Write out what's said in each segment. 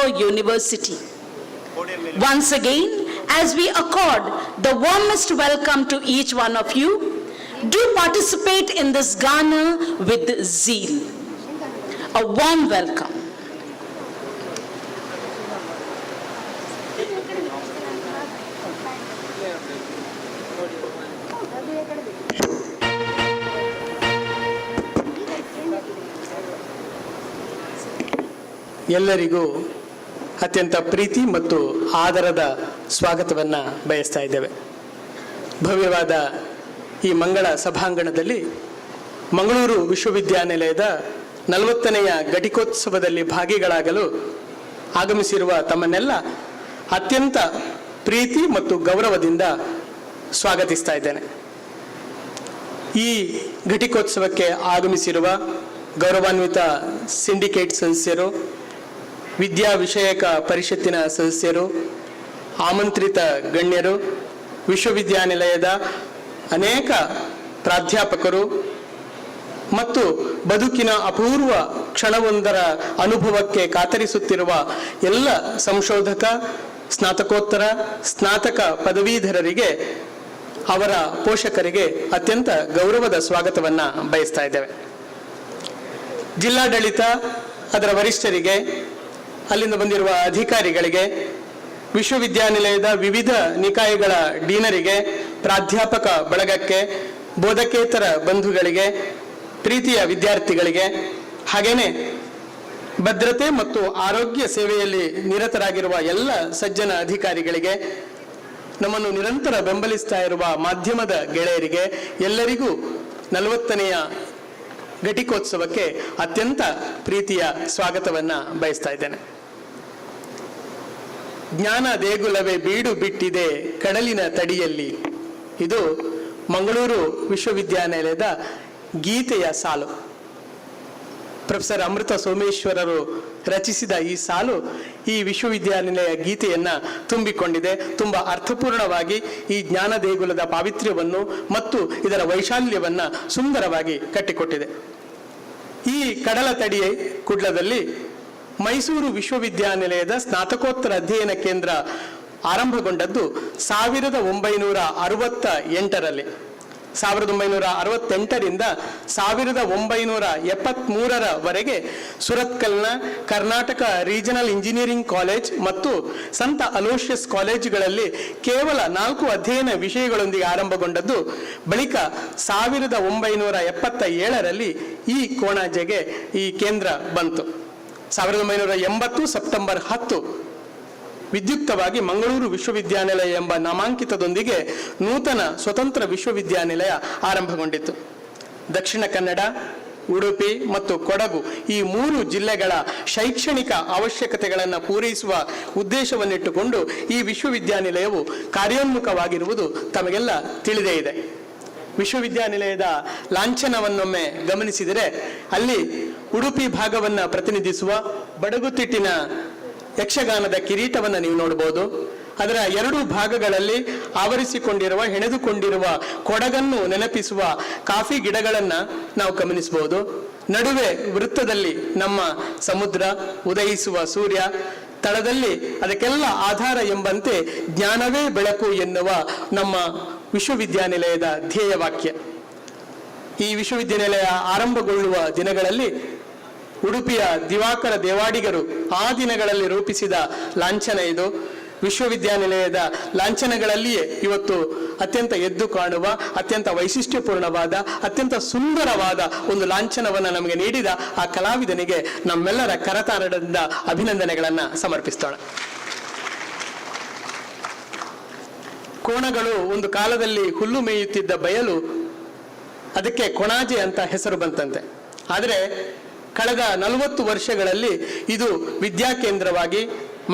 Mangalore University. Once again, as we accord the warmest welcome to each one of you, do participate in this Ghana with zeal. A warm welcome. ಎಲ್ಲರಿಗೂ ಅತ್ಯಂತ ಪ್ರೀತಿ ಮತ್ತು ಆದರದ ಸ್ವಾಗತವನ್ನು ಬಯಸ್ತಾ ಇದ್ದೇವೆ. ಭವ್ಯವಾದ ಈ ಮಂಗಳ ಸಭಾಂಗಣದಲ್ಲಿ ಮಂಗಳೂರು ವಿಶ್ವವಿದ್ಯಾನಿಲಯದ 40ನೆಯ ಘಟಿಕೋತ್ಸವದಲ್ಲಿ ಭಾಗಿಗಳಾಗಲು ಆಗಮಿಸಿರುವ ತಮ್ಮನ್ನೆಲ್ಲ ಅತ್ಯಂತ ಪ್ರೀತಿ ಮತ್ತು ಗೌರವದಿಂದ ಸ್ವಾಗತಿಸ್ತಾ ಇದ್ದೇನೆ. ಈ ಘಟಿಕೋತ್ಸವಕ್ಕೆ ಆಗಮಿಸಿರುವ ಗೌರವಾನ್ವಿತ ಸಿಂಡಿಕೇಟ್ ಸದಸ್ಯರು, ವಿದ್ಯಾ ವಿಷಯಕ ಪರಿಷತ್ತಿನ ಸದಸ್ಯರು, ಆಮಂತ್ರಿತ ಗಣ್ಯರು, ವಿಶ್ವವಿದ್ಯಾನಿಲಯದ ಅನೇಕ ಪ್ರಾಧ್ಯಾಪಕರು ಮತ್ತು ಬದುಕಿನ ಅಪೂರ್ವ ಕ್ಷಣವೊಂದರ ಅನುಭವಕ್ಕೆ ಕಾತರಿಸುತ್ತಿರುವ ಎಲ್ಲ ಸಂಶೋಧಕ, ಸ್ನಾತಕೋತ್ತರ, ಸ್ನಾತಕ ಪದವೀಧರರಿಗೆ, ಅವರ ಪೋಷಕರಿಗೆ ಅತ್ಯಂತ ಗೌರವದ ಸ್ವಾಗತವನ್ನು ಬಯಸ್ತಾ ಇದ್ದೇವೆ. ಜಿಲ್ಲಾಡಳಿತ, ಅದರ ವರಿಷ್ಠರಿಗೆ, ಅಲ್ಲಿಂದ ಬಂದಿರುವ ಅಧಿಕಾರಿಗಳಿಗೆ, ವಿಶ್ವವಿದ್ಯಾನಿಲಯದ ವಿವಿಧ ನಿಕಾಯಗಳ ಡೀನರಿಗೆ, ಪ್ರಾಧ್ಯಾಪಕ ಬಳಗಕ್ಕೆ, ಬೋಧಕೇತರ ಬಂಧುಗಳಿಗೆ, ಪ್ರೀತಿಯ ವಿದ್ಯಾರ್ಥಿಗಳಿಗೆ, ಹಾಗೇನೆ ಭದ್ರತೆ ಮತ್ತು ಆರೋಗ್ಯ ಸೇವೆಯಲ್ಲಿ ನಿರತರಾಗಿರುವ ಎಲ್ಲ ಸಜ್ಜನ ಅಧಿಕಾರಿಗಳಿಗೆ, ನಮ್ಮನ್ನು ನಿರಂತರ ಬೆಂಬಲಿಸ್ತಾ ಇರುವ ಮಾಧ್ಯಮದ ಗೆಳೆಯರಿಗೆ, ಎಲ್ಲರಿಗೂ 40ನೆಯ ಘಟಿಕೋತ್ಸವಕ್ಕೆ ಅತ್ಯಂತ ಪ್ರೀತಿಯ ಸ್ವಾಗತವನ್ನು ಬಯಸ್ತಾ ಇದ್ದೇನೆ. ಜ್ಞಾನ ದೇಗುಲವೇ ಬೀಡು ಬಿಟ್ಟಿದೆ ಕಡಲಿನ ತಡಿಯಲ್ಲಿ. ಇದು ಮಂಗಳೂರು ವಿಶ್ವವಿದ್ಯಾನಿಲಯದ ಗೀತೆಯ ಸಾಲು. ಪ್ರೊಫೆಸರ್ ಅಮೃತ ಸೋಮೇಶ್ವರರು ರಚಿಸಿದ ಈ ಸಾಲು ಈ ವಿಶ್ವವಿದ್ಯಾನಿಲಯ ಗೀತೆಯನ್ನು ತುಂಬಿಕೊಂಡಿದೆ. ತುಂಬ ಅರ್ಥಪೂರ್ಣವಾಗಿ ಈ ಜ್ಞಾನ ದೇಗುಲದ ಪಾವಿತ್ರ್ಯವನ್ನು ಮತ್ತು ಇದರ ವೈಶಾಲ್ಯವನ್ನು ಸುಂದರವಾಗಿ ಕಟ್ಟಿಕೊಟ್ಟಿದೆ. ಈ ಕಡಲ ತಡಿ ಕುಡ್ಲದಲ್ಲಿ ಮೈಸೂರು ವಿಶ್ವವಿದ್ಯಾನಿಲಯದ ಸ್ನಾತಕೋತ್ತರ ಅಧ್ಯಯನ ಕೇಂದ್ರ ಆರಂಭಗೊಂಡದ್ದು 1968ರಲ್ಲಿ. 1968ರಿಂದ 1973ರವರೆಗೆ ಸುರತ್ಕಲ್ನ ಕರ್ನಾಟಕ ರೀಜನಲ್ ಇಂಜಿನಿಯರಿಂಗ್ ಕಾಲೇಜ್ ಮತ್ತು ಸಂತ ಅಲೋಷಿಯಸ್ ಕಾಲೇಜುಗಳಲ್ಲಿ ಕೇವಲ 4 ಅಧ್ಯಯನ ವಿಷಯಗಳೊಂದಿಗೆ ಆರಂಭಗೊಂಡದ್ದು. ಬಳಿಕ 1977ರಲ್ಲಿ ಈ ಕೋಣಾಜೆಗೆ ಈ ಕೇಂದ್ರ ಬಂತು. 1980 ಸೆಪ್ಟೆಂಬರ್ 10 ವಿದ್ಯುಕ್ತವಾಗಿ ಮಂಗಳೂರು ವಿಶ್ವವಿದ್ಯಾನಿಲಯ ಎಂಬ ನಾಮಾಂಕಿತದೊಂದಿಗೆ ನೂತನ ಸ್ವತಂತ್ರ ವಿಶ್ವವಿದ್ಯಾನಿಲಯ ಆರಂಭಗೊಂಡಿತು. ದಕ್ಷಿಣ ಕನ್ನಡ, ಉಡುಪಿ ಮತ್ತು ಕೊಡಗು ಈ 3 ಜಿಲ್ಲೆಗಳ ಶೈಕ್ಷಣಿಕ ಅವಶ್ಯಕತೆಗಳನ್ನು ಪೂರೈಸುವ ಉದ್ದೇಶವನ್ನಿಟ್ಟುಕೊಂಡು ಈ ವಿಶ್ವವಿದ್ಯಾನಿಲಯವು ಕಾರ್ಯೋನ್ಮುಖವಾಗಿರುವುದು ತಮಗೆಲ್ಲ ತಿಳಿದೇ ಇದೆ. ವಿಶ್ವವಿದ್ಯಾನಿಲಯದ ಲಾಂಛನವನ್ನೊಮ್ಮೆ ಗಮನಿಸಿದರೆ ಅಲ್ಲಿ ಉಡುಪಿ ಭಾಗವನ್ನು ಪ್ರತಿನಿಧಿಸುವ ಬಡಗುತಿಟ್ಟಿನ ಯಕ್ಷಗಾನದ ಕಿರೀಟವನ್ನು ನೀವು ನೋಡಬಹುದು. ಅದರ 2 ಭಾಗಗಳಲ್ಲಿ ಆವರಿಸಿಕೊಂಡಿರುವ, ಹೆಣೆದುಕೊಂಡಿರುವ ಕೊಡಗನ್ನು ನೆನಪಿಸುವ ಕಾಫಿ ಗಿಡಗಳನ್ನು ನಾವು ಗಮನಿಸಬಹುದು. ನಡುವೆ ವೃತ್ತದಲ್ಲಿ ನಮ್ಮ ಸಮುದ್ರ, ಉದಯಿಸುವ ಸೂರ್ಯ, ತಳದಲ್ಲಿ ಅದಕ್ಕೆಲ್ಲ ಆಧಾರ ಎಂಬಂತೆ ಜ್ಞಾನವೇ ಬೆಳಕು ಎನ್ನುವ ನಮ್ಮ ವಿಶ್ವವಿದ್ಯಾನಿಲಯದ ಧ್ಯೇಯವಾಕ್ಯ. ಈ ವಿಶ್ವವಿದ್ಯಾನಿಲಯ ಆರಂಭಗೊಳ್ಳುವ ದಿನಗಳಲ್ಲಿ ಉಡುಪಿಯ ದಿವಾಕರ ದೇವಾಡಿಗರು ಆ ದಿನಗಳಲ್ಲಿ ರೂಪಿಸಿದ ಲಾಂಛನ ಇದು. ವಿಶ್ವವಿದ್ಯಾನಿಲಯದ ಲಾಂಛನಗಳಲ್ಲಿಯೇ ಇವತ್ತು ಅತ್ಯಂತ ಎದ್ದು ಕಾಣುವ, ಅತ್ಯಂತ ವೈಶಿಷ್ಟ್ಯಪೂರ್ಣವಾದ, ಅತ್ಯಂತ ಸುಂದರವಾದ ಒಂದು ಲಾಂಛನವನ್ನು ನಮಗೆ ನೀಡಿದ ಆ ಕಲಾವಿದನಿಗೆ ನಮ್ಮೆಲ್ಲರ ಕರತಾರದಿಂದ ಅಭಿನಂದನೆಗಳನ್ನು ಸಮರ್ಪಿಸೋಣ. ಕೋಣಗಳು ಒಂದು ಕಾಲದಲ್ಲಿ ಹುಲ್ಲು ಮೇಯುತ್ತಿದ್ದ ಬಯಲು, ಅದಕ್ಕೆ ಕೊಣಾಜೆ ಅಂತ ಹೆಸರು ಬಂತಂತೆ. ಆದರೆ ಕಳೆದ 40 ವರ್ಷಗಳಲ್ಲಿ ಇದು ವಿದ್ಯಾಕೇಂದ್ರವಾಗಿ,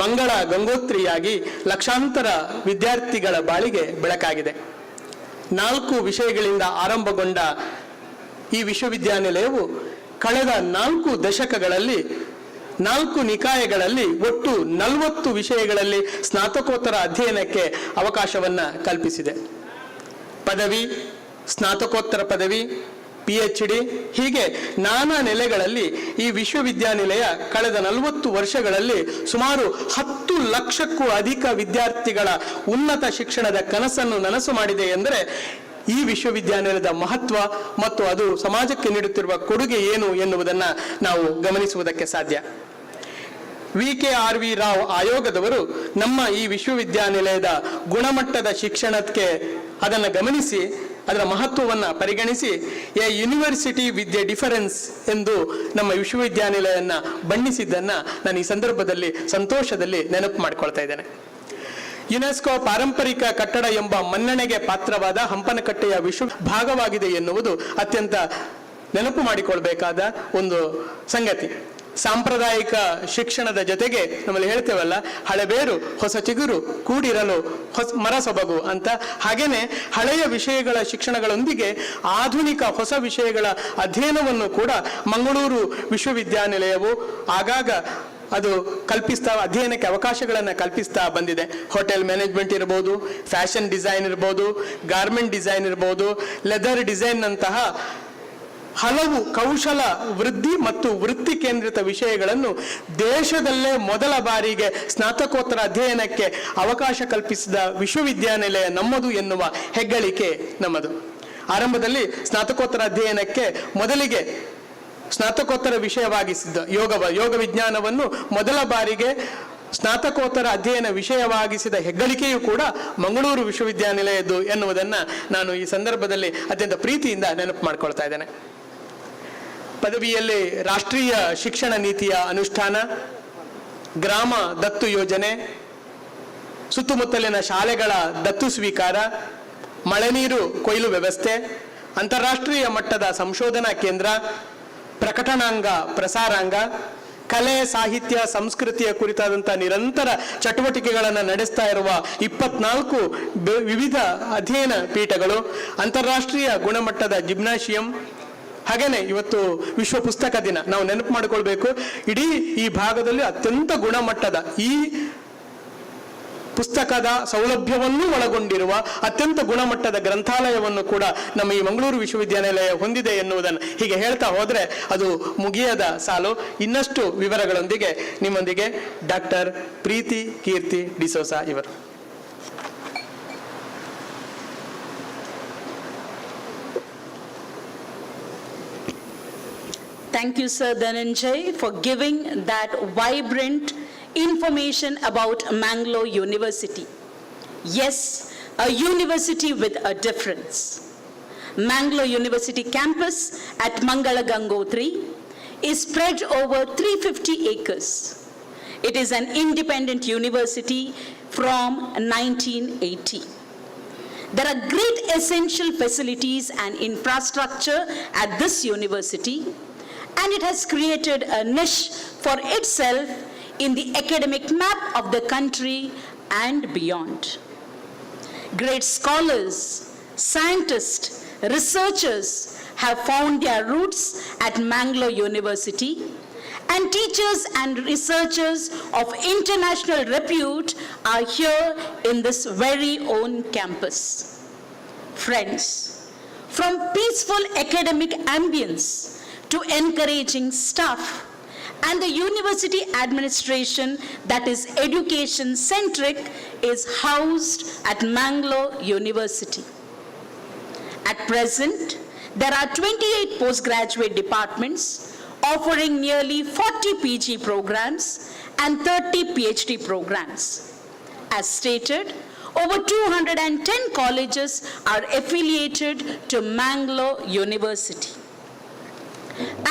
ಮಂಗಳ ಗಂಗೋತ್ರಿಯಾಗಿ ಲಕ್ಷಾಂತರ ವಿದ್ಯಾರ್ಥಿಗಳ ಬಾಳಿಗೆ ಬೆಳಕಾಗಿದೆ. 4 ವಿಷಯಗಳಿಂದ ಆರಂಭಗೊಂಡ ಈ ವಿಶ್ವವಿದ್ಯಾನಿಲಯವು ಕಳೆದ 4 ದಶಕಗಳಲ್ಲಿ 4 ನಿಕಾಯಗಳಲ್ಲಿ ಒಟ್ಟು 40 ವಿಷಯಗಳಲ್ಲಿ ಸ್ನಾತಕೋತ್ತರ ಅಧ್ಯಯನಕ್ಕೆ ಅವಕಾಶವನ್ನು ಕಲ್ಪಿಸಿದೆ. ಪದವಿ, ಸ್ನಾತಕೋತ್ತರ ಪದವಿ, PhD ಹೀಗೆ ನಾನಾ ನೆಲೆಗಳಲ್ಲಿ ಈ ವಿಶ್ವವಿದ್ಯಾನಿಲಯ ಕಳೆದ 40 ವರ್ಷಗಳಲ್ಲಿ ಸುಮಾರು 10 ಲಕ್ಷಕ್ಕೂ ಅಧಿಕ ವಿದ್ಯಾರ್ಥಿಗಳ ಉನ್ನತ ಶಿಕ್ಷಣದ ಕನಸನ್ನು ನನಸು ಮಾಡಿದೆ ಎಂದರೆ ಈ ವಿಶ್ವವಿದ್ಯಾನಿಲಯದ ಮಹತ್ವ ಮತ್ತು ಅದು ಸಮಾಜಕ್ಕೆ ನೀಡುತ್ತಿರುವ ಕೊಡುಗೆ ಏನು ಎನ್ನುವುದನ್ನು ನಾವು ಗಮನಿಸುವುದಕ್ಕೆ ಸಾಧ್ಯ. VKRV ರಾವ್ ಆಯೋಗದವರು ನಮ್ಮ ಈ ವಿಶ್ವವಿದ್ಯಾನಿಲಯದ ಗುಣಮಟ್ಟದ ಶಿಕ್ಷಣಕ್ಕೆ ಅದನ್ನು ಗಮನಿಸಿ ಅದರ ಮಹತ್ವವನ್ನು ಪರಿಗಣಿಸಿ A university with A difference ಎಂದು ನಮ್ಮ ವಿಶ್ವವಿದ್ಯಾನಿಲಯವನ್ನು ಬಣ್ಣಿಸಿದ್ದನ್ನು ನಾನು ಈ ಸಂದರ್ಭದಲ್ಲಿ ಸಂತೋಷದಲ್ಲಿ ನೆನಪು ಮಾಡಿಕೊಳ್ತಾ ಇದ್ದೇನೆ. ಯುನೆಸ್ಕೋ ಪಾರಂಪರಿಕ ಕಟ್ಟಡ ಎಂಬ ಮನ್ನಣೆಗೆ ಪಾತ್ರವಾದ ಹಂಪನಕಟ್ಟೆಯ ವಿಶ್ವ ಭಾಗವಾಗಿದೆ ಎನ್ನುವುದು ಅತ್ಯಂತ ನೆನಪು ಮಾಡಿಕೊಳ್ಬೇಕಾದ ಒಂದು ಸಂಗತಿ. ಸಾಂಪ್ರದಾಯಿಕ ಶಿಕ್ಷಣದ ಜೊತೆಗೆ ನಮ್ಮಲ್ಲಿ ಹೇಳ್ತೇವಲ್ಲ, ಹಳೆಬೇರು ಹೊಸ ಚಿಗುರು ಕೂಡಿರಲು ಮರ ಸೊಬಗು ಅಂತ, ಹಾಗೇನೆ ಹಳೆಯ ವಿಷಯಗಳ ಶಿಕ್ಷಣಗಳೊಂದಿಗೆ ಆಧುನಿಕ ಹೊಸ ವಿಷಯಗಳ ಅಧ್ಯಯನವನ್ನು ಕೂಡ ಮಂಗಳೂರು ವಿಶ್ವವಿದ್ಯಾನಿಲಯವು ಆಗಾಗ ಅದು ಅಧ್ಯಯನಕ್ಕೆ ಅವಕಾಶಗಳನ್ನು ಕಲ್ಪಿಸ್ತಾ ಬಂದಿದೆ. ಹೋಟೆಲ್ ಮ್ಯಾನೇಜ್ಮೆಂಟ್ ಇರ್ಬೋದು, ಫ್ಯಾಷನ್ ಡಿಸೈನ್ ಇರ್ಬೋದು, ಗಾರ್ಮೆಂಟ್ ಡಿಸೈನ್ ಇರ್ಬೋದು, ಲೆದರ್ ಡಿಸೈನ್ ನಂತಹ ಹಲವು ಕೌಶಲ ವೃದ್ಧಿ ಮತ್ತು ವೃತ್ತಿ ಕೇಂದ್ರಿತ ವಿಷಯಗಳನ್ನು ದೇಶದಲ್ಲೇ ಮೊದಲ ಬಾರಿಗೆ ಸ್ನಾತಕೋತ್ತರ ಅಧ್ಯಯನಕ್ಕೆ ಅವಕಾಶ ಕಲ್ಪಿಸಿದ ವಿಶ್ವವಿದ್ಯಾನಿಲಯ ನಮ್ಮದು ಎನ್ನುವ ಹೆಗ್ಗಳಿಕೆ ನಮ್ಮದು. ಆರಂಭದಲ್ಲಿ ಸ್ನಾತಕೋತ್ತರ ಅಧ್ಯಯನಕ್ಕೆ ಮೊದಲಿಗೆ ಸ್ನಾತಕೋತ್ತರ ವಿಷಯವಾಗಿಸಿದ್ದ ಯೋಗ ವಿಜ್ಞಾನವನ್ನು ಮೊದಲ ಬಾರಿಗೆ ಸ್ನಾತಕೋತ್ತರ ಅಧ್ಯಯನ ವಿಷಯವಾಗಿಸಿದ ಹೆಗ್ಗಳಿಕೆಯೂ ಕೂಡ ಮಂಗಳೂರು ವಿಶ್ವವಿದ್ಯಾನಿಲಯದ್ದು ಎನ್ನುವುದನ್ನು ನಾನು ಈ ಸಂದರ್ಭದಲ್ಲಿ ಅತ್ಯಂತ ಪ್ರೀತಿಯಿಂದ ನೆನಪು ಮಾಡಿಕೊಳ್ತಾ ಇದ್ದೇನೆ. ಪದವಿಯಲ್ಲಿ ರಾಷ್ಟ್ರೀಯ ಶಿಕ್ಷಣ ನೀತಿಯ ಅನುಷ್ಠಾನ, ಗ್ರಾಮ ದತ್ತು ಯೋಜನೆ, ಸುತ್ತಮುತ್ತಲಿನ ಶಾಲೆಗಳ ದತ್ತು ಸ್ವೀಕಾರ, ಮಳೆನೀರು ಕೊಯ್ಲು ವ್ಯವಸ್ಥೆ, ಅಂತಾರಾಷ್ಟ್ರೀಯ ಮಟ್ಟದ ಸಂಶೋಧನಾ ಕೇಂದ್ರ, ಪ್ರಕಟಣಾಂಗ ಪ್ರಸಾರಾಂಗ, ಕಲೆ ಸಾಹಿತ್ಯ ಸಂಸ್ಕೃತಿಯ ಕುರಿತಾದಂಥ ನಿರಂತರ ಚಟುವಟಿಕೆಗಳನ್ನು ನಡೆಸ್ತಾ ಇರುವ 24 ವಿವಿಧ ಅಧ್ಯಯನ ಪೀಠಗಳು, ಅಂತಾರಾಷ್ಟ್ರೀಯ ಗುಣಮಟ್ಟದ ಜಿಮ್ನಾಶಿಯಂ, ಹಾಗೇನೆ ಇವತ್ತು ವಿಶ್ವ ಪುಸ್ತಕ ದಿನ ನಾವು ನೆನಪು ಮಾಡಿಕೊಳ್ಬೇಕು. ಇಡೀ ಈ ಭಾಗದಲ್ಲಿ ಅತ್ಯಂತ ಗುಣಮಟ್ಟದ ಈ ಪುಸ್ತಕದ ಸೌಲಭ್ಯವನ್ನೂ ಒಳಗೊಂಡಿರುವ ಅತ್ಯಂತ ಗುಣಮಟ್ಟದ ಗ್ರಂಥಾಲಯವನ್ನು ಕೂಡ ನಮ್ಮ ಈ ಮಂಗಳೂರು ವಿಶ್ವವಿದ್ಯಾನಿಲಯ ಹೊಂದಿದೆ ಎನ್ನುವುದನ್ನು ಹೀಗೆ ಹೇಳ್ತಾ ಹೋದರೆ ಅದು ಮುಗಿಯದ ಸಾಲು. ಇನ್ನಷ್ಟು ವಿವರಗಳೊಂದಿಗೆ ನಿಮ್ಮೊಂದಿಗೆ ಡಾಕ್ಟರ್ ಪ್ರೀತಿ ಕೀರ್ತಿ ಡಿಸೋಸಾ ಇವರು. Thank you, Sir Dhananjay, for giving that vibrant information about Mangalore University. Yes, a university with a difference. Mangalore University campus at Mangala Gangotri is spread over 350 acres. It is an independent university from 1980. There are great essential facilities and infrastructure at this university, and it has created a niche for itself in the academic map of the country and beyond. Great scholars, scientists, researchers have found their roots at Mangalore University, and teachers and researchers of international repute are here in this very own campus. Friends, from peaceful academic ambience to encouraging staff and the university administration that is education-centric is housed at Mangalore University. At present, there are 28 postgraduate departments offering nearly 40 PG programs and 30 PhD programs. As stated, over 210 colleges are affiliated to Mangalore University.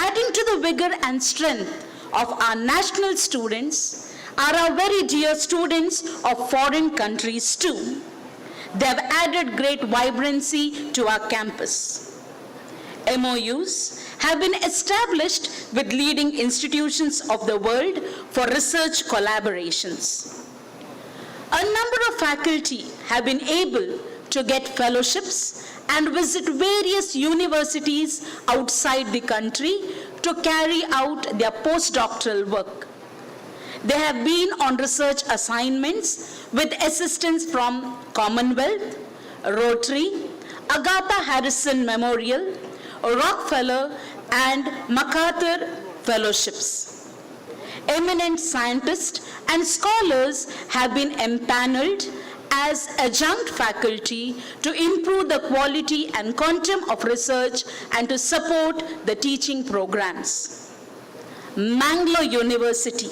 Adding to the vigor and strength of our national students are our very dear students of foreign countries too. They have added great vibrancy to our campus. MOUs have been established with leading institutions of the world for research collaborations. A number of faculty have been able to get fellowships and visit various universities outside the country to carry out their postdoctoral work. They have been on research assignments with assistance from Commonwealth, Rotary, Agatha Harrison Memorial, Rockefeller, and MacArthur fellowships. Eminent scientists and scholars have been empaneled as adjunct faculty to improve the quality and content of research and to support the teaching programs. Mangalore University.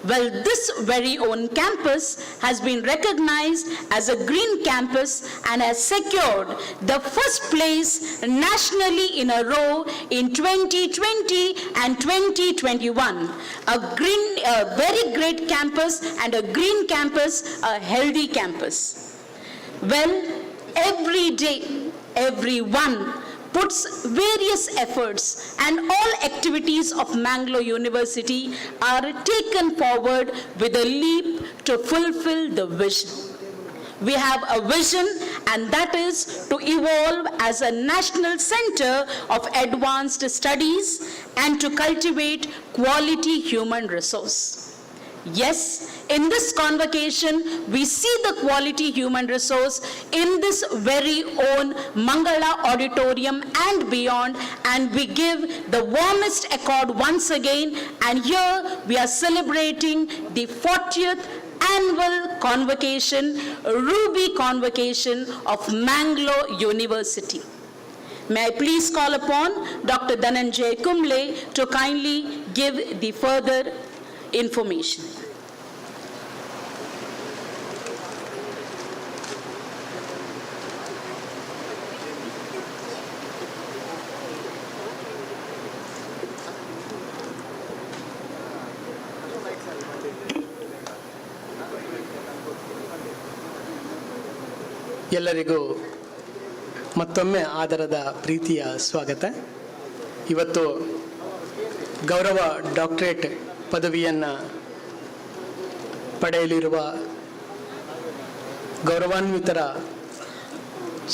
Well, this very own campus has been recognized as a green campus and has secured the first place nationally in a row in 2020 and 2021. A very great campus and a green campus, a healthy campus. Well, every day, everyone puts various efforts and all activities of Mangalore University are taken forward with a leap to fulfill the vision. We have a vision, and that is to evolve as a national center of advanced studies and to cultivate quality human resource. Yes, in this convocation, we see the quality human resource in this very own Mangala auditorium and beyond, and we give the warmest accord once again, and here we are celebrating the 40th annual convocation, Ruby Convocation of Mangalore University. May I please call upon Dr. Dhananjay Kumble to kindly give the further information. ಎಲ್ಲರಿಗೂ ಮತ್ತೊಮ್ಮೆ ಆದರದ ಪ್ರೀತಿಯ ಸ್ವಾಗತ. ಇವತ್ತು ಗೌರವ doctorate ಪದವಿಯನ್ನು ಪಡೆಯಲಿರುವ ಗೌರವಾನ್ವಿತರ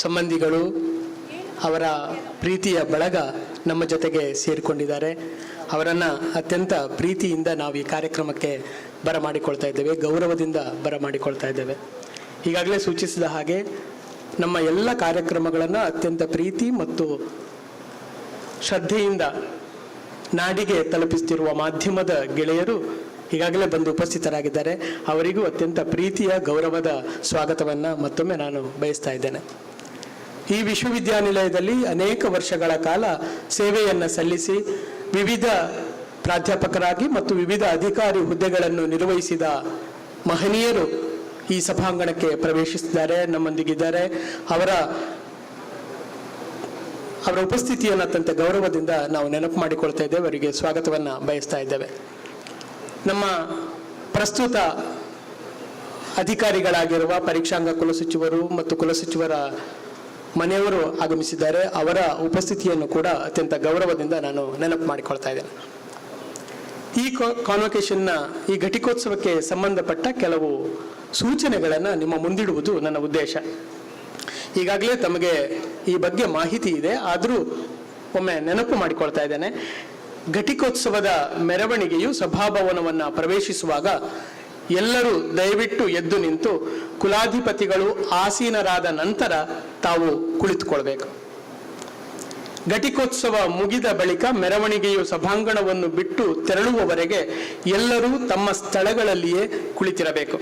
ಸಂಬಂಧಿಗಳು, ಅವರ ಪ್ರೀತಿಯ ಬಳಗ ನಮ್ಮ ಜೊತೆಗೆ ಸೇರಿಕೊಂಡಿದ್ದಾರೆ. ಅವರನ್ನು ಅತ್ಯಂತ ಪ್ರೀತಿಯಿಂದ ನಾವು ಈ ಕಾರ್ಯಕ್ರಮಕ್ಕೆ ಬರಮಾಡಿಕೊಳ್ತಾ ಇದ್ದೇವೆ, ಗೌರವದಿಂದ ಬರಮಾಡಿಕೊಳ್ತಾ ಇದ್ದೇವೆ. ಈಗಾಗಲೇ ಸೂಚಿಸಿದ ಹಾಗೆ ನಮ್ಮ ಎಲ್ಲ ಕಾರ್ಯಕ್ರಮಗಳನ್ನು ಅತ್ಯಂತ ಪ್ರೀತಿ ಮತ್ತು ಶ್ರದ್ಧೆಯಿಂದ ನಾಡಿಗೆ ತಲುಪಿಸುತ್ತಿರುವ ಮಾಧ್ಯಮದ ಗೆಳೆಯರು ಈಗಾಗಲೇ ಬಂದು ಉಪಸ್ಥಿತರಾಗಿದ್ದಾರೆ. ಅವರಿಗೂ ಅತ್ಯಂತ ಪ್ರೀತಿಯ ಗೌರವದ ಸ್ವಾಗತವನ್ನು ಮತ್ತೊಮ್ಮೆ ನಾನು ಬಯಸ್ತಾ ಇದ್ದೇನೆ. ಈ ವಿಶ್ವವಿದ್ಯಾನಿಲಯದಲ್ಲಿ ಅನೇಕ ವರ್ಷಗಳ ಕಾಲ ಸೇವೆಯನ್ನು ಸಲ್ಲಿಸಿ ವಿವಿಧ ಪ್ರಾಧ್ಯಾಪಕರಾಗಿ ಮತ್ತು ವಿವಿಧ ಅಧಿಕಾರಿ ಹುದ್ದೆಗಳನ್ನು ನಿರ್ವಹಿಸಿದ ಮಹನೀಯರು ಈ ಸಭಾಂಗಣಕ್ಕೆ ಪ್ರವೇಶಿಸಿದ್ದಾರೆ, ನಮ್ಮೊಂದಿಗಿದ್ದಾರೆ. ಅವರ ಉಪಸ್ಥಿತಿಯನ್ನು ಅತ್ಯಂತ ಗೌರವದಿಂದ ನಾವು ನೆನಪು ಮಾಡಿಕೊಳ್ತಾ ಇದ್ದೇವೆ, ಅವರಿಗೆ ಸ್ವಾಗತವನ್ನು ಬಯಸ್ತಾ ಇದ್ದೇವೆ. ನಮ್ಮ ಪ್ರಸ್ತುತ ಅಧಿಕಾರಿಗಳಾಗಿರುವ ಪರೀಕ್ಷಾಂಗ ಕುಲಸಚಿವರು ಮತ್ತು ಕುಲಸಚಿವರ ಮನೆಯವರು ಆಗಮಿಸಿದ್ದಾರೆ. ಅವರ ಉಪಸ್ಥಿತಿಯನ್ನು ಕೂಡ ಅತ್ಯಂತ ಗೌರವದಿಂದ ನಾನು ನೆನಪು ಮಾಡಿಕೊಳ್ತಾ ಇದ್ದೇನೆ. ಈ ಕಾನ್ವೊಕೇಶನ್ನ ಈ ಘಟಿಕೋತ್ಸವಕ್ಕೆ ಸಂಬಂಧಪಟ್ಟ ಕೆಲವು ಸೂಚನೆಗಳನ್ನು ನಿಮ್ಮ ಮುಂದಿಡುವುದು ನನ್ನ ಉದ್ದೇಶ. ಈಗಾಗಲೇ ತಮಗೆ ಈ ಬಗ್ಗೆ ಮಾಹಿತಿ ಇದೆ, ಆದರೂ ಒಮ್ಮೆ ನೆನಪು ಮಾಡಿಕೊಳ್ತಾ ಇದ್ದೇನೆ. ಘಟಿಕೋತ್ಸವದ ಮೆರವಣಿಗೆಯು ಸಭಾಭವನವನ್ನು ಪ್ರವೇಶಿಸುವಾಗ ಎಲ್ಲರೂ ದಯವಿಟ್ಟು ಎದ್ದು ನಿಂತು ಕುಲಾಧಿಪತಿಗಳು ಆಸೀನರಾದ ನಂತರ ತಾವು ಕುಳಿತುಕೊಳ್ಬೇಕು. ಘಟಿಕೋತ್ಸವ ಮುಗಿದ ಬಳಿಕ ಮೆರವಣಿಗೆಯು ಸಭಾಂಗಣವನ್ನು ಬಿಟ್ಟು ತೆರಳುವವರೆಗೆ ಎಲ್ಲರೂ ತಮ್ಮ ಸ್ಥಳಗಳಲ್ಲಿಯೇ ಕುಳಿತಿರಬೇಕು.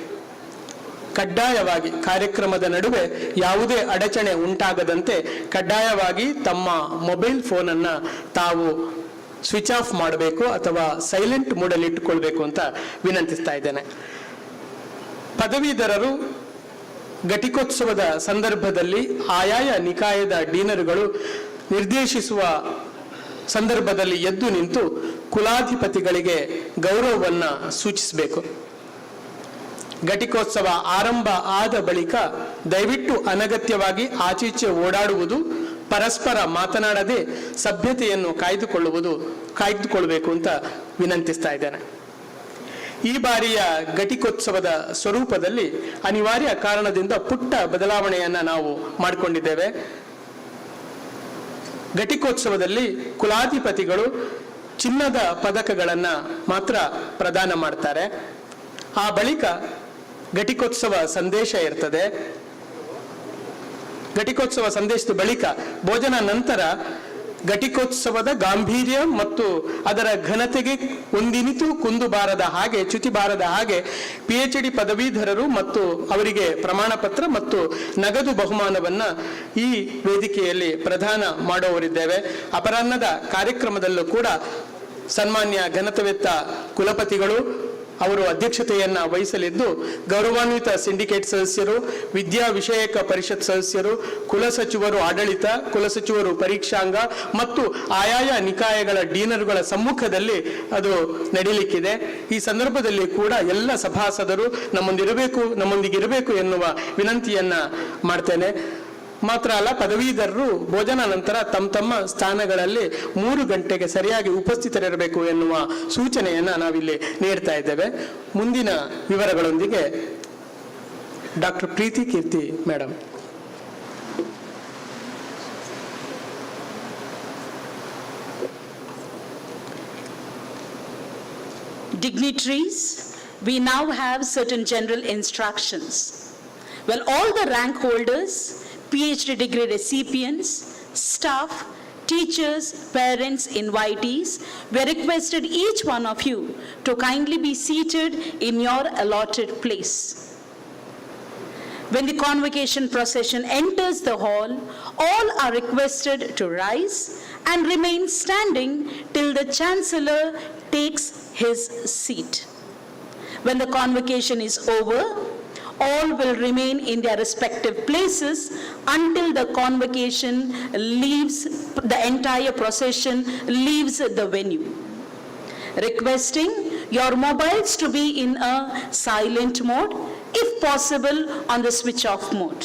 ಕಡ್ಡಾಯವಾಗಿ ಕಾರ್ಯಕ್ರಮದ ನಡುವೆ ಯಾವುದೇ ಅಡಚಣೆ ಉಂಟಾಗದಂತೆ ಕಡ್ಡಾಯವಾಗಿ ತಮ್ಮ ಮೊಬೈಲ್ ಫೋನನ್ನು ತಾವು ಸ್ವಿಚ್ ಆಫ್ ಮಾಡಬೇಕು ಅಥವಾ ಸೈಲೆಂಟ್ ಮೋಡಲ್ಲಿ ಇಟ್ಟುಕೊಳ್ಬೇಕು ಅಂತ ವಿನಂತಿಸ್ತಾ ಇದ್ದೇನೆ. ಪದವೀಧರರು ಘಟಿಕೋತ್ಸವದ ಸಂದರ್ಭದಲ್ಲಿ ಆಯಾಯ ನಿಕಾಯದ ಡೀನರುಗಳು ನಿರ್ದೇಶಿಸುವ ಸಂದರ್ಭದಲ್ಲಿ ಎದ್ದು ನಿಂತು ಕುಲಾಧಿಪತಿಗಳಿಗೆ ಗೌರವವನ್ನು ಸೂಚಿಸಬೇಕು. ಘಟಿಕೋತ್ಸವ ಆರಂಭ ಆದ ಬಳಿಕ ದಯವಿಟ್ಟು ಅನಗತ್ಯವಾಗಿ ಆಚೀಚೆ ಓಡಾಡುವುದು, ಪರಸ್ಪರ ಮಾತನಾಡದೆ ಸಭ್ಯತೆಯನ್ನು ಕಾಯ್ದುಕೊಳ್ಳಬೇಕು ಅಂತ ವಿನಂತಿಸ್ತಾ ಇದ್ದೇನೆ. ಈ ಬಾರಿಯ ಘಟಿಕೋತ್ಸವದ ಸ್ವರೂಪದಲ್ಲಿ ಅನಿವಾರ್ಯ ಕಾರಣದಿಂದ ಪುಟ್ಟ ಬದಲಾವಣೆಯನ್ನು ನಾವು ಮಾಡಿಕೊಂಡಿದ್ದೇವೆ. ಘಟಿಕೋತ್ಸವದಲ್ಲಿ ಕುಲಾಧಿಪತಿಗಳು ಚಿನ್ನದ ಪದಕಗಳನ್ನು ಮಾತ್ರ ಪ್ರದಾನ ಮಾಡ್ತಾರೆ. ಆ ಬಳಿಕ ಘಟಿಕೋತ್ಸವ ಸಂದೇಶ ಇರ್ತದೆ. ಘಟಿಕೋತ್ಸವ ಸಂದೇಶದ ಬಳಿಕ ಭೋಜನ ನಂತರ ಘಟಿಕೋತ್ಸವದ ಗಾಂಭೀರ್ಯ ಮತ್ತು ಅದರ ಘನತೆಗೆ ಒಂದಿನಿತೂ ಕುಂದು ಬಾರದ ಹಾಗೆ, ಚ್ಯುತಿ ಬಾರದ ಹಾಗೆ PhD ಪದವೀಧರರು ಮತ್ತು ಅವರಿಗೆ ಪ್ರಮಾಣ ಪತ್ರ ಮತ್ತು ನಗದು ಬಹುಮಾನವನ್ನ ಈ ವೇದಿಕೆಯಲ್ಲಿ ಪ್ರದಾನ ಮಾಡುವವರಿದ್ದೇವೆ. ಅಪರಾಹ್ನದ ಕಾರ್ಯಕ್ರಮದಲ್ಲೂ ಕೂಡ ಸನ್ಮಾನ್ಯ ಘನತೆವೆತ್ತ ಕುಲಪತಿಗಳು ಅವರು ಅಧ್ಯಕ್ಷತೆಯನ್ನ ವಹಿಸಲಿದ್ದು, ಗೌರವಾನ್ವಿತ ಸಿಂಡಿಕೇಟ್ ಸದಸ್ಯರು, ವಿದ್ಯಾ ವಿಷಯಕ ಪರಿಷತ್ ಸದಸ್ಯರು, ಕುಲಸಚಿವರು ಆಡಳಿತ, ಕುಲಸಚಿವರು ಪರೀಕ್ಷಾಂಗ ಮತ್ತು ಆಯಾಯ ನಿಕಾಯಗಳ ಡೀನರುಗಳ ಸಮ್ಮುಖದಲ್ಲಿ ಅದು ನಡೀಲಿಕ್ಕಿದೆ. ಈ ಸಂದರ್ಭದಲ್ಲಿ ಕೂಡ ಎಲ್ಲ ಸಭಾಸದರು ನಮ್ಮೊಂದಿಗಿರಬೇಕು ಎನ್ನುವ ವಿನಂತಿಯನ್ನ ಮಾಡ್ತೇನೆ. ಮಾತ್ರ ಅಲ್ಲ, ಪದವೀಧರರು ಭೋಜನ ನಂತರ ತಮ್ಮ ಸ್ಥಾನಗಳಲ್ಲಿ 3 ಗಂಟೆಗೆ ಸರಿಯಾಗಿ ಉಪಸ್ಥಿತರಿರಬೇಕು ಎನ್ನುವ ಸೂಚನೆಯನ್ನ ನಾವಿಲ್ಲಿ ನೀಡ್ತಾ ಇದ್ದೇವೆ. ಮುಂದಿನ ವಿವರಗಳೊಂದಿಗೆ doctor Preethi Keerthi madam. Dignitaries, we now have certain general instructions. Well, all the rank holders, PhD degree recipients, staff, teachers, parents, invitees, we requested each one of you to kindly be seated in your allotted place. When the convocation procession enters the hall, all are requested to rise and remain standing till the Chancellor takes his seat. When the convocation is over, all will remain in their respective places until the convocation leaves, the entire procession leaves the venue. Requesting your mobiles to be in a silent mode, if possible on the switch off mode.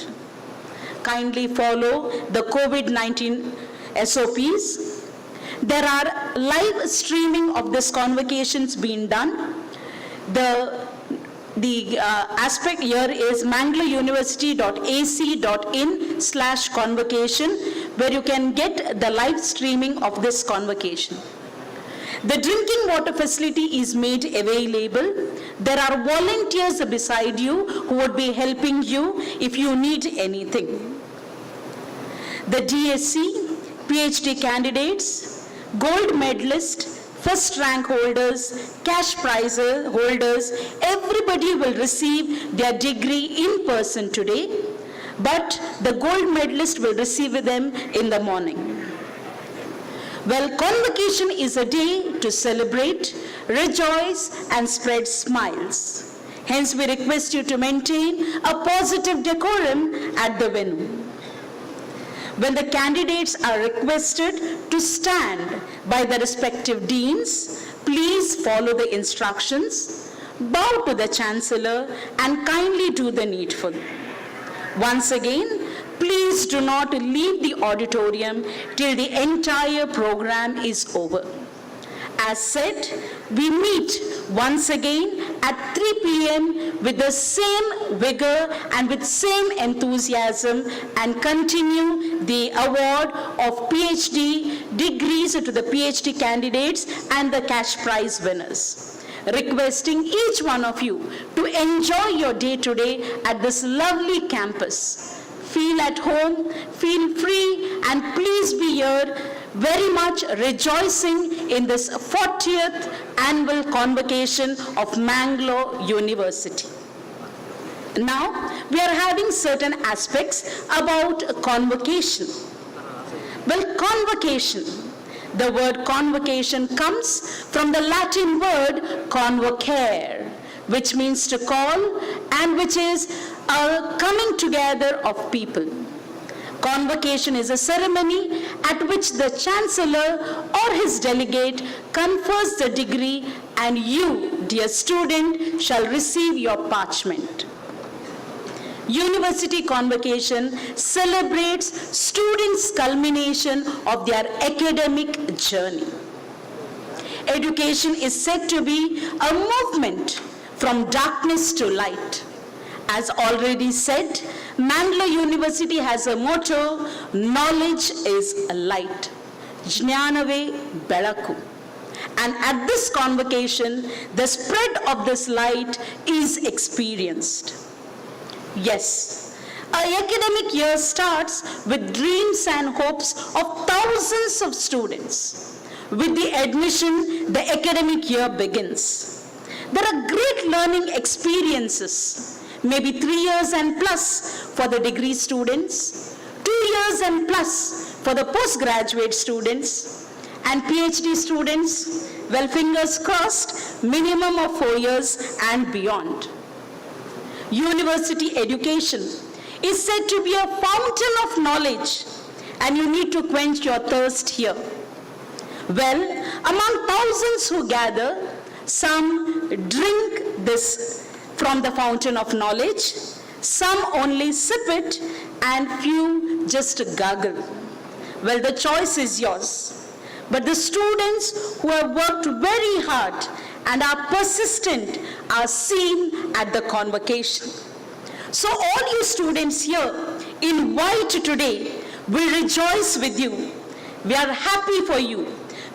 Kindly follow the COVID-19 SOPs. There are live streaming of this convocations being done. The aspect here is mangaloreuniversity.ac.in/convocation, where you can get the live streaming of this convocation. The drinking water facility is made available. There are volunteers beside you who would be helping you if you need anything. The DSc, PhD candidates, gold medalist, first rank holders, cash prize holders, everybody will receive their degree in person today, but the gold medalist will receive them in the morning. Well, convocation is a day to celebrate, rejoice, and spread smiles. Hence, we request you to maintain a positive decorum at the venue. When the candidates are requested to stand by the respective deans, please follow the instructions, bow to the Chancellor, and kindly do the needful. Once again, please do not leave the auditorium till the entire program is over. As said, we meet once again at 3 p.m. with the same vigor and with same enthusiasm, and continue the award of PhD degrees to the PhD candidates and the cash prize winners. Requesting each one of you to enjoy your day today at this lovely campus. Feel at home, feel free, and please be here very much rejoicing in this 40th annual convocation of Mangalore University. Now, we are having certain aspects about convocation. Well, convocation. The word convocation comes from the Latin word convocare, which means to call, and which is a coming together of people. Convocation is a ceremony at which the Chancellor or his delegate confers the degree, and you, dear student, shall receive your parchment. University convocation celebrates students' culmination of their academic journey. Education is said to be a movement from darkness to light. As already said, Mangalore University has a motto, knowledge is a light. Jnanave Belaku. And at this convocation, the spread of this light is experienced. Yes, Our academic year starts with dreams and hopes of thousands of students. With the admission, the academic year begins. There are great learning experiences, maybe 3 years and plus for the degree students, 2 years and plus for the postgraduate students, and PhD students, well, fingers crossed, minimum of 4 years and beyond. University education is said to be a fountain of knowledge, and you need to quench your thirst here. Well, among thousands who gather, some drink this from the fountain of knowledge, some only sip it, and few just gargle. Well, the choice is yours. But the students who have worked very hard and are persistent are seen at the convocation. So all you students here in white today, we rejoice with you. We are happy for you.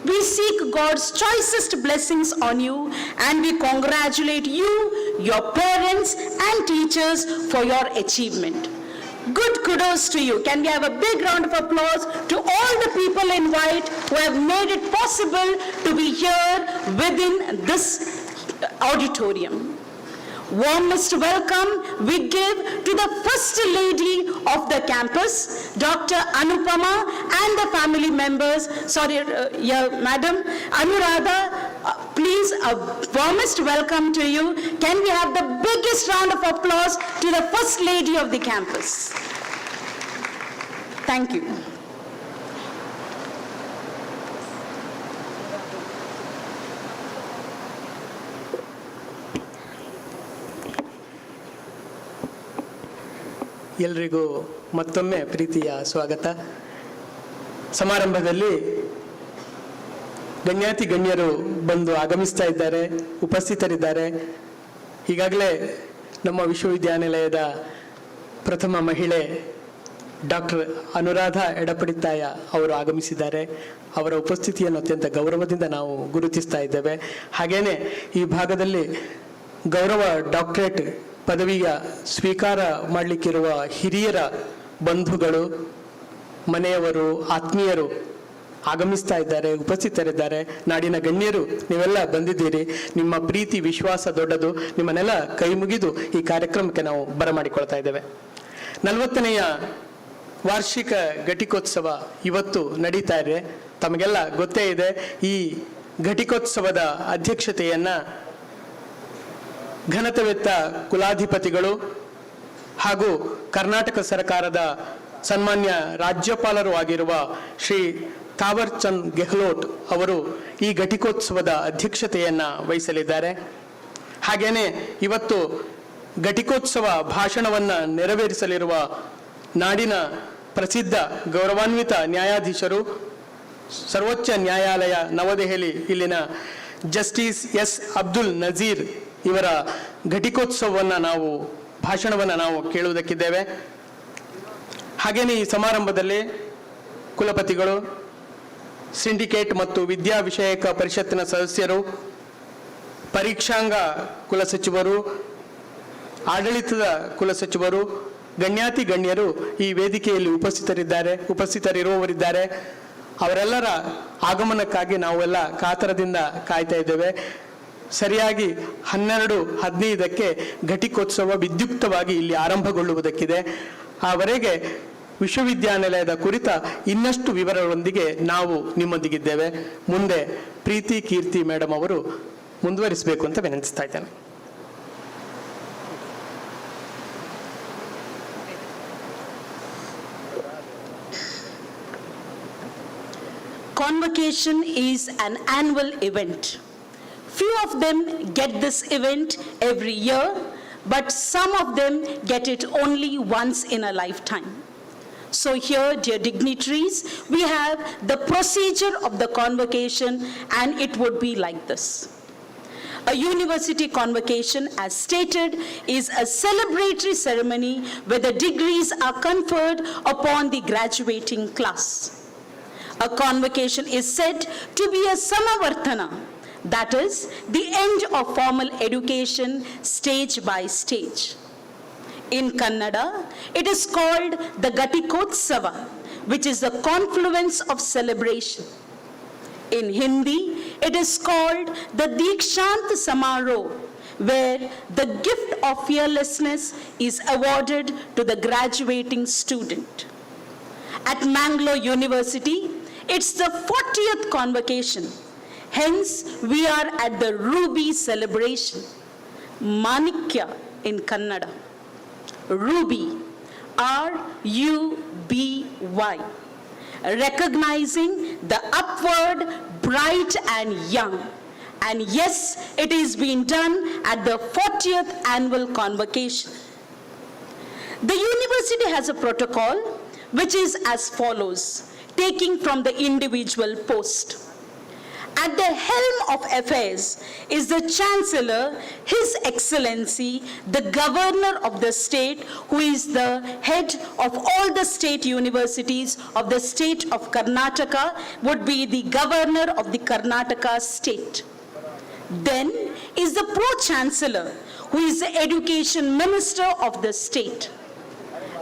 We seek God's choicest blessings on you, and we congratulate you, your parents and teachers for your achievement. Good kudos to you. Can we have a big round of applause to all the people in white who have made it possible to be here within this auditorium. Warmest welcome we give to the First Lady of the campus, Dr. Anupama, and the family members. Madam Anuradha, please, a warmest welcome to you. Can we have the biggest round of applause to the First Lady of the campus? Thank you. ಎಲ್ರಿಗೂ ಮತ್ತೊಮ್ಮೆ ಪ್ರೀತಿಯ ಸ್ವಾಗತ. ಸಮಾರಂಭದಲ್ಲಿ ಗಣ್ಯಾತಿ ಗಣ್ಯರು ಬಂದು ಆಗಮಿಸ್ತಾ ಇದ್ದಾರೆ, ಉಪಸ್ಥಿತರಿದ್ದಾರೆ. ಈಗಾಗಲೇ ನಮ್ಮ ವಿಶ್ವವಿದ್ಯಾನಿಲಯದ ಪ್ರಥಮ ಮಹಿಳೆ ಡಾಕ್ಟರ್ ಅನುರಾಧ ಎಡಪಡಿತಾಯ ಅವರು ಆಗಮಿಸಿದ್ದಾರೆ. ಅವರ ಉಪಸ್ಥಿತಿಯನ್ನು ಅತ್ಯಂತ ಗೌರವದಿಂದ ನಾವು ಗುರುತಿಸ್ತಾ ಇದ್ದೇವೆ. ಹಾಗೇನೆ ಈ ಭಾಗದಲ್ಲಿ ಗೌರವ ಡಾಕ್ಟರೇಟ್ ಪದವಿಯ ಸ್ವೀಕಾರ ಮಾಡಲಿಕ್ಕಿರುವ ಹಿರಿಯರ ಬಂಧುಗಳು, ಮನೆಯವರು, ಆತ್ಮೀಯರು ಆಗಮಿಸ್ತಾ ಇದ್ದಾರೆ, ಉಪಸ್ಥಿತರಿದ್ದಾರೆ. ನಾಡಿನ ಗಣ್ಯರು ನೀವೆಲ್ಲ ಬಂದಿದ್ದೀರಿ. ನಿಮ್ಮ ಪ್ರೀತಿ ವಿಶ್ವಾಸ ದೊಡ್ಡದು. ನಿಮ್ಮನ್ನೆಲ್ಲ ಕೈ ಮುಗಿದು ಈ ಕಾರ್ಯಕ್ರಮಕ್ಕೆ ನಾವು ಬರಮಾಡಿಕೊಳ್ತಾ ಇದ್ದೇವೆ. 40ನೆಯ ವಾರ್ಷಿಕ ಘಟಿಕೋತ್ಸವ ಇವತ್ತು ನಡೀತಾ ಇದೆ. ತಮಗೆಲ್ಲ ಗೊತ್ತೇ ಇದೆ. ಈ ಘಟಿಕೋತ್ಸವದ ಅಧ್ಯಕ್ಷತೆಯನ್ನ ಘನತೆವೆತ್ತ ಕುಲಾಧಿಪತಿಗಳು ಹಾಗೂ ಕರ್ನಾಟಕ ಸರ್ಕಾರದ ಸನ್ಮಾನ್ಯ ರಾಜ್ಯಪಾಲರು ಆಗಿರುವ ಶ್ರೀ ತಾವರ್ ಚಂದ್ ಗೆಹ್ಲೋಟ್ ಅವರು ಈ ಘಟಿಕೋತ್ಸವದ ಅಧ್ಯಕ್ಷತೆಯನ್ನ ವಹಿಸಲಿದ್ದಾರೆ. ಹಾಗೇನೆ ಇವತ್ತು ಘಟಿಕೋತ್ಸವ ಭಾಷಣವನ್ನ ನೆರವೇರಿಸಲಿರುವ ನಾಡಿನ ಪ್ರಸಿದ್ಧ ಗೌರವಾನ್ವಿತ ನ್ಯಾಯಾಧೀಶರು, ಸರ್ವೋಚ್ಚ ನ್ಯಾಯಾಲಯ ನವದೆಹಲಿ ಇಲ್ಲಿನ ಜಸ್ಟಿಸ್ ಎಸ್ ಅಬ್ದುಲ್ ನಜೀರ್ ಇವರ ಘಟಿಕೋತ್ಸವವನ್ನು ಭಾಷಣವನ್ನು ನಾವು ಕೇಳುವುದಕ್ಕಿದ್ದೇವೆ. ಹಾಗೇನೆ ಈ ಸಮಾರಂಭದಲ್ಲಿ ಕುಲಪತಿಗಳು, ಸಿಂಡಿಕೇಟ್ ಮತ್ತು ವಿದ್ಯಾ ವಿಷಯಕ ಪರಿಷತ್ತಿನ ಸದಸ್ಯರು, ಪರೀಕ್ಷಾಂಗ ಕುಲಸಚಿವರು, ಆಡಳಿತದ ಕುಲಸಚಿವರು, ಗಣ್ಯಾತಿ ಗಣ್ಯರು ಈ ವೇದಿಕೆಯಲ್ಲಿ ಉಪಸ್ಥಿತರಿರುವವರಿದ್ದಾರೆ. ಅವರೆಲ್ಲರ ಆಗಮನಕ್ಕಾಗಿ ನಾವೆಲ್ಲ ಕಾತರದಿಂದ ಕಾಯ್ತಾ ಇದ್ದೇವೆ. ಸರಿಯಾಗಿ 12:15ಕ್ಕೆ ಘಟಿಕೋತ್ಸವ ವಿದ್ಯುಕ್ತವಾಗಿ ಇಲ್ಲಿ ಆರಂಭಗೊಳ್ಳುವುದಕ್ಕಿದೆ. ಆವರೆಗೆ ವಿಶ್ವವಿದ್ಯಾನಿಲಯದ ಕುರಿತ ಇನ್ನಷ್ಟು ವಿವರಗಳೊಂದಿಗೆ ನಾವು ನಿಮ್ಮೊಂದಿಗಿದ್ದೇವೆ. ಮುಂದೆ ಪ್ರೀತಿ ಕೀರ್ತಿ ಮೇಡಮ್ ಅವರು ಮುಂದುವರಿಸಬೇಕು ಅಂತ ವಿನಂತಿಸ್ತಾ ಇದ್ದೇನೆ. Convocation is an annual event. Few of them get this event every year, but some of them get it only once in a lifetime. So here, dear dignitaries, we have the procedure of the convocation, and it would be like this. A university convocation, as stated, is a celebratory ceremony where the degrees are conferred upon the graduating class. A convocation is said to be a samavartana, that is, the end of formal education stage by stage. In Kannada, it is called the Gatikotsava, which is the confluence of celebration. In Hindi, it is called the Dikshant Samaroh, where the gift of fearlessness is awarded to the graduating student. At Mangalore University, it's the 40th convocation. Hence, we are at the Ruby celebration. Manikya in Kannada. Ruby, R-U-B-Y. Recognizing the upward, bright and young. And yes, it is being done at the 40th annual convocation. The university has a protocol which is as follows, taking from the individual post. At the helm of affairs is the Chancellor, His Excellency, the Governor of the state, who is the head of all the state universities of the state of Karnataka, would be the Governor of the Karnataka state. Then is the Pro-Chancellor, who is the Education Minister of the state.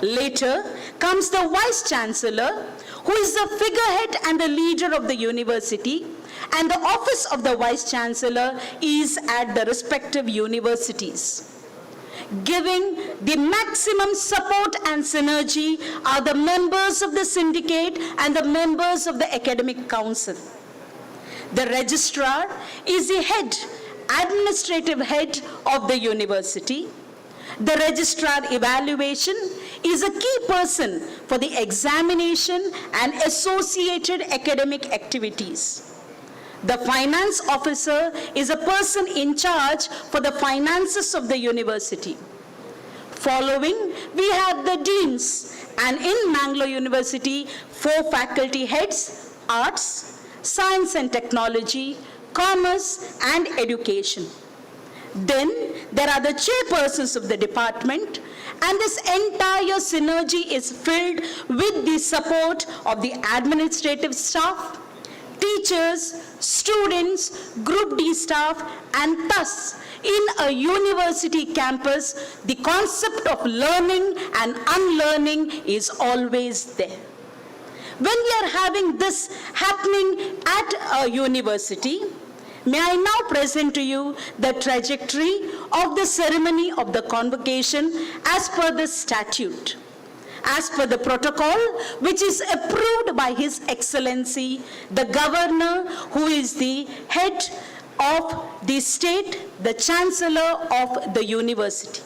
Later comes the Vice-Chancellor, who is the figurehead and the leader of the university, and the office of the Vice-Chancellor is at the respective universities. Giving the maximum support and synergy are the members of the syndicate and the members of the academic council. The registrar is the administrative head of the university. The registrar evaluation is a key person for the examination and associated academic activities. The finance officer is a person in charge for the finances of the university. Following, we have the deans, and in Mangalore University, 4 faculty heads: arts, science and technology, commerce and education. Then there are the chairpersons of the department, and this entire synergy is filled with the support of the administrative staff, teachers, students, Group D staff, and thus in a university campus, the concept of learning and unlearning is always there. When we are having this happening at a university, may I now present to you the trajectory of the ceremony of the convocation as per the statute. As per the protocol, which is approved by His Excellency, the Governor, who is the head of the state, the Chancellor of the university.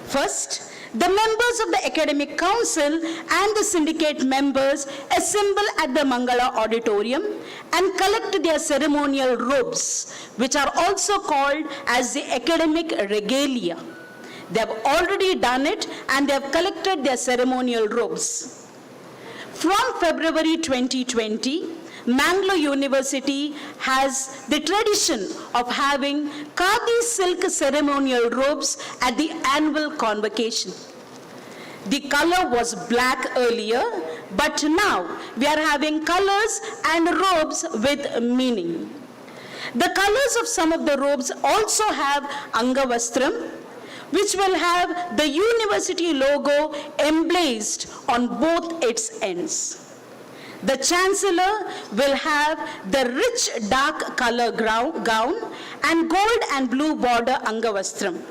First, the members of the academic council and the syndicate members assemble at the Mangala auditorium and collect their ceremonial robes, which are also called as the academic regalia. They have already done it and they have collected their ceremonial robes. From February 2020, Mangalore University has the tradition of having khadi silk ceremonial robes at the annual convocation. The color was black earlier, but now we are having colors and robes with meaning. The colors of some of the robes also have Angavastram, which will have the university logo emblazoned on both its ends. The Chancellor will have the rich dark color gown and gold and blue border Angavastram.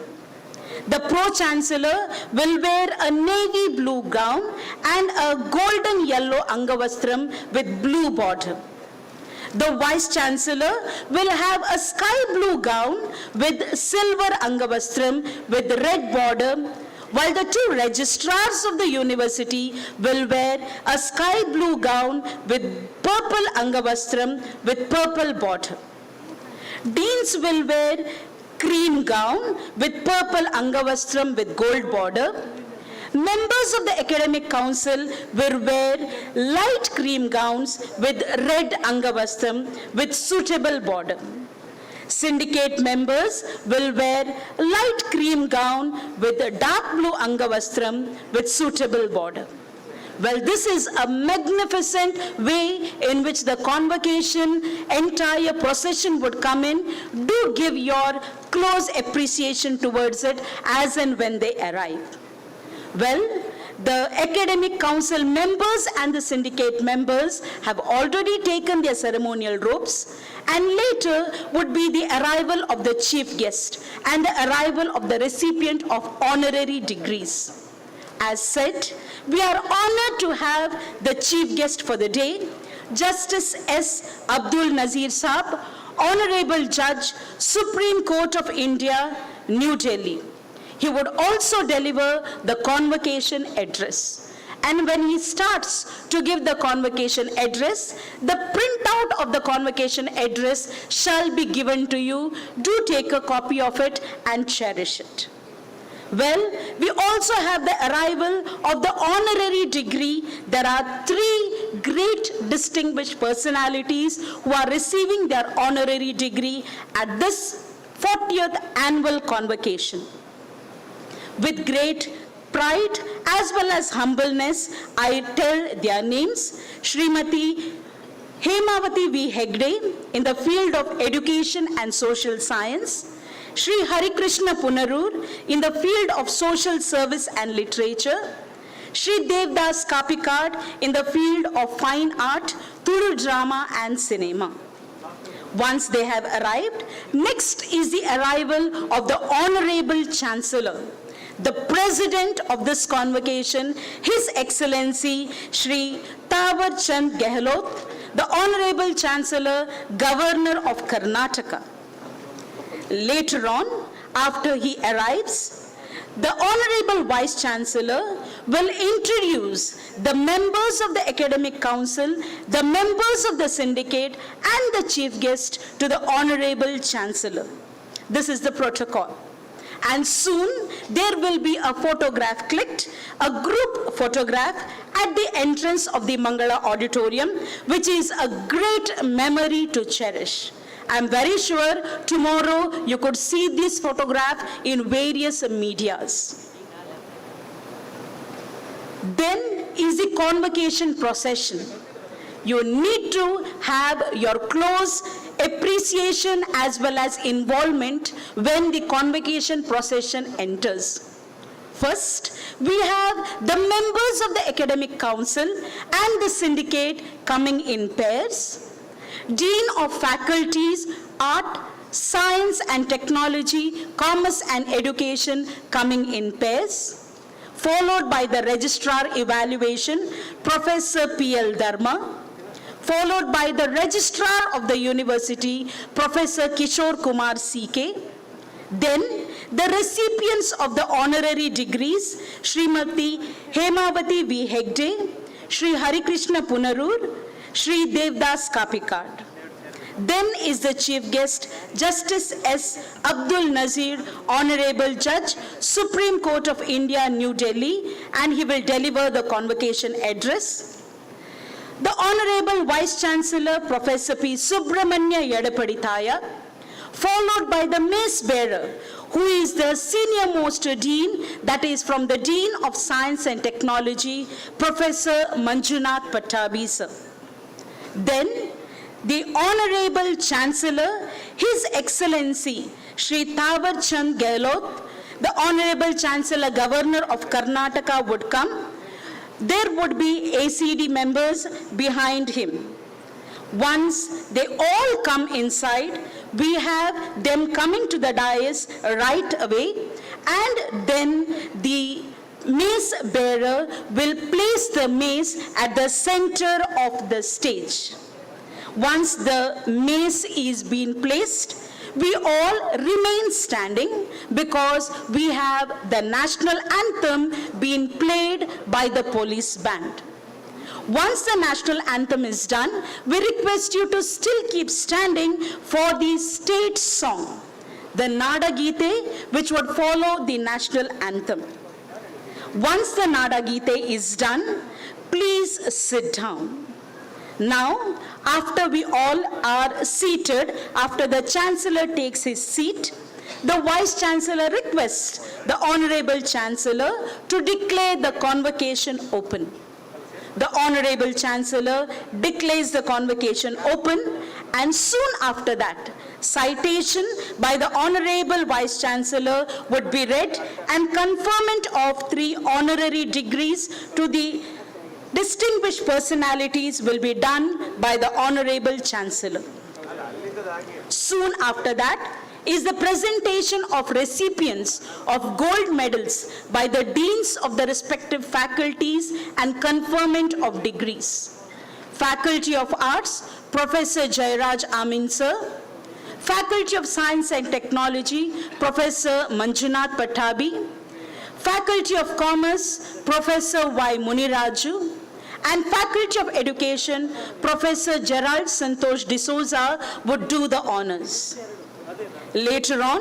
The Pro-Chancellor will wear a navy blue gown and a golden yellow Angavastram with blue border. The Vice-Chancellor will have a sky blue gown with silver Angavastram with red border, while the 2 registrars of the university will wear a sky blue gown with purple Angavastram with purple border. Deans will wear cream gown with purple Angavastram with gold border. Members of the academic council will wear light cream gowns with red Angavastram with suitable border. Syndicate members will wear light cream gown with a dark blue Angavastram with suitable border. Well, this is a magnificent way in which the convocation, entire procession would come in. Do give your close appreciation towards it as and when they arrive. Well, the academic council members and the syndicate members have already taken their ceremonial robes, and later would be the arrival of the chief guest and the arrival of the recipient of honorary degrees. As said, we are honored to have the chief guest for the day, Justice S. Abdul Nazir Saab, Honorable Judge, Supreme Court of India, New Delhi. He would also deliver the convocation address. And when he starts to give the convocation address, the printout of the convocation address shall be given to you. Do take a copy of it and cherish it. Well, we also have the arrival of the honorary degree. There are 3 great distinguished personalities who are receiving their honorary degree at this 40th annual convocation. With great pride as well as humbleness, I tell their names. Srimati Hemavati V. Hegde in the field of education and social science, Shri Hari Krishna Punarur in the field of social service and literature, Shri Devdas Kapikad in the field of fine art, Tulu drama and cinema. Once they have arrived, next is the arrival of the Honorable Chancellor, the President of this convocation, His Excellency Shri Tawar Chand Gehlot, the Honorable Chancellor, Governor of Karnataka. Later on, after he arrives, the Honorable Vice Chancellor will introduce the members of the Academic Council, the members of the syndicate, and the chief guest to the Honorable Chancellor. This is the protocol. And soon there will be a photograph clicked, a group photograph at the entrance of the Mangala Auditorium, which is a great memory to cherish. I'm very sure tomorrow you could see this photograph in various medias. Then is the convocation procession. You need to have your close appreciation as well as involvement when the convocation procession enters. First, we have the members of the Academic Council and the syndicate coming in pairs. Dean of Faculties, Art, Science and Technology, Commerce and Education coming in pairs, followed by the Registrar Evaluation, Professor P.L. Dharma, followed by the Registrar of the University, Professor Kishore Kumar C.K. Then, the recipients of the honorary degrees, Srimati Hemavati V. Hegde, Shri Hari Krishna Punarur, Shri Devdas Kapikad. Then is the chief guest, Justice S. Abdul Nazir, Honorable Judge, Supreme Court of India, New Delhi, and he will deliver the convocation address. The Honorable Vice Chancellor, Professor P. Subramanya Yadapadithaya, followed by the mace bearer, who is the senior most dean, that is from the Dean of Science and Technology, Professor Manjunath Pattabhi sir. Then, the Honorable Chancellor, His Excellency Shri Tawar Chand Gehlot, the Honorable Chancellor Governor of Karnataka would come. There would be ACD members behind him. Once they all come inside, we have them coming to the dais right away, and then the mace bearer will place the mace at the center of the stage. Once the mace is being placed, we all remain standing because we have the national anthem being played by the police band. Once the national anthem is done, we request you to still keep standing for the state song, the Nada Gite, which would follow the national anthem. Once the Nada Gite is done, please sit down. Now, after we all are seated, after the Chancellor takes his seat, the Vice Chancellor requests the Honorable Chancellor to declare the convocation open. The Honorable Chancellor declares the convocation open, and soon after that, citation by the Honorable Vice Chancellor would be read and conferment of 3 honorary degrees to the distinguished personalities will be done by the Honorable Chancellor. Soon after that is the presentation of recipients of gold medals by the deans of the respective faculties and conferment of degrees. Faculty of Arts, Professor Jairaj Amin sir. Faculty of Science and Technology, Professor Manjunath Pattabhi. Faculty of Commerce, Professor Y. Muniraju. And Faculty of Education, Professor Gerald Santosh D'Souza would do the honors. Later on,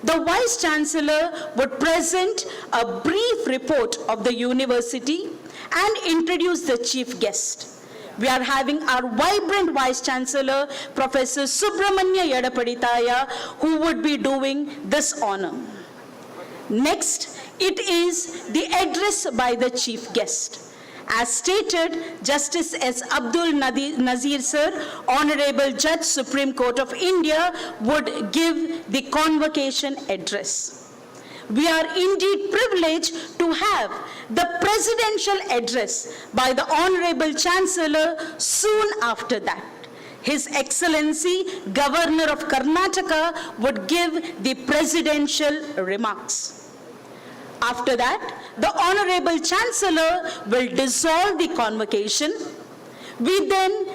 the Vice Chancellor would present a brief report of the university and introduce the chief guest. We are having our vibrant Vice Chancellor, Professor Subramanya Yadapaditaya, who would be doing this honor. Next, it is the address by the chief guest. As stated, Justice S. Abdul Nazir sir, Honorable Judge, Supreme Court of India, would give the convocation address. We are indeed privileged to have the presidential address by the Honorable Chancellor soon after that. His Excellency, Governor of Karnataka, would give the presidential remarks. After that, the Honorable Chancellor will dissolve the convocation. We then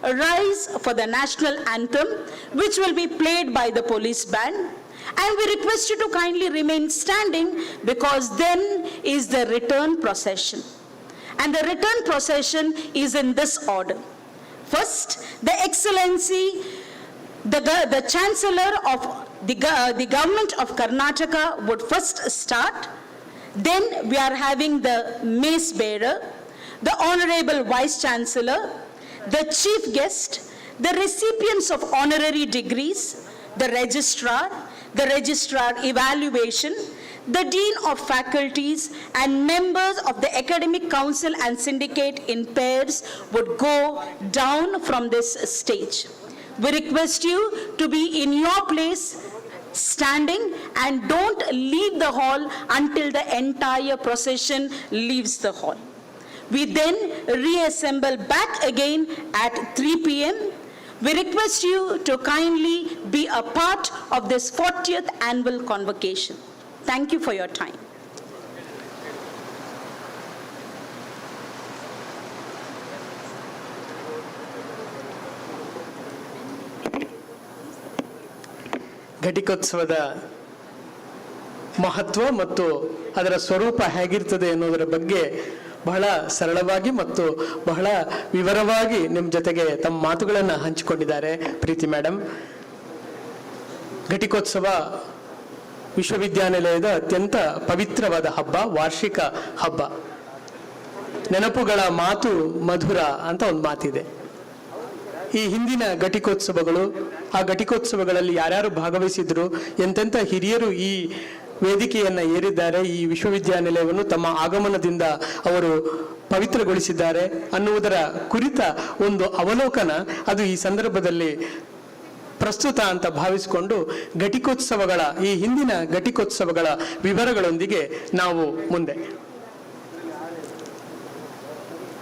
rise for the national anthem, which will be played by the police band. And we request you to kindly remain standing because then is the return procession. And the return procession is in this order. First, the Excellency, the Chancellor of the Government of Karnataka would first start. Then we are having the mace bearer, the Honorable Vice Chancellor, the chief guest, the recipients of honorary degrees, the registrar evaluation, the dean of faculties, and members of the academic council and syndicate in pairs would go down from this stage. We request you to be in your place standing and don't leave the hall until the entire procession leaves the hall. We then reassemble back again at 3 p.m. We request you to kindly be a part of this 40th annual convocation. Thank you for your time. ಘಟಿಕೋತ್ಸವದ ಮಹತ್ವ ಮತ್ತು ಅದರ ಸ್ವರೂಪ ಹೇಗಿರ್ತದೆ ಅನ್ನೋದರ ಬಗ್ಗೆ ಬಹಳ ಸರಳವಾಗಿ ಮತ್ತು ಬಹಳ ವಿವರವಾಗಿ ನಿಮ್ಮ ಜೊತೆಗೆ ತಮ್ಮ ಮಾತುಗಳನ್ನು ಹಂಚಿಕೊಂಡಿದ್ದಾರೆ ಪ್ರೀತಿ ಮೇಡಮ್. ಘಟಿಕೋತ್ಸವ ವಿಶ್ವವಿದ್ಯಾನಿಲಯದ ಅತ್ಯಂತ ಪವಿತ್ರವಾದ ಹಬ್ಬ, ವಾರ್ಷಿಕ ಹಬ್ಬ. ನೆನಪುಗಳ ಮಾತು ಮಧುರ ಅಂತ ಒಂದು ಮಾತಿದೆ. ಈ ಹಿಂದಿನ ಘಟಿಕೋತ್ಸವಗಳು, ಆ ಘಟಿಕೋತ್ಸವಗಳಲ್ಲಿ ಯಾರ್ಯಾರು ಭಾಗವಹಿಸಿದ್ರು, ಎಂತೆಂಥ ಹಿರಿಯರು ಈ ವೇದಿಕೆಯನ್ನು ಏರಿದ್ದಾರೆ, ಈ ವಿಶ್ವವಿದ್ಯಾನಿಲಯವನ್ನು ತಮ್ಮ ಆಗಮನದಿಂದ ಅವರು ಪವಿತ್ರಗೊಳಿಸಿದ್ದಾರೆ ಅನ್ನುವುದರ ಕುರಿತ ಒಂದು ಅವಲೋಕನ ಅದು ಈ ಸಂದರ್ಭದಲ್ಲಿ ಪ್ರಸ್ತುತ ಅಂತ ಭಾವಿಸಿಕೊಂಡು ಘಟಿಕೋತ್ಸವಗಳ, ಈ ಹಿಂದಿನ ಘಟಿಕೋತ್ಸವಗಳ ವಿವರಗಳೊಂದಿಗೆ ನಾವು ಮುಂದೆ.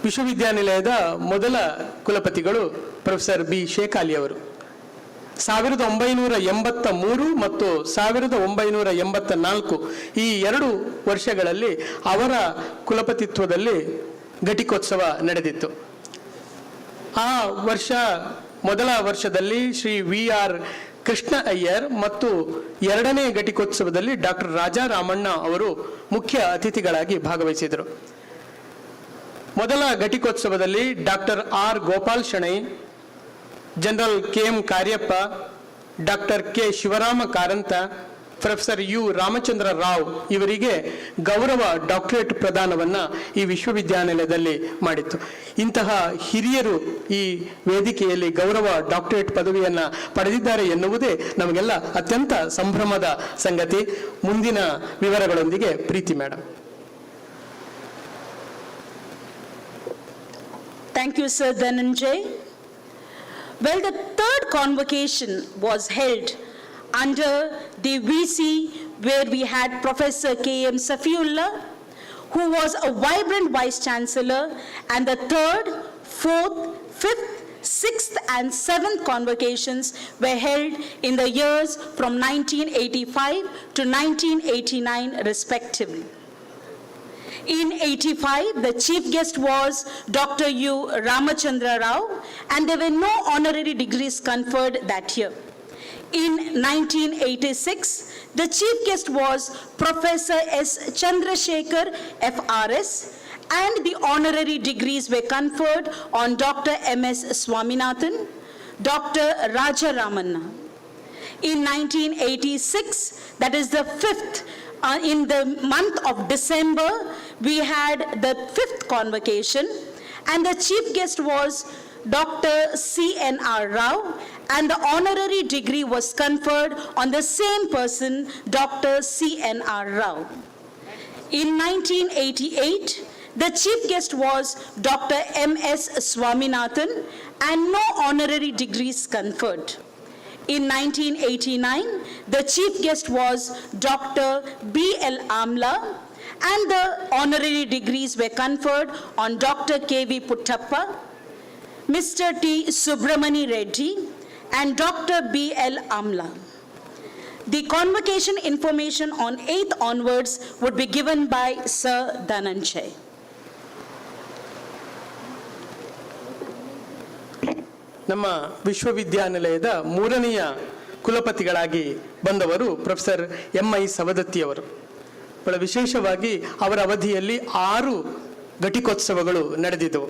ವಿಶ್ವವಿದ್ಯಾನಿಲಯದ ಮೊದಲ ಕುಲಪತಿಗಳು ಪ್ರೊಫೆಸರ್ ಬಿ ಶೇಖಾಲಿ ಅವರು 1983 ಮತ್ತು 1984 ಈ 2 ವರ್ಷಗಳಲ್ಲಿ ಅವರ ಕುಲಪತಿತ್ವದಲ್ಲಿ ಘಟಿಕೋತ್ಸವ ನಡೆದಿತ್ತು. ಆ ವರ್ಷ, ಮೊದಲ ವರ್ಷದಲ್ಲಿ ಶ್ರೀ VR ಕೃಷ್ಣ ಅಯ್ಯರ್ ಮತ್ತು ಎರಡನೇ ಘಟಿಕೋತ್ಸವದಲ್ಲಿ ಡಾಕ್ಟರ್ ರಾಜಾ ರಾಮಣ್ಣ ಅವರು ಮುಖ್ಯ ಅತಿಥಿಗಳಾಗಿ ಭಾಗವಹಿಸಿದರು. ಮೊದಲ ಘಟಿಕೋತ್ಸವದಲ್ಲಿ doctor R Gopal Shenoy, general KM Cariappa, doctor K Shivarama Karanth, professor U Ramachandra Rao ಇವರಿಗೆ ಗೌರವ ಡಾಕ್ಟರೇಟ್ ಪ್ರದಾನವನ್ನು ಈ ವಿಶ್ವವಿದ್ಯಾನಿಲಯದಲ್ಲಿ ಮಾಡಿತ್ತು. ಇಂತಹ ಹಿರಿಯರು ಈ ವೇದಿಕೆಯಲ್ಲಿ ಗೌರವ ಡಾಕ್ಟರೇಟ್ ಪದವಿಯನ್ನು ಪಡೆದಿದ್ದಾರೆ ಎನ್ನುವುದೇ ನಮಗೆಲ್ಲ ಅತ್ಯಂತ ಸಂಭ್ರಮದ ಸಂಗತಿ. ಮುಂದಿನ ವಿವರಗಳೊಂದಿಗೆ ಪ್ರೀತಿ madam. Thank you, Sir Dhananjay. Well, the third convocation was held under the VC, where we had Professor K.M. Safiullah, who was a vibrant Vice Chancellor, and the third, fourth, fifth, sixth, and seventh convocations were held in the years from 1985 to 1989, respectively. In 85, the chief guest was Dr. U. Ramachandra Rao, and there were no honorary degrees conferred that year. In 1986, the chief guest was Professor S. Chandrasekhar, FRS, and the honorary degrees were conferred on Dr. M.S. Swaminathan, Dr. Raja Ramanna. In 1986, that is the fifth, in the month of December, we had the fifth convocation, and the chief guest was Dr. C.N.R. Rao, and the honorary degree was conferred on the same person, Dr. C.N.R. Rao. In 1988, the chief guest was Dr. M.S. Swaminathan, and no honorary degrees conferred. In 1989, the chief guest was Dr. B.L. Amla, and the honorary degrees were conferred on Dr. K.V. Puttappa, Mr. T. Subramani Reddy, and Dr. B.L. Amla. The convocation information on 8th onwards would be given by Sir Dhananjay. ನಮ್ಮ ವಿಶ್ವವಿದ್ಯಾನಿಲಯದ ಮೂರನೆಯ ಕುಲಪತಿಗಳಾಗಿ ಬಂದವರು professor MI. ಸವದತ್ತಿಯವರು. ಬಹಳ ವಿಶೇಷವಾಗಿ ಅವರ ಅವಧಿಯಲ್ಲಿ 6 ಘಟಿಕೋತ್ಸವಗಳು ನಡೆದಿದ್ದವು.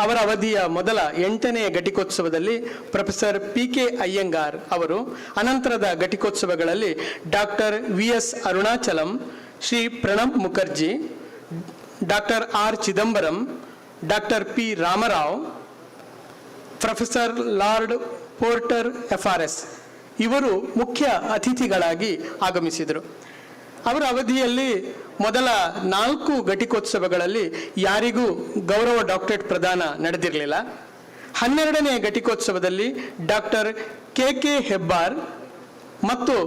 ಅವರ ಅವಧಿಯ ಮೊದಲ 8ನೇ ಘಟಿಕೋತ್ಸವದಲ್ಲಿ ಪ್ರೊಫೆಸರ್ ಪಿ.ಕೆ. ಅಯ್ಯಂಗಾರ್ ಅವರು, ಅನಂತರದ ಘಟಿಕೋತ್ಸವಗಳಲ್ಲಿ doctor V S. Arunachalam, Shri Pranab Mukherjee, doctor R. Chidambaram, doctor P. Ramarao, professor Lord Porter FRS ಇವರು ಮುಖ್ಯ ಅತಿಥಿಗಳಾಗಿ ಆಗಮಿಸಿದರು. ಅವರ ಅವಧಿಯಲ್ಲಿ ಮೊದಲ 4 ಘಟಿಕೋತ್ಸವಗಳಲ್ಲಿ ಯಾರಿಗೂ ಗೌರವ ಡಾಕ್ಟರೇಟ್ ಪ್ರದಾನ ನಡೆದಿರಲಿಲ್ಲ. 12ನೇ ಘಟಿಕೋತ್ಸವದಲ್ಲಿ ಡಾಕ್ಟರ್ ಕೆ.ಕೆ. ಹೆಬ್ಬಾರ್ ಮತ್ತು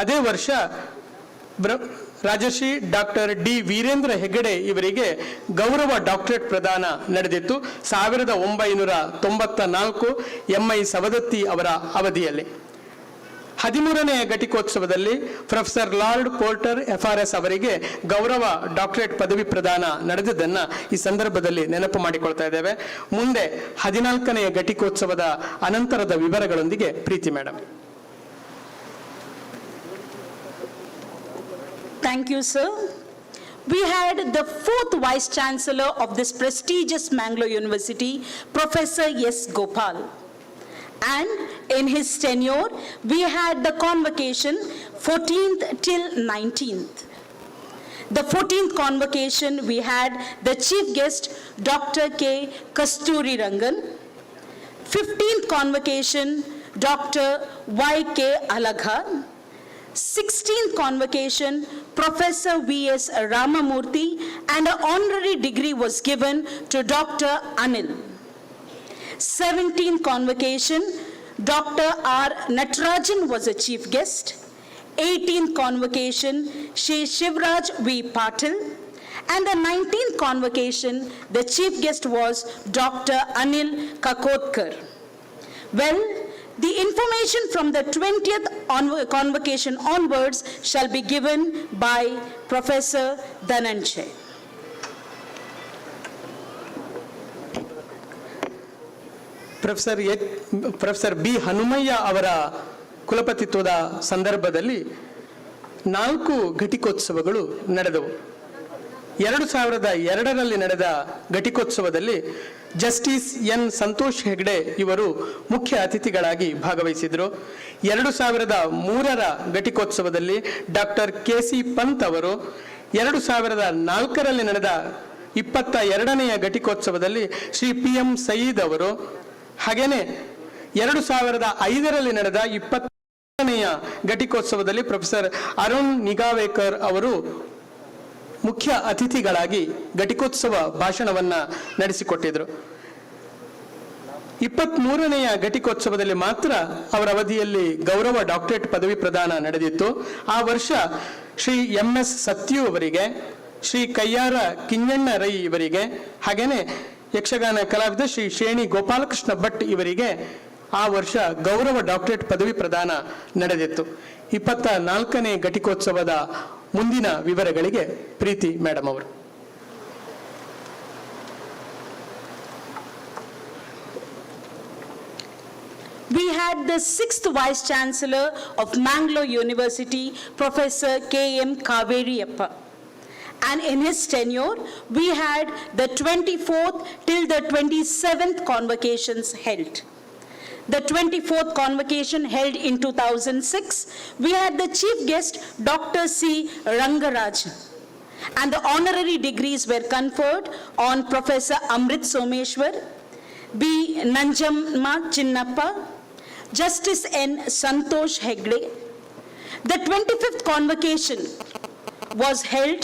ಅದೇ ವರ್ಷ ರಾಜಶ್ರೀ ಡಾಕ್ಟರ್ ಡಿ. ವೀರೇಂದ್ರ ಹೆಗಡೆ ಇವರಿಗೆ ಗೌರವ ಡಾಕ್ಟರೇಟ್ ಪ್ರದಾನ ನಡೆದಿತ್ತು 1994 ಎಂ.ಐ. ಸವದತ್ತಿ ಅವರ ಅವಧಿಯಲ್ಲಿ. 13ನೇ ಘಟಿಕೋತ್ಸವದಲ್ಲಿ ಪ್ರೊಫೆಸರ್ ಲಾರ್ಡ್ ಪೋರ್ಟರ್ FRS ಅವರಿಗೆ ಗೌರವ ಡಾಕ್ಟರೇಟ್ ಪದವಿ ಪ್ರದಾನ ನಡೆದಿದ್ದನ್ನು ಈ ಸಂದರ್ಭದಲ್ಲಿ ನೆನಪು ಮಾಡಿಕೊಳ್ತಾ ಇದ್ದೇವೆ. ಮುಂದೆ 14ನೇ ಘಟಿಕೋತ್ಸವದ ಅನಂತರದ ವಿವರಗಳೊಂದಿಗೆ ಪ್ರೀತಿ madam. Thank you, sir. We had the 4th Vice Chancellor of this prestigious Mangalore University, Professor S. Gopal. And in his tenure, we had the convocation 14th till 19th. The 14th convocation, we had the chief guest, Dr. K. Kasturi Rangan. 15th convocation, Dr. Y.K. Alagha. 16th convocation, Professor V.S. Ramamurthy, and an honorary degree was given to Dr. Anil. 17th convocation, Dr. R. Natarajan was a chief guest. 18th convocation, Shri Shivraj V. Patil. And the 19th convocation, the chief guest was Dr. Anil Kakotkar. Well, the information from the 20th convocation onwards shall be given by Professor Dhananjay. Professor B. Hanumayya ಅವರ ಕುಲಪತಿತ್ವದ ಸಂದರ್ಭದಲ್ಲಿ 4 ಘಟಿಕೋತ್ಸವಗಳು ನಡೆದವು. 2002ರಲ್ಲಿ ನಡೆದ ಘಟಿಕೋತ್ಸವದಲ್ಲಿ justice N. Santosh Hegde ಇವರು ಮುಖ್ಯ ಅತಿಥಿಗಳಾಗಿ ಭಾಗವಹಿಸಿದರು. 2003ರ ಘಟಿಕೋತ್ಸವದಲ್ಲಿ doctor KC. Pant ಅವರು, 2004ರಲ್ಲಿ ನಡೆದ 22ನೆಯ ಘಟಿಕೋತ್ಸವದಲ್ಲಿ ಶ್ರೀ P.M. ಸಯೀದ್ ಅವರು, ಹಾಗೇನೆ 2005ರಲ್ಲಿ ನಡೆದ 20ನೆಯ ಘಟಿಕೋತ್ಸವದಲ್ಲಿ ಪ್ರೊಫೆಸರ್ ಅರುಣ್ ನಿಗಾವೇಕರ್ ಅವರು ಮುಖ್ಯ ಅತಿಥಿಗಳಾಗಿ ಘಟಿಕೋತ್ಸವ ಭಾಷಣವನ್ನು ನಡೆಸಿಕೊಟ್ಟಿದ್ರು. 23ನೆಯ ಘಟಿಕೋತ್ಸವದಲ್ಲಿ ಮಾತ್ರ ಅವರ ಅವಧಿಯಲ್ಲಿ ಗೌರವ ಡಾಕ್ಟರೇಟ್ ಪದವಿ ಪ್ರದಾನ ನಡೆದಿತ್ತು. ಆ ವರ್ಷ ಶ್ರೀ MS ಸತ್ಯು ಅವರಿಗೆ, ಶ್ರೀ ಕಯ್ಯಾರ ಕಿಂಜಣ್ಣ ರೈ ಇವರಿಗೆ, ಹಾಗೇನೆ ಯಕ್ಷಗಾನ ಕಲಾವಿದ ಶ್ರೀ ಶೇಣಿ ಗೋಪಾಲಕೃಷ್ಣ ಭಟ್ ಇವರಿಗೆ ಆ ವರ್ಷ ಗೌರವ ಡಾಕ್ಟರೇಟ್ ಪದವಿ ಪ್ರದಾನ ನಡೆದಿತ್ತು. 24ನೇ ಘಟಿಕೋತ್ಸವದ ಮುಂದಿನ ವಿವರಗಳಿಗೆ ಪ್ರೀತಿ ಮೇಡಮ್ ಅವರು. We had the 6th Vice Chancellor of Mangalore University, Professor K.M. Kaveriyappa. And in his tenure, we had the 24th till the 27th convocations held. The 24th convocation held in 2006, we had the chief guest, Dr. C. Rangarajan. And the honorary degrees were conferred on Professor Amrit Someshwar, B. Nanjamma Chinnappa, Justice N. Santosh Hegde. The 25th convocation was held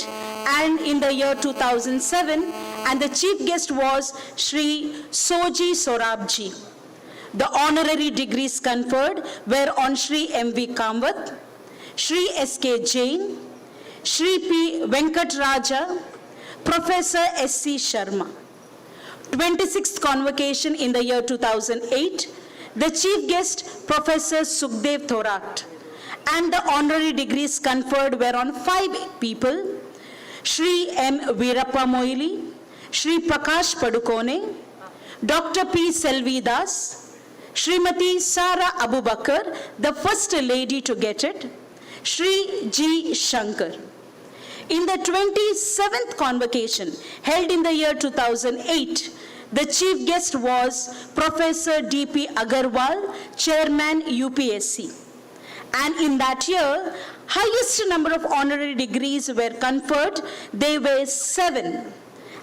and in the year 2007, and the chief guest was Shri Soji Sorabji. The honorary degrees conferred were on Shri M.V. Kamwat, Shri S.K. Jain, Shri P. Venkatraja, Professor S.C. Sharma. 26th convocation in the year 2008, the chief guest Professor Sukhdev Thorat, and the honorary degrees conferred were on 5 people: Shri M. Veerappa Moili, Shri Prakash Padukone, Dr. P. Selvidas, Srimati Sara Abubakar, the first lady to get it, Shri G. Shankar. In the 27th convocation held in the year 2008, the chief guest was Professor D.P. Agarwal, Chairman UPSC. And in that year, highest number of honorary degrees were conferred. They were 7.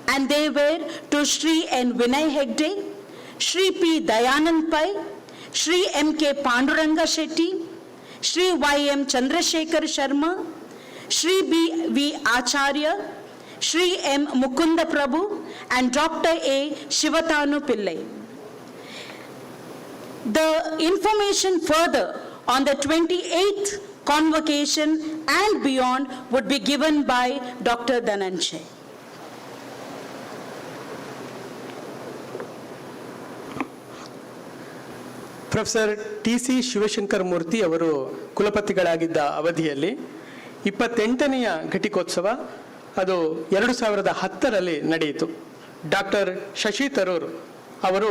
And they were to Shri N. Vinay Hegde, Shri P. Dayanand Pai, Shri M.K. Panduranga Shetty, Shri Y.M. Chandrasekhar Sharma, Shri B.V. Acharya, Shri M. Mukunda Prabhu, and Dr. A. Shivatanu Pillai. The information further on the 28th convocation and beyond would be given by Dr. Dhananjay. Professor TC Shivashankara Murthy ಅವರು ಕುಲಪತಿಗಳಾಗಿದ್ದ ಅವಧಿಯಲ್ಲಿ 28ನೆಯ ಘಟಿಕೋತ್ಸವ ಅದು 2010ರಲ್ಲಿ ನಡೆಯಿತು. Doctor Shashi Tharoor ಅವರು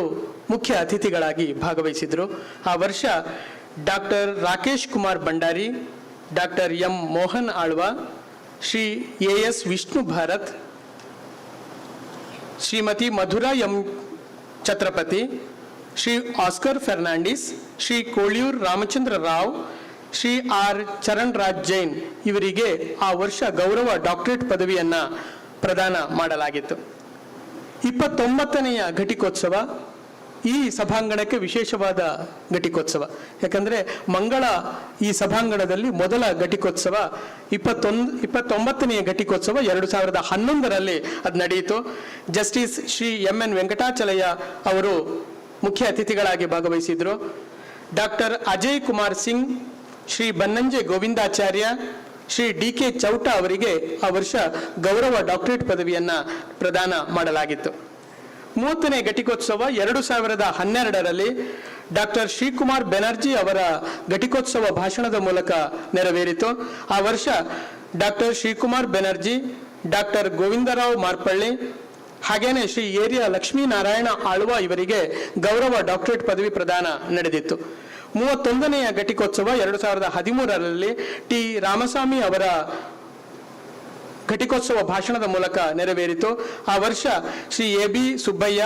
ಮುಖ್ಯ ಅತಿಥಿಗಳಾಗಿ ಭಾಗವಹಿಸಿದರು. ಆ ವರ್ಷ doctor Rakesh Kumar Bhandari, doctor M. Mohan Alva, Shri AS Vishnu Bharat, Shrimati Madhura M. Chhatrapati, Shri Oscar Fernandes, Shri Koliyur Ramachandra Rao, Shri R. Charan Raj Jain ಇವರಿಗೆ ಆ ವರ್ಷ ಗೌರವ ಡಾಕ್ಟರೇಟ್ ಪದವಿಯನ್ನ ಪ್ರದಾನ ಮಾಡಲಾಗಿತ್ತು. 29ನೆಯ ಘಟಿಕೋತ್ಸವ ಈ ಸಭಾಂಗಣಕ್ಕೆ ವಿಶೇಷವಾದ ಘಟಿಕೋತ್ಸವ. ಯಾಕಂದರೆ ಮಂಗಳ ಈ ಸಭಾಂಗಣದಲ್ಲಿ ಮೊದಲ ಘಟಿಕೋತ್ಸವ 29ನೆಯ ಘಟಿಕೋತ್ಸವ 2011ರಲ್ಲಿ ಅದು ನಡೆಯಿತು. ಜಸ್ಟಿಸ್ ಶ್ರೀ MN ವೆಂಕಟಾಚಲಯ್ಯ ಅವರು ಮುಖ್ಯ ಅತಿಥಿಗಳಾಗಿ ಭಾಗವಹಿಸಿದರು. ಡಾಕ್ಟರ್ ಅಜಯ್ ಕುಮಾರ್ ಸಿಂಗ್, ಶ್ರೀ ಬನ್ನಂಜೆ ಗೋವಿಂದಾಚಾರ್ಯ, ಶ್ರೀ DK ಚೌಟಾ ಅವರಿಗೆ ಆ ವರ್ಷ ಗೌರವ ಡಾಕ್ಟರೇಟ್ ಪದವಿಯನ್ನ ಪ್ರದಾನ ಮಾಡಲಾಗಿತ್ತು. 30ನೇ ಘಟಿಕೋತ್ಸವ 2012ರಲ್ಲಿ ಡಾಕ್ಟರ್ ಶ್ರೀಕುಮಾರ್ ಬೆನರ್ಜಿ ಅವರ ಘಟಿಕೋತ್ಸವ ಭಾಷಣದ ಮೂಲಕ ನೆರವೇರಿತು. ಆ ವರ್ಷ ಡಾಕ್ಟರ್ ಶ್ರೀಕುಮಾರ್ ಬೆನರ್ಜಿ, ಡಾಕ್ಟರ್ ಗೋವಿಂದರಾವ್ ಮಾರ್ಪಳ್ಳಿ, ಹಾಗೇನೆ ಶ್ರೀ ಏರಿಯ ಲಕ್ಷ್ಮೀನಾರಾಯಣ ಆಳ್ವ ಇವರಿಗೆ ಗೌರವ ಡಾಕ್ಟರೇಟ್ ಪದವಿ ಪ್ರದಾನ ನಡೆದಿತ್ತು. 31ನೆಯ ಘಟಿಕೋತ್ಸವ 2013ರಲ್ಲಿ T. ರಾಮಸ್ವಾಮಿ ಅವರ ಘಟಿಕೋತ್ಸವ ಭಾಷಣದ ಮೂಲಕ ನೆರವೇರಿತು. ಆ ವರ್ಷ Shri AB Subbaiah,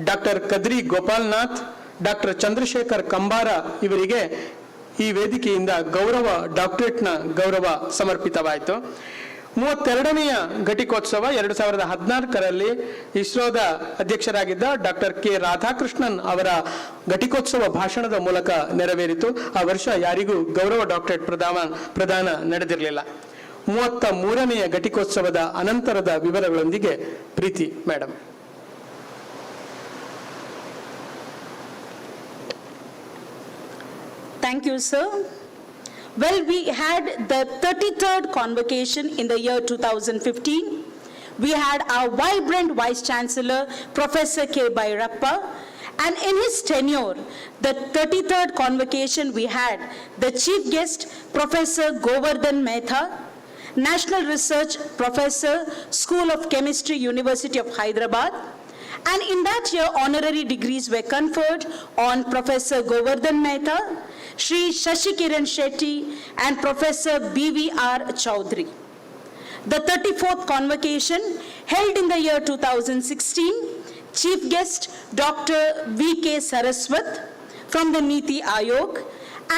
doctor Kadri Gopalnath, doctor Chandrashekhar Kambara ಇವರಿಗೆ ಈ ವೇದಿಕೆಯಿಂದ ಗೌರವ ಡಾಕ್ಟರೇಟ್ನ ಗೌರವ ಸಮರ್ಪಿತವಾಯಿತು. 32ನೆಯ ಘಟಿಕೋತ್ಸವ 2014ರಲ್ಲಿ ಇಸ್ರೋದ ಅಧ್ಯಕ್ಷರಾಗಿದ್ದ ಡಾಕ್ಟರ್ K. ರಾಧಾಕೃಷ್ಣನ್ ಅವರ ಘಟಿಕೋತ್ಸವ ಭಾಷಣದ ಮೂಲಕ ನೆರವೇರಿತು. ಆ ವರ್ಷ ಯಾರಿಗೂ ಗೌರವ ಡಾಕ್ಟರೇಟ್ ಪ್ರದಾನ ನಡೆದಿರಲಿಲ್ಲ. 33ನೆಯ ಘಟಿಕೋತ್ಸವದ ಅನಂತರದ ವಿವರಗಳೊಂದಿಗೆ ಪ್ರೀತಿ madam. Thank you, sir. Well, we had the 33rd convocation in the year 2015. We had our vibrant Vice Chancellor, Professor K. Bhairappa, and in his tenure, the 33rd convocation we had the chief guest, Professor Govardhan Mehta, National Research Professor, School of Chemistry, University of Hyderabad, and in that year, honorary degrees were conferred on Professor Govardhan Mehta, Shri Shashikiran Shetty, and Professor B.V.R. Chowdhury. The 34th convocation held in the year 2016, chief guest Dr. V.K. Saraswat from the Niti Aayog,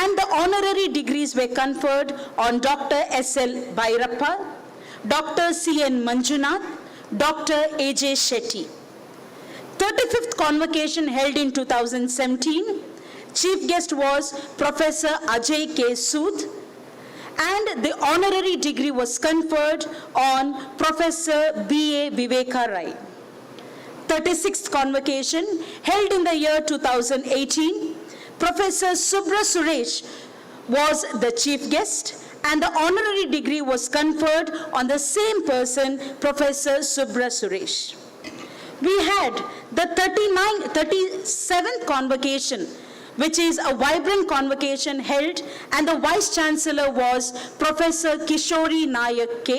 and the honorary degrees were conferred on Dr. S.L. Bhairappa, Dr. C.N. Manjunath, Dr. A.J. Shetty. 35th convocation held in 2017, chief guest was Professor Ajay K. Sood, and the honorary degree was conferred on Professor B.A. Viveka Rai. 36th convocation held in the year 2018, Professor Subra Suresh was the chief guest, and the honorary degree was conferred on the same person, Professor Subra Suresh. We had the 37th convocation, which is a vibrant convocation held, and the Vice Chancellor was Professor Kishori Nayak K.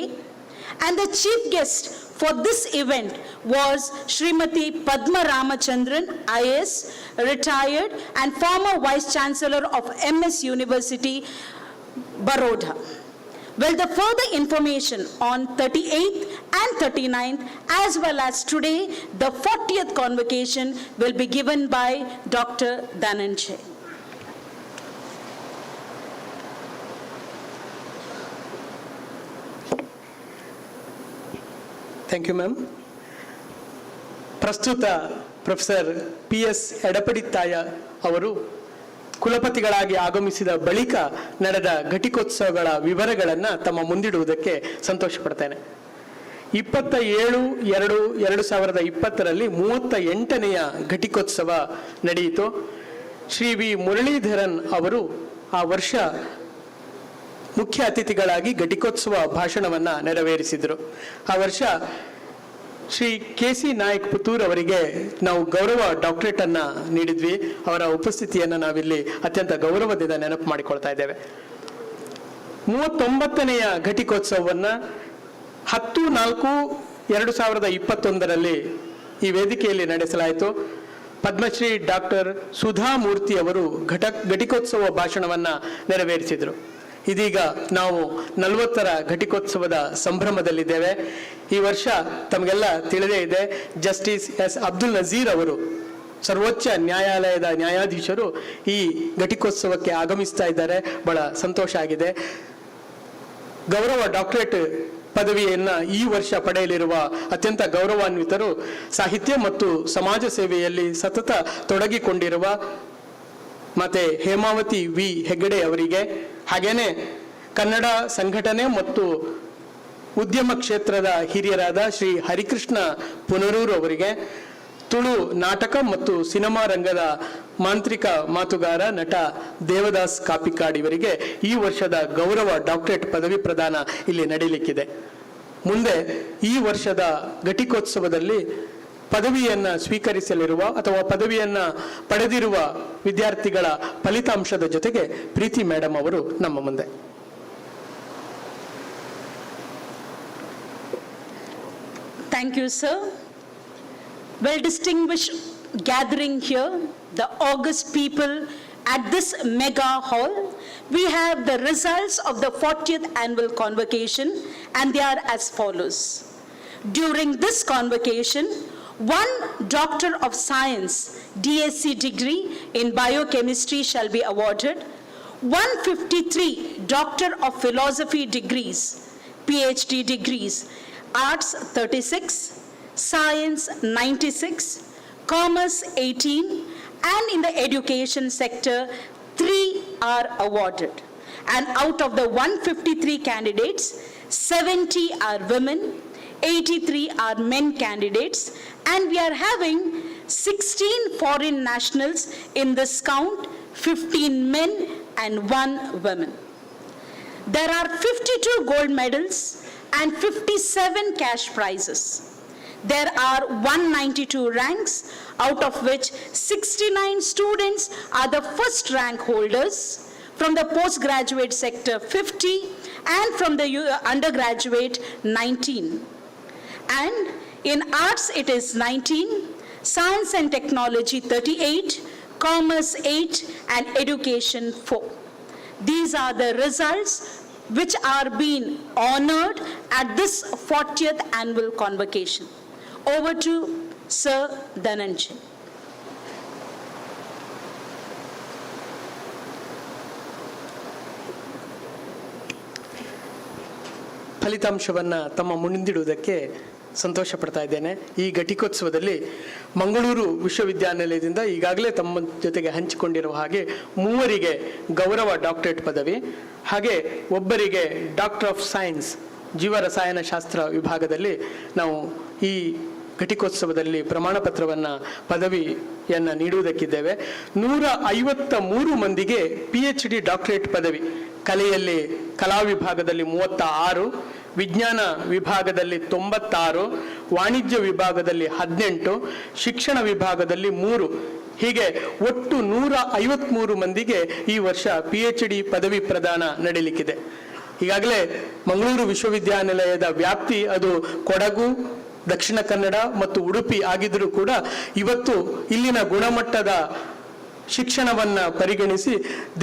And the chief guest for this event was Srimati Padma Ramachandran, IAS, retired, and former Vice Chancellor of MS University, Baroda. Well, the further information on 38th and 39th, as well as today, the 40th convocation will be given by Dr. Dhananjay. Thank you ma'am. ಪ್ರಸ್ತುತ professor PS Yedapadithaya ಅವರು ಕುಲಪತಿಗಳಾಗಿ ಆಗಮಿಸಿದ ಬಳಿಕ ನಡೆದ ಘಟಿಕೋತ್ಸವಗಳ ವಿವರಗಳನ್ನು ತಮ್ಮ ಮುಂದಿಡುವುದಕ್ಕೆ ಸಂತೋಷ ಪಡ್ತೇನೆ. 27/2/2020ರಲ್ಲಿ 38ನೆಯ ಘಟಿಕೋತ್ಸವ ನಡೆಯಿತು. ಶ್ರೀ ವಿ ಮುರಳೀಧರನ್ ಅವರು ಆ ವರ್ಷ ಮುಖ್ಯ ಅತಿಥಿಗಳಾಗಿ ಘಟಿಕೋತ್ಸವ ಭಾಷಣವನ್ನು ನೆರವೇರಿಸಿದರು. ಆ ವರ್ಷ ಶ್ರೀ KC ನಾಯಕ್ ಪುತ್ತೂರ್ ಅವರಿಗೆ ನಾವು ಗೌರವ ಡಾಕ್ಟರೇಟ್ ಅನ್ನ ನೀಡಿದ್ವಿ. ಅವರ ಉಪಸ್ಥಿತಿಯನ್ನು ನಾವಿಲ್ಲಿ ಅತ್ಯಂತ ಗೌರವದಿಂದ ನೆನಪು ಮಾಡಿಕೊಳ್ತಾ ಇದ್ದೇವೆ. 39ನೆಯ ಘಟಿಕೋತ್ಸವವನ್ನ 10/4/2021ರಲ್ಲಿ ಈ ವೇದಿಕೆಯಲ್ಲಿ ನಡೆಸಲಾಯಿತು. ಪದ್ಮಶ್ರೀ ಡಾಕ್ಟರ್ ಸುಧಾಮೂರ್ತಿ ಅವರು ಘಟಿಕೋತ್ಸವ ಭಾಷಣವನ್ನ ನೆರವೇರಿಸಿದರು. ಇದೀಗ ನಾವು 40ರ ಘಟಿಕೋತ್ಸವದ ಸಂಭ್ರಮದಲ್ಲಿದ್ದೇವೆ. ಈ ವರ್ಷ ತಮಗೆಲ್ಲ ತಿಳಿದೇ ಇದೆ, ಜಸ್ಟಿಸ್ ಎಸ್ ಅಬ್ದುಲ್ ನಜೀರ್ ಅವರು, ಸರ್ವೋಚ್ಚ ನ್ಯಾಯಾಲಯದ ನ್ಯಾಯಾಧೀಶರು ಈ ಘಟಿಕೋತ್ಸವಕ್ಕೆ ಆಗಮಿಸ್ತಾ ಇದ್ದಾರೆ. ಬಹಳ ಸಂತೋಷ ಆಗಿದೆ. ಗೌರವ ಡಾಕ್ಟರೇಟ್ ಪದವಿಯನ್ನ ಈ ವರ್ಷ ಪಡೆಯಲಿರುವ ಅತ್ಯಂತ ಗೌರವಾನ್ವಿತರು ಸಾಹಿತ್ಯ ಮತ್ತು ಸಮಾಜ ಸೇವೆಯಲ್ಲಿ ಸತತ ತೊಡಗಿಕೊಂಡಿರುವ ಮತ್ತೆ ಹೇಮಾವತಿ ವಿ ಹೆಗ್ಗಡೆ ಅವರಿಗೆ, ಹಾಗೇನೆ ಕನ್ನಡ ಸಂಘಟನೆ ಮತ್ತು ಉದ್ಯಮ ಕ್ಷೇತ್ರದ ಹಿರಿಯರಾದ ಶ್ರೀ ಹರಿಕೃಷ್ಣ ಪುನರೂರು ಅವರಿಗೆ, ತುಳು ನಾಟಕ ಮತ್ತು ಸಿನಿಮಾ ರಂಗದ ಮಾಂತ್ರಿಕ ಮಾತುಗಾರ ನಟ ದೇವದಾಸ್ ಕಾಪಿಕಾಡ್ ಇವರಿಗೆ ಈ ವರ್ಷದ ಗೌರವ ಡಾಕ್ಟರೇಟ್ ಪದವಿ ಪ್ರದಾನ ಇಲ್ಲಿ ನಡೆಯಲಿಕ್ಕಿದೆ. ಮುಂದೆ ಈ ವರ್ಷದ ಘಟಿಕೋತ್ಸವದಲ್ಲಿ ಪದವಿಯನ್ನ ಸ್ವೀಕರಿಸಲಿರುವ ಅಥವಾ ಪದವಿಯನ್ನ ಪಡೆದಿರುವ ವಿದ್ಯಾರ್ಥಿಗಳ ಫಲಿತಾಂಶದ ಜೊತೆಗೆ ಪ್ರೀತಿ ಮೇಡಮ್ ಅವರು ನಮ್ಮ ಮುಂದೆ. Thank you, sir. Well, distinguished gathering here, the august people at this mega hall, we have the results of the 40th annual convocation, and they are as follows. During this convocation, 1 Doctor of Science DSc degree in biochemistry shall be awarded, 153 Doctor of Philosophy degrees, PhD degrees, Arts 36, Science 96, Commerce 18, and in the education sector 3 are awarded. And out of the 153 candidates, 70 are women, 83 are men candidates, and we are having 16 foreign nationals in this count, 15 men and 1 woman. There are 52 gold medals and 57 cash prizes. There are 192 ranks, out of which 69 students are the first rank holders, from the postgraduate sector 50, and from the undergraduate 19. And in arts it is 19, science and technology 38, commerce 8, and education 4. These are the results which are being honored at this 40th annual convocation. Over to Sir Dhananjay. ಫಲಿತಾಂಶವನ್ನು ತಮ್ಮ ಮುಂದಿಡುವುದಕ್ಕೆ ಸಂತೋಷ ಪಡ್ತಾ ಇದ್ದೇನೆ. ಈ ಘಟಿಕೋತ್ಸವದಲ್ಲಿ ಮಂಗಳೂರು ವಿಶ್ವವಿದ್ಯಾನಿಲಯದಿಂದ ಈಗಾಗಲೇ ತಮ್ಮ ಜೊತೆಗೆ ಹಂಚಿಕೊಂಡಿರುವ ಹಾಗೆ 3 ಗೌರವ ಡಾಕ್ಟರೇಟ್ ಪದವಿ, ಹಾಗೆ ಒಬ್ಬರಿಗೆ ಡಾಕ್ಟರ್ ಆಫ್ ಸೈನ್ಸ್ ಜೀವರಸಾಯನಶಾಸ್ತ್ರ ವಿಭಾಗದಲ್ಲಿ ನಾವು ಈ ಘಟಿಕೋತ್ಸವದಲ್ಲಿ ಪ್ರಮಾಣ ಪತ್ರವನ್ನು ಪದವಿಯನ್ನು ನೀಡುವುದಕ್ಕಿದ್ದೇವೆ. 153 ಮಂದಿಗೆ PhD ಡಾಕ್ಟರೇಟ್ ಪದವಿ, ಕಲೆಯಲ್ಲಿ ಕಲಾ ವಿಭಾಗದಲ್ಲಿ 36, ವಿಜ್ಞಾನ ವಿಭಾಗದಲ್ಲಿ 96, ವಾಣಿಜ್ಯ ವಿಭಾಗದಲ್ಲಿ 18, ಶಿಕ್ಷಣ ವಿಭಾಗದಲ್ಲಿ 3, ಹೀಗೆ ಒಟ್ಟು 153 ಮಂದಿಗೆ ಈ ವರ್ಷ PhD ಪದವಿ ಪ್ರದಾನ ನಡೆಯಲಿಕ್ಕಿದೆ. ಈಗಾಗಲೇ ಮಂಗಳೂರು ವಿಶ್ವವಿದ್ಯಾನಿಲಯದ ವ್ಯಾಪ್ತಿ ಅದು ಕೊಡಗು, ದಕ್ಷಿಣ ಕನ್ನಡ ಮತ್ತು ಉಡುಪಿ ಆಗಿದ್ರೂ ಕೂಡ ಇವತ್ತು ಇಲ್ಲಿನ ಗುಣಮಟ್ಟದ ಶಿಕ್ಷಣವನ್ನ ಪರಿಗಣಿಸಿ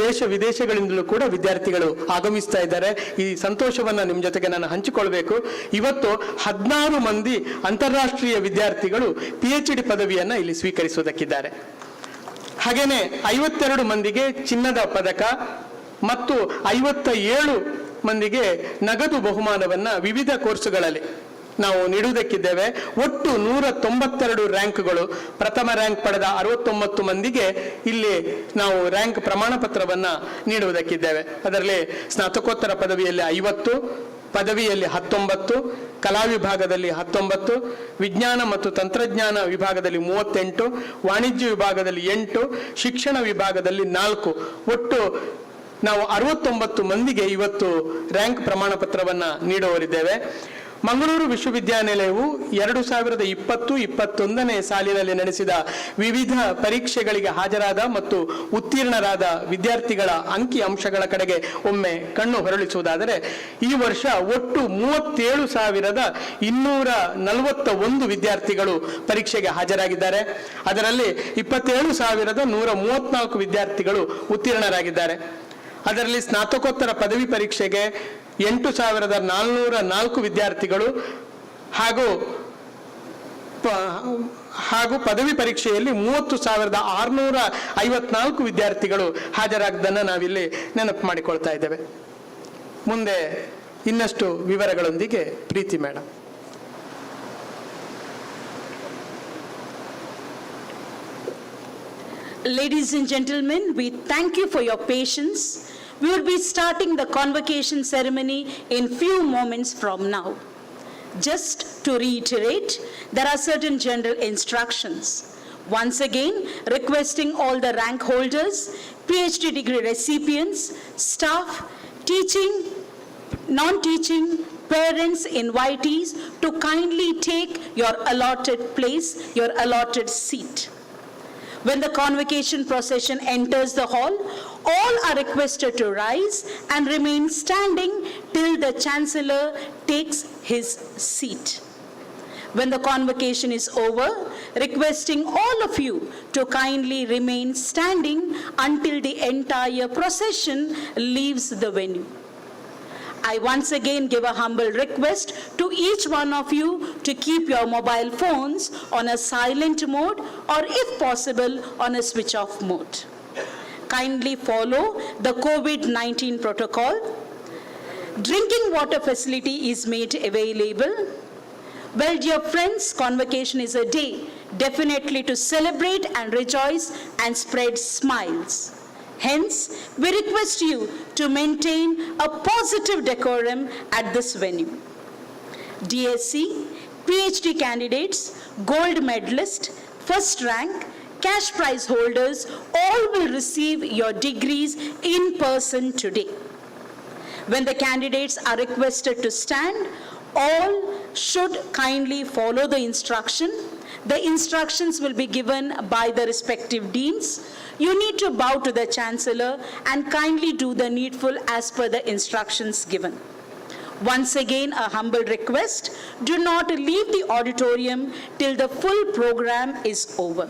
ದೇಶ ವಿದೇಶಗಳಿಂದಲೂ ಕೂಡ ವಿದ್ಯಾರ್ಥಿಗಳು ಆಗಮಿಸ್ತಾ ಇದ್ದಾರೆ. ಈ ಸಂತೋಷವನ್ನ ನಿಮ್ಮ ಜೊತೆಗೆ ನಾನು ಹಂಚಿಕೊಳ್ಬೇಕು. ಇವತ್ತು 16 ಮಂದಿ ಅಂತಾರಾಷ್ಟ್ರೀಯ ವಿದ್ಯಾರ್ಥಿಗಳು PhD ಪದವಿಯನ್ನ ಇಲ್ಲಿ ಸ್ವೀಕರಿಸುವುದಕ್ಕಿದ್ದಾರೆ. ಹಾಗೇನೆ 52 ಮಂದಿಗೆ ಚಿನ್ನದ ಪದಕ ಮತ್ತು 57 ಮಂದಿಗೆ ನಗದು ಬಹುಮಾನವನ್ನ ವಿವಿಧ ಕೋರ್ಸುಗಳಲ್ಲಿ ನಾವು ನೀಡುವುದಕ್ಕಿದ್ದೇವೆ. ಒಟ್ಟು 192 ರ್ಯಾಂಕ್ಗಳು, ಪ್ರಥಮ ರ್ಯಾಂಕ್ ಪಡೆದ 69 ಮಂದಿಗೆ ಇಲ್ಲಿ ನಾವು ರ್ಯಾಂಕ್ ಪ್ರಮಾಣ ಪತ್ರವನ್ನ ನೀಡುವುದಕ್ಕಿದ್ದೇವೆ. ಅದರಲ್ಲಿ ಸ್ನಾತಕೋತ್ತರ ಪದವಿಯಲ್ಲಿ 50, ಪದವಿಯಲ್ಲಿ 19, ಕಲಾ ವಿಭಾಗದಲ್ಲಿ 19, ವಿಜ್ಞಾನ ಮತ್ತು ತಂತ್ರಜ್ಞಾನ ವಿಭಾಗದಲ್ಲಿ 38, ವಾಣಿಜ್ಯ ವಿಭಾಗದಲ್ಲಿ 8, ಶಿಕ್ಷಣ ವಿಭಾಗದಲ್ಲಿ 4, ಒಟ್ಟು ನಾವು 69 ಮಂದಿಗೆ ಇವತ್ತು ರ್ಯಾಂಕ್ ಪ್ರಮಾಣ ಪತ್ರವನ್ನ ನೀಡುವವರಿದ್ದೇವೆ. ಮಂಗಳೂರು ವಿಶ್ವವಿದ್ಯಾನಿಲಯವು 2020-21ನೇ ಸಾಲಿನಲ್ಲಿ ನಡೆಸಿದ ವಿವಿಧ ಪರೀಕ್ಷೆಗಳಿಗೆ ಹಾಜರಾದ ಮತ್ತು ಉತ್ತೀರ್ಣರಾದ ವಿದ್ಯಾರ್ಥಿಗಳ ಅಂಕಿ ಅಂಶಗಳ ಕಡೆಗೆ ಒಮ್ಮೆ ಕಣ್ಣು ಹೊರಳಿಸುವುದಾದರೆ, ಈ ವರ್ಷ ಒಟ್ಟು 37,241 ವಿದ್ಯಾರ್ಥಿಗಳು ಪರೀಕ್ಷೆಗೆ ಹಾಜರಾಗಿದ್ದಾರೆ. ಅದರಲ್ಲಿ 27,134 ವಿದ್ಯಾರ್ಥಿಗಳು ಉತ್ತೀರ್ಣರಾಗಿದ್ದಾರೆ. ಅದರಲ್ಲಿ ಸ್ನಾತಕೋತ್ತರ ಪದವಿ ಪರೀಕ್ಷೆಗೆ 8,404 ವಿದ್ಯಾರ್ಥಿಗಳು ಹಾಗೂ ಪದವಿ ಪರೀಕ್ಷೆಯಲ್ಲಿ 30,654 ವಿದ್ಯಾರ್ಥಿಗಳು ಹಾಜರಾಗದನ್ನು ನಾವಿಲ್ಲಿ ನೆನಪು ಮಾಡಿಕೊಳ್ತಾ ಇದ್ದೇವೆ. ಮುಂದೆ ಇನ್ನಷ್ಟು ವಿವರಗಳೊಂದಿಗೆ ಪ್ರೀತಿ madam. Ladies and gentlemen, we thank you for your patience. We will be starting the convocation ceremony in few moments from now. Just to reiterate, there are certain general instructions. Once again, requesting all the rank holders, PhD degree recipients, staff, teaching, non-teaching, parents, invitees to kindly take your allotted place, your allotted seat. When the convocation procession enters the hall, all are requested to rise and remain standing till the Chancellor takes his seat. When the convocation is over, requesting all of you to kindly remain standing until the entire procession leaves the venue. I once again give a humble request to each one of you to keep your mobile phones on a silent mode or if possible on a switch off mode. Kindly follow the COVID-19 protocol. Drinking water facility is made available. Well, dear friends, convocation is a day definitely to celebrate and rejoice and spread smiles. Hence, we request you to maintain a positive decorum at this venue. DSc, PhD candidates, gold medalist, first rank, cash prize holders, all will receive your degrees in person today. When the candidates are requested to stand, all should kindly follow the instruction. The instructions will be given by the respective deans. You need to bow to the Chancellor and kindly do the needful as per the instructions given. Once again, a humble request, do not leave the auditorium till the full program is over.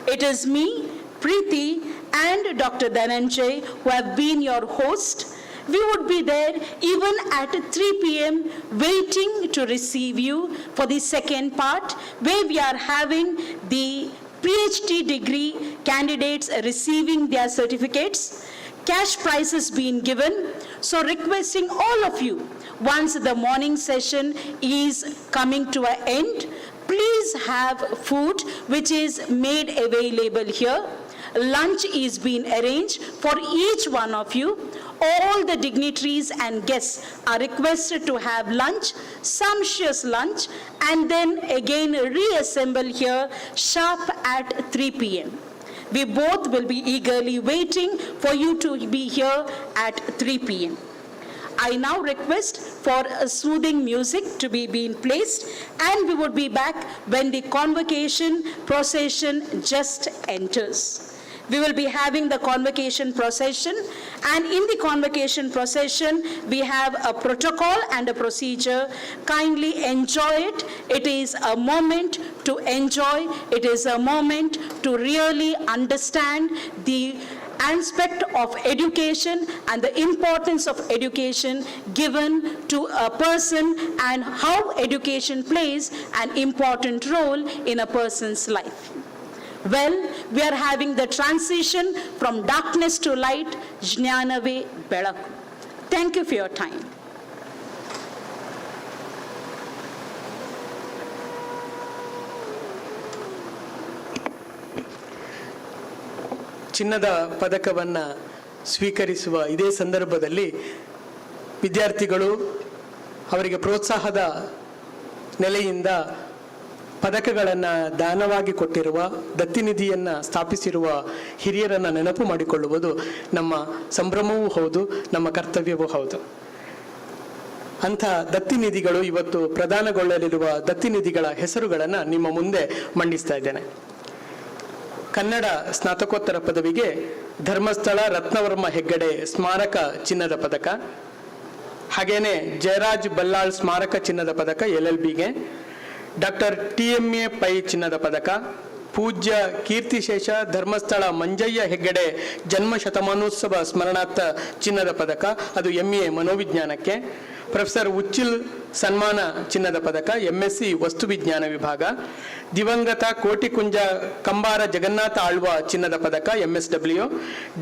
It is me, Preeti, and Dr. Dhananjay who have been your host. We would be there even at 3 p.m. waiting to receive you for the second part, where we are having the PhD degree candidates receiving their certificates, cash prizes being given. So requesting all of you, once the morning session is coming to an end, please have food which is made available here. Lunch is being arranged for each one of you. All the dignitaries and guests are requested to have lunch, sumptuous lunch, and then again reassemble here sharp at 3 p.m. We both will be eagerly waiting for you to be here at 3 p.m. I now request for a soothing music to be being placed, and we would be back when the convocation procession just enters. We will be having the convocation procession, and in the convocation procession, we have a protocol and a procedure. Kindly enjoy it. It is a moment to enjoy. It is a moment to really understand the aspect of education and the importance of education given to a person, and how education plays an important role in a person's life. Well, we are having the transition from darkness to light, Jnanave Belaku. Thank you for your time. ಚಿನ್ನದ ಪದಕವನ್ನು ಸ್ವೀಕರಿಸುವ ಇದೇ ಸಂದರ್ಭದಲ್ಲಿ ವಿದ್ಯಾರ್ಥಿಗಳು ಅವರಿಗೆ ಪ್ರೋತ್ಸಾಹದ ನೆಲೆಯಿಂದ ಪದಕಗಳನ್ನು ದಾನವಾಗಿ ಕೊಟ್ಟಿರುವ ದತ್ತಿನಿಧಿಯನ್ನು ಸ್ಥಾಪಿಸಿರುವ ಹಿರಿಯರನ್ನು ನೆನಪು ಮಾಡಿಕೊಳ್ಳುವುದು ನಮ್ಮ ಸಂಭ್ರಮವೂ ಹೌದು, ನಮ್ಮ ಕರ್ತವ್ಯವೂ ಹೌದು. ಅಂಥ ದತ್ತಿನಿಧಿಗಳು ಇವತ್ತು ಪ್ರದಾನಗೊಳ್ಳಲಿರುವ ದತ್ತಿನಿಧಿಗಳ ಹೆಸರುಗಳನ್ನು ನಿಮ್ಮ ಮುಂದೆ ಮಂಡಿಸ್ತಾ ಇದ್ದೇನೆ. ಕನ್ನಡ ಸ್ನಾತಕೋತ್ತರ ಪದವಿಗೆ ಧರ್ಮಸ್ಥಳ ರತ್ನವರ್ಮ ಹೆಗ್ಗಡೆ ಸ್ಮಾರಕ ಚಿನ್ನದ ಪದಕ, ಹಾಗೇನೆ ಜಯರಾಜ್ ಬಲ್ಲಾಳ್ ಸ್ಮಾರಕ ಚಿನ್ನದ ಪದಕ LLBಗೆ, ಡಾಕ್ಟರ್ TMA ಪೈ ಚಿನ್ನದ ಪದಕ, ಪೂಜ್ಯ ಕೀರ್ತಿಶೇಷ ಧರ್ಮಸ್ಥಳ ಮಂಜಯ್ಯ ಹೆಗ್ಗಡೆ ಜನ್ಮ ಶತಮಾನೋತ್ಸವ ಸ್ಮರಣಾರ್ಥ ಚಿನ್ನದ ಪದಕ, ಅದು MA ಮನೋವಿಜ್ಞಾನಕ್ಕೆ, ಪ್ರೊಫೆಸರ್ ಉಚ್ಚಿಲ್ ಸನ್ಮಾನ ಚಿನ್ನದ ಪದಕ MSc ವಸ್ತು ವಿಜ್ಞಾನ ವಿಭಾಗ, ದಿವಂಗತ ಕೋಟಿಕುಂಜ ಕಂಬಾರ ಜಗನ್ನಾಥ ಆಳ್ವ ಚಿನ್ನದ ಪದಕ MSW,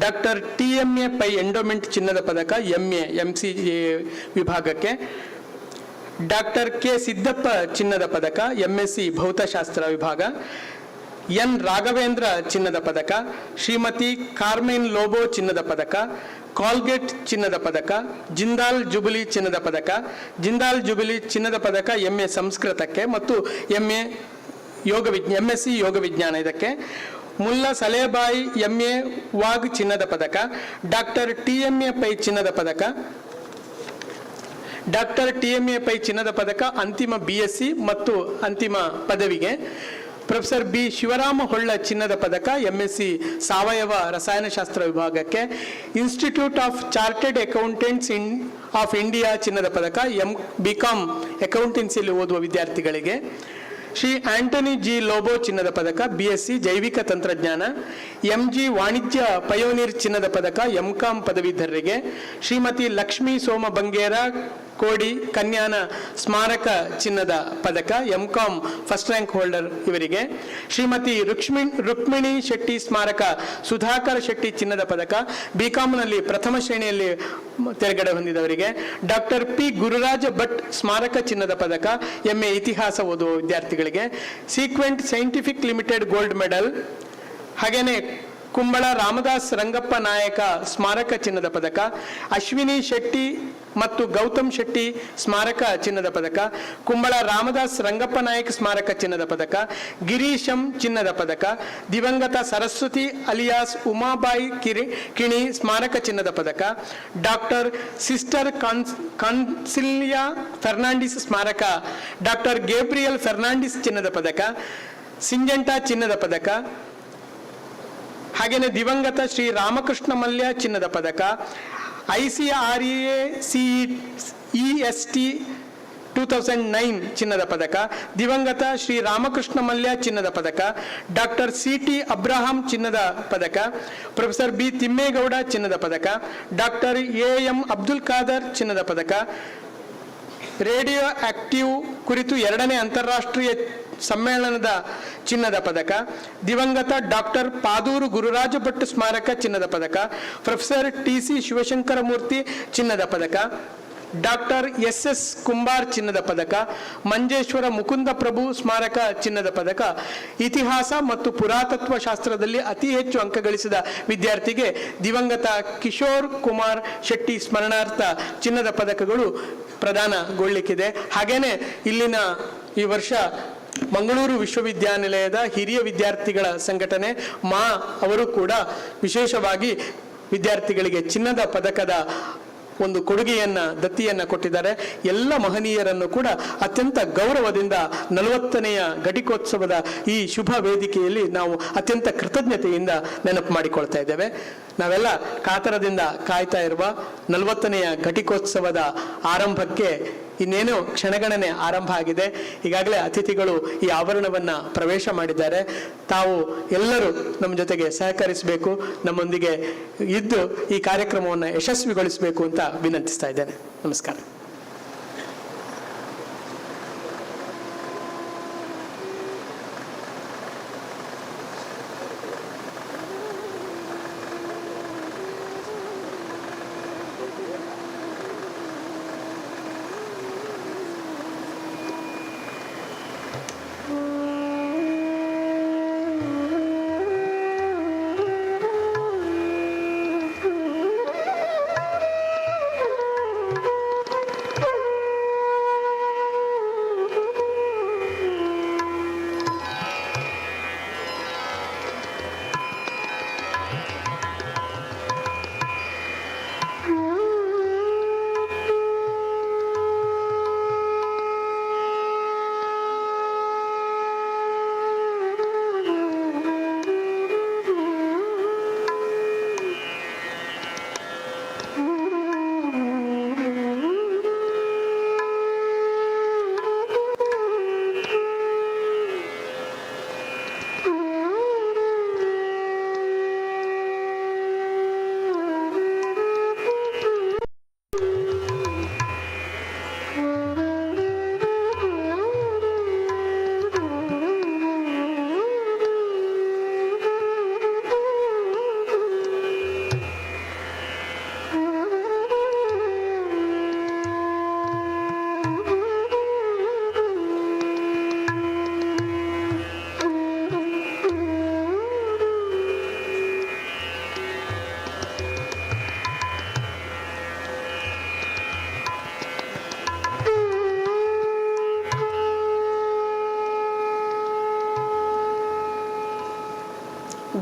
doctor TMA Pai endowment ಚಿನ್ನದ ಪದಕ MA MCA ವಿಭಾಗಕ್ಕೆ, ಡಾಕ್ಟರ್ ಕೆ ಸಿದ್ದಪ್ಪ ಚಿನ್ನದ ಪದಕ MSc ಭೌತಶಾಸ್ತ್ರ ವಿಭಾಗ, ಎನ್ ರಾಘವೇಂದ್ರ ಚಿನ್ನದ ಪದಕ, ಶ್ರೀಮತಿ ಕಾರ್ಮೆನ್ ಲೋಬೋ ಚಿನ್ನದ ಪದಕ, ಕಾಲ್ಗೇಟ್ ಚಿನ್ನದ ಪದಕ, ಜಿಂದಾಲ್ ಜುಬಿಲಿ ಚಿನ್ನದ ಪದಕ, ಜಿಂದಾಲ್ ಜುಬಿಲಿ ಚಿನ್ನದ ಪದಕ MA ಸಂಸ್ಕೃತಕ್ಕೆ ಮತ್ತು MSc ಯೋಗ ವಿಜ್ಞಾನ ಇದಕ್ಕೆ, ಮುಲ್ಲಾ ಸಲೇಬಾಯಿ MA ವಾಗ್ ಚಿನ್ನದ ಪದಕ, ಡಾಕ್ಟರ್ TMA ಪೈ ಚಿನ್ನದ ಪದಕ, ಡಾಕ್ಟರ್ TMA ಪೈ ಚಿನ್ನದ ಪದಕ ಅಂತಿಮ BSc ಮತ್ತು ಅಂತಿಮ ಪದವಿಗೆ, ಪ್ರೊಫೆಸರ್ ಬಿ ಶಿವರಾಮ ಹೊಳ್ಳ ಚಿನ್ನದ ಪದಕ MSc ಸಾವಯವ ರಸಾಯನಶಾಸ್ತ್ರ ವಿಭಾಗಕ್ಕೆ, institute of chartered accountants of India ಚಿನ್ನದ ಪದಕ BCom ಅಕೌಂಟೆನ್ಸಿಯಲ್ಲಿ ಓದುವ ವಿದ್ಯಾರ್ಥಿಗಳಿಗೆ, ಶ್ರೀ ಆಂಟನಿ ಜಿ ಲೋಬೋ ಚಿನ್ನದ ಪದಕ BSc ಜೈವಿಕ ತಂತ್ರಜ್ಞಾನ, MG ವಾಣಿಜ್ಯ ಪಯೋನೀರ್ ಚಿನ್ನದ ಪದಕ MCom ಪದವೀಧರರಿಗೆ, ಶ್ರೀಮತಿ ಲಕ್ಷ್ಮೀ ಸೋಮ ಬಂಗೇರ ಕೋಡಿ ಕನ್ಯಾನ ಸ್ಮಾರಕ ಚಿನ್ನದ ಪದಕ MCom ಫಸ್ಟ್ ರ್ಯಾಂಕ್ ಹೋಲ್ಡರ್ ಇವರಿಗೆ, ಶ್ರೀಮತಿ ರುಕ್ಮಿಣಿ ಶೆಟ್ಟಿ ಸ್ಮಾರಕ ಸುಧಾಕರ್ ಶೆಟ್ಟಿ ಚಿನ್ನದ ಪದಕ BComನಲ್ಲಿ ಪ್ರಥಮ ಶ್ರೇಣಿಯಲ್ಲಿ ತೆರಗಡೆ ಹೊಂದಿದವರಿಗೆ, ಡಾಕ್ಟರ್ P ಗುರುರಾಜ ಭಟ್ ಸ್ಮಾರಕ ಚಿನ್ನದ ಪದಕ MA ಇತಿಹಾಸ ಓದುವ ವಿದ್ಯಾರ್ಥಿಗಳಿಗೆ, ಸೀಕ್ವೆಂಟ್ ಸೈಂಟಿಫಿಕ್ ಲಿಮಿಟೆಡ್ ಗೋಲ್ಡ್ ಮೆಡಲ್, ಹಾಗೇನೆ ಕುಂಬಳ ರಾಮದಾಸ್ ರಂಗಪ್ಪ ನಾಯಕ ಸ್ಮಾರಕ ಚಿನ್ನದ ಪದಕ, ಅಶ್ವಿನಿ ಶೆಟ್ಟಿ ಮತ್ತು ಗೌತಮ್ ಶೆಟ್ಟಿ ಸ್ಮಾರಕ ಚಿನ್ನದ ಪದಕ, ಕುಂಬಳ ರಾಮದಾಸ್ ರಂಗಪ್ಪ ನಾಯಕ್ ಸ್ಮಾರಕ ಚಿನ್ನದ ಪದಕ, ಗಿರೀಶಂ ಚಿನ್ನದ ಪದಕ, ದಿವಂಗತ ಸರಸ್ವತಿ ಅಲಿಯಾಸ್ ಉಮಾಬಾಯಿ ಕಿಣಿ ಸ್ಮಾರಕ ಚಿನ್ನದ ಪದಕ, ಡಾಕ್ಟರ್ ಸಿಸ್ಟರ್ ಕಾನ್ಸಿಲಿಯಾ ಫೆರ್ನಾಂಡಿಸ್ ಸ್ಮಾರಕ, ಡಾಕ್ಟರ್ ಗೇಬ್ರಿಯಲ್ ಫೆರ್ನಾಂಡಿಸ್ ಚಿನ್ನದ ಪದಕ, ಸಿಂಜೆಂಟಾ ಚಿನ್ನದ ಪದಕ, ಹಾಗೆಯೇ ದಿವಂಗತ ಶ್ರೀ ರಾಮಕೃಷ್ಣ ಮಲ್ಯ ಚಿನ್ನದ ಪದಕ, ICREA CEST 2009 ಚಿನ್ನದ ಪದಕ, ದಿವಂಗತ ಶ್ರೀ ರಾಮಕೃಷ್ಣ ಮಲ್ಯ ಚಿನ್ನದ ಪದಕ, ಡಾಕ್ಟರ್ CT ಅಬ್ರಹಾಂ ಚಿನ್ನದ ಪದಕ, ಪ್ರೊಫೆಸರ್ B ತಿಮ್ಮೇಗೌಡ ಚಿನ್ನದ ಪದಕ, ಡಾಕ್ಟರ್ AM ಅಬ್ದುಲ್ ಖಾದರ್ ಚಿನ್ನದ ಪದಕ, ರೇಡಿಯೋ ಆಕ್ಟಿವ್ ಕುರಿತು 2ನೇ ಅಂತಾರಾಷ್ಟ್ರೀಯ ಸಮ್ಮೇಳನದ ಚಿನ್ನದ ಪದಕ, ದಿವಂಗತ ಡಾಕ್ಟರ್ ಪಾದೂರು ಗುರುರಾಜ ಭಟ್ ಸ್ಮಾರಕ ಚಿನ್ನದ ಪದಕ, ಪ್ರೊಫೆಸರ್ TC ಶಿವಶಂಕರ ಮೂರ್ತಿ ಚಿನ್ನದ ಪದಕ, ಡಾಕ್ಟರ್ SS ಕುಂಬಾರ್ ಚಿನ್ನದ ಪದಕ, ಮಂಜೇಶ್ವರ ಮುಕುಂದ ಪ್ರಭು ಸ್ಮಾರಕ ಚಿನ್ನದ ಪದಕ, ಇತಿಹಾಸ ಮತ್ತು ಪುರಾತತ್ವ ಶಾಸ್ತ್ರದಲ್ಲಿ ಅತಿ ಹೆಚ್ಚು ಅಂಕ ಗಳಿಸಿದ ವಿದ್ಯಾರ್ಥಿಗೆ ದಿವಂಗತ ಕಿಶೋರ್ ಕುಮಾರ್ ಶೆಟ್ಟಿ ಸ್ಮರಣಾರ್ಥ ಚಿನ್ನದ ಪದಕಗಳು ಪ್ರದಾನಗೊಳ್ಳಲಿಕ್ಕಿದೆ. ಹಾಗೇನೆ ಇಲ್ಲಿನ ಈ ವರ್ಷ ಮಂಗಳೂರು ವಿಶ್ವವಿದ್ಯಾನಿಲಯದ ಹಿರಿಯ ವಿದ್ಯಾರ್ಥಿಗಳ ಸಂಘಟನೆ ಅವರು ಕೂಡ ವಿಶೇಷವಾಗಿ ವಿದ್ಯಾರ್ಥಿಗಳಿಗೆ ಚಿನ್ನದ ಪದಕದ ಒಂದು ಕೊಡುಗೆಯನ್ನ ದತ್ತಿಯನ್ನ ಕೊಟ್ಟಿದ್ದಾರೆ. ಎಲ್ಲ ಮಹನೀಯರನ್ನು ಕೂಡ ಅತ್ಯಂತ ಗೌರವದಿಂದ 40ನೆಯ ಘಟಿಕೋತ್ಸವದ ಈ ಶುಭ ವೇದಿಕೆಯಲ್ಲಿ ನಾವು ಅತ್ಯಂತ ಕೃತಜ್ಞತೆಯಿಂದ ನೆನಪು ಮಾಡಿಕೊಳ್ತಾ ಇದ್ದೇವೆ. ನಾವೆಲ್ಲ ಕಾತರದಿಂದ ಕಾಯ್ತಾ ಇರುವ 40ನೆಯ ಘಟಿಕೋತ್ಸವದ ಆರಂಭಕ್ಕೆ ಇನ್ನೇನು ಕ್ಷಣಗಣನೆ ಆರಂಭ ಆಗಿದೆ. ಈಗಾಗಲೇ ಅತಿಥಿಗಳು ಈ ಆವರಣವನ್ನ ಪ್ರವೇಶ ಮಾಡಿದ್ದಾರೆ. ತಾವು ಎಲ್ಲರೂ ನಮ್ಮ ಜೊತೆಗೆ ಸಹಕರಿಸಬೇಕು, ನಮ್ಮೊಂದಿಗೆ ಇದ್ದು ಈ ಕಾರ್ಯಕ್ರಮವನ್ನು ಯಶಸ್ವಿಗೊಳಿಸಬೇಕು ಅಂತ ವಿನಂತಿಸ್ತಾ ಇದ್ದೇನೆ. ನಮಸ್ಕಾರ.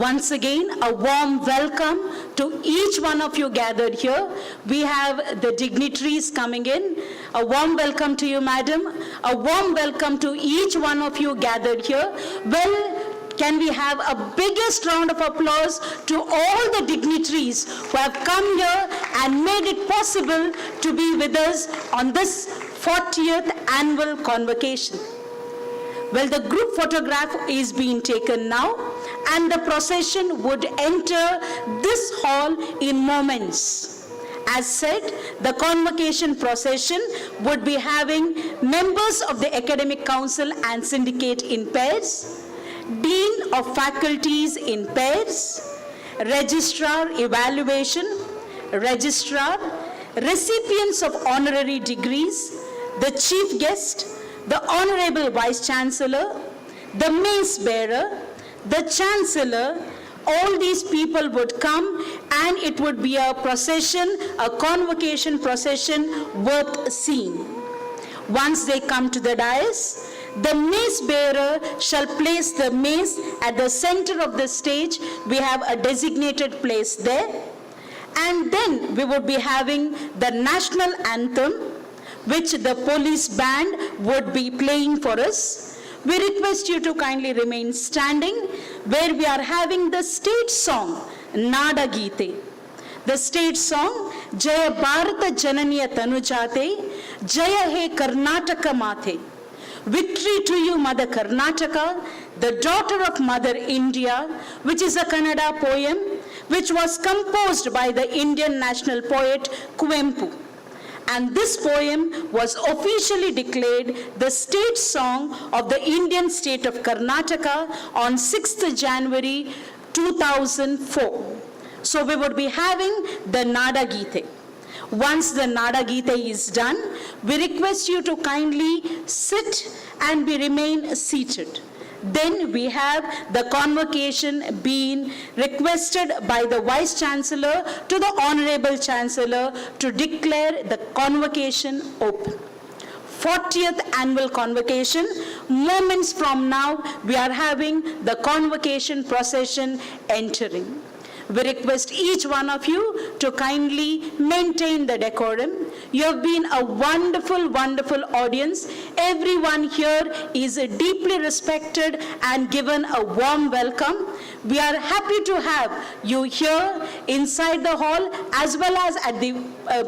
Once again, a warm welcome to each one of you gathered here. We have the dignitaries coming in. A warm welcome to you, madam. A warm welcome to each one of you gathered here. Well, can we have a biggest round of applause to all the dignitaries who have come here and made it possible to be with us on this 40th annual convocation. Well, the group photograph is being taken now, and the procession would enter this hall in moments. As said, the convocation procession would be having members of the academic council and syndicate in pairs, dean of faculties in pairs, registrar evaluation, registrar, recipients of honorary degrees, the chief guest, the Honorable Vice Chancellor, the mace bearer, the Chancellor, all these people would come and it would be a procession, a convocation procession worth seeing. Once they come to the dais, the mace bearer shall place the mace at the center of the stage. We have a designated place there. And then we would be having the national anthem, which the police band would be playing for us. We request you to kindly remain standing, where we are having the state song, Nada Geete. The state song, Jaya Bharata Jananiya Tanujate, Jaya He Karnataka Mate. Victory to you, Mother Karnataka, the daughter of Mother India, which is a Kannada poem which was composed by the Indian national poet Kuempu. And this poem was officially declared the state song of the Indian state of Karnataka on 6th January 2004. So we would be having the Nada Geete. Once the Nada Geete is done, we request you to kindly sit and we remain seated. Then we have the convocation being requested by the Vice Chancellor to the Honorable Chancellor to declare the convocation open. 40th annual convocation. Moments from now, we are having the convocation procession entering. We request each one of you to kindly maintain the decorum. You have been a wonderful, wonderful audience. Everyone here is deeply respected and given a warm welcome. We are happy to have you here inside the hall as well as at the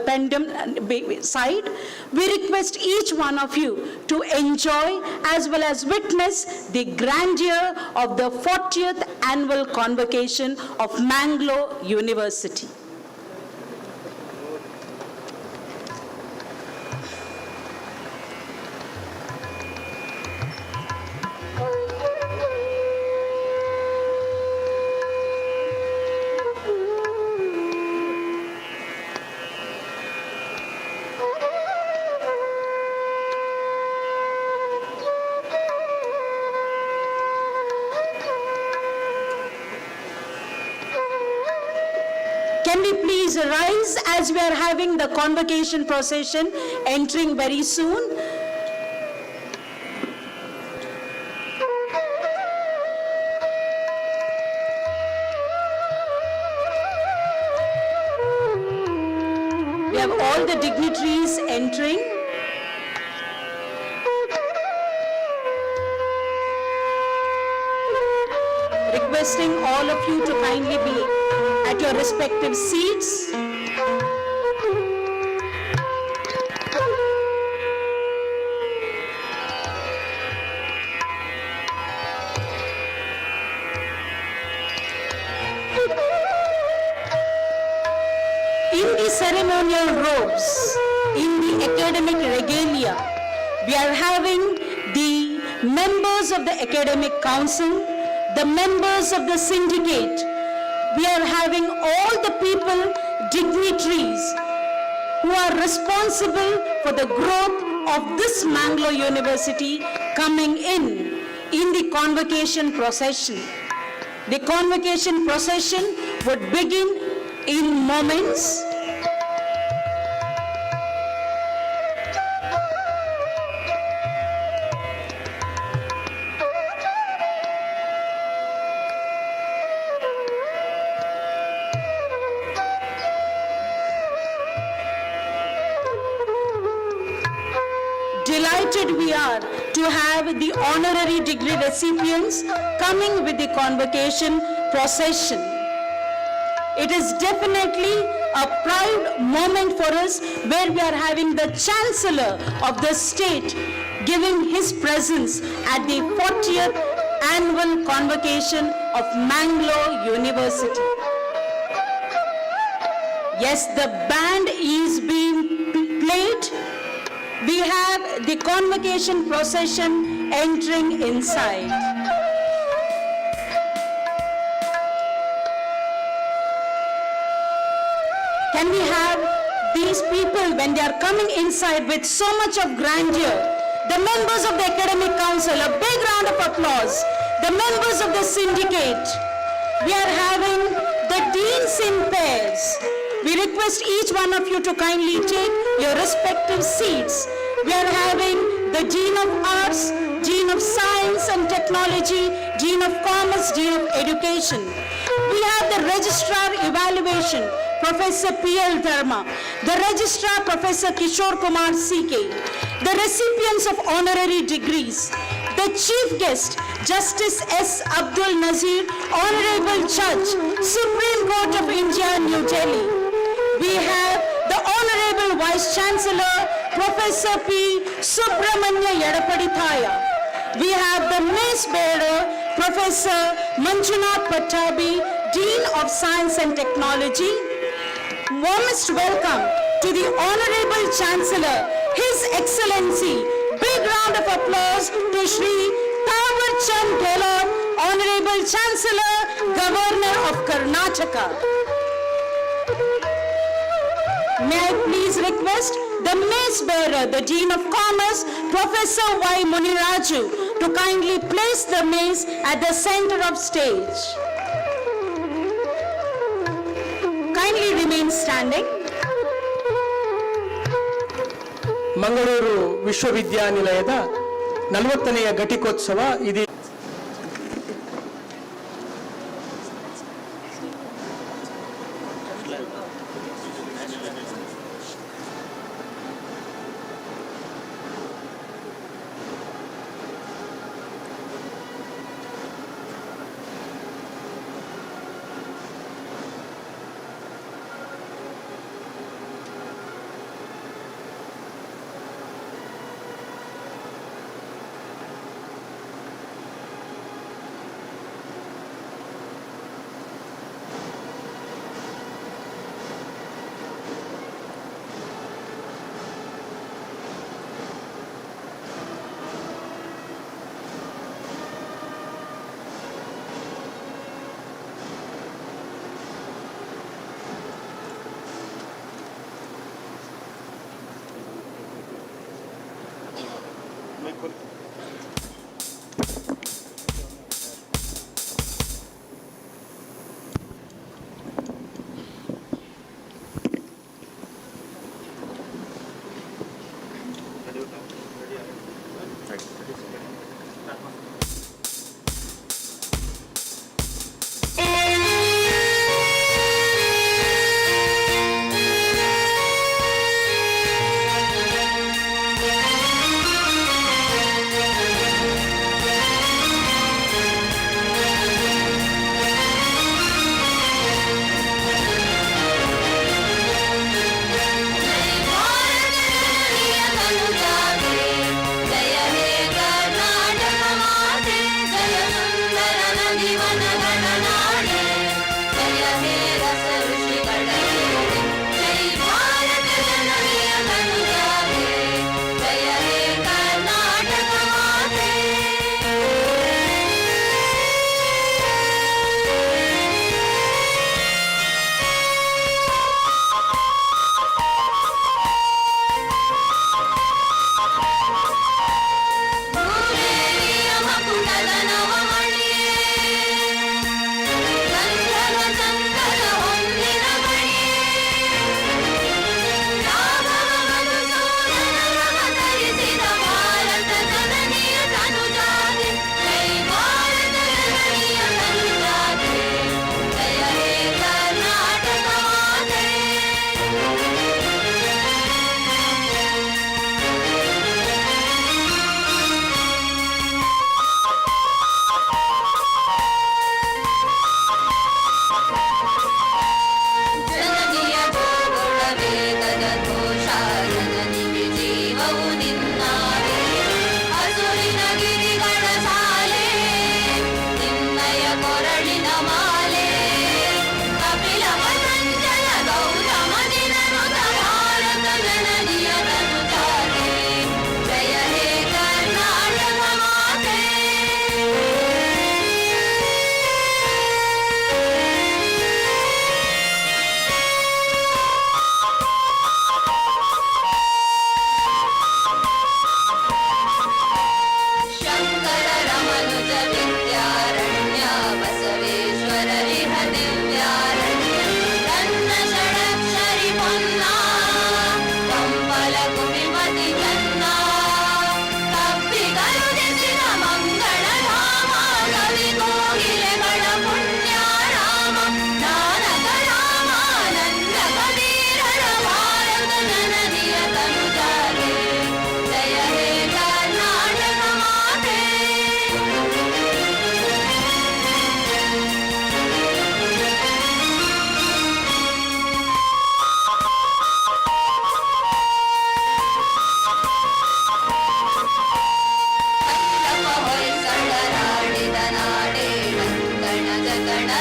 pendulum side. We request each one of you to enjoy as well as witness the grandeur of the 40th annual convocation of Mangalore University. Can we please rise as we are having the convocation procession entering very soon? We have all the dignitaries entering. Requesting all of you to kindly be at your respective seats. In the ceremonial robes, in the academic regalia, we are having the members of the academic council, the members of the syndicate. We are having all the people, dignitaries, who are responsible for the growth of this Mangalore University coming in the convocation procession. The convocation procession would begin in moments. Delighted we are to have the honorary degree recipients coming with the convocation procession. It is definitely a proud moment for us where we are having the Chancellor of the state giving his presence at the 40th annual convocation of Mangalore University. Yes, the band is being played. We have the convocation procession entering inside. Can we have these people when they are coming inside with so much of grandeur? The members of the academic council, a big round of applause. The members of the syndicate, We are having the deans in pairs. We request each one of you to kindly take your respective seats. We are having the Dean of Arts, Dean of Science and Technology, Dean of Commerce, Dean of Education. We have the Registrar Evaluation, Professor P.L. Dharma, the Registrar, Professor Kishore Kumar C.K., the recipients of honorary degrees, the Chief Guest, Justice S. Abdul Nazir, Honorable Judge, Supreme Court of India, New Delhi. We have the Honorable Vice Chancellor, Professor P. Subramanya Yadapadithaya. We have the Mace Bearer, Professor Manjunath Pattabi, Dean of Science and Technology. Warmest welcome to the Honorable Chancellor, His Excellency. Big round of applause to Shri Thawar Chand Gehlot, Honorable Chancellor, Governor of Karnataka. May I please request the Mace Bearer, the Dean of Commerce, Professor Y. Muniraju, to kindly place the mace at the center of stage. Kindly remain standing. Mangaluru ವಿಶ್ವವಿದ್ಯಾನಿಲಯದ 40ನೆಯ ಘಟಿಕೋತ್ಸವ ಇದು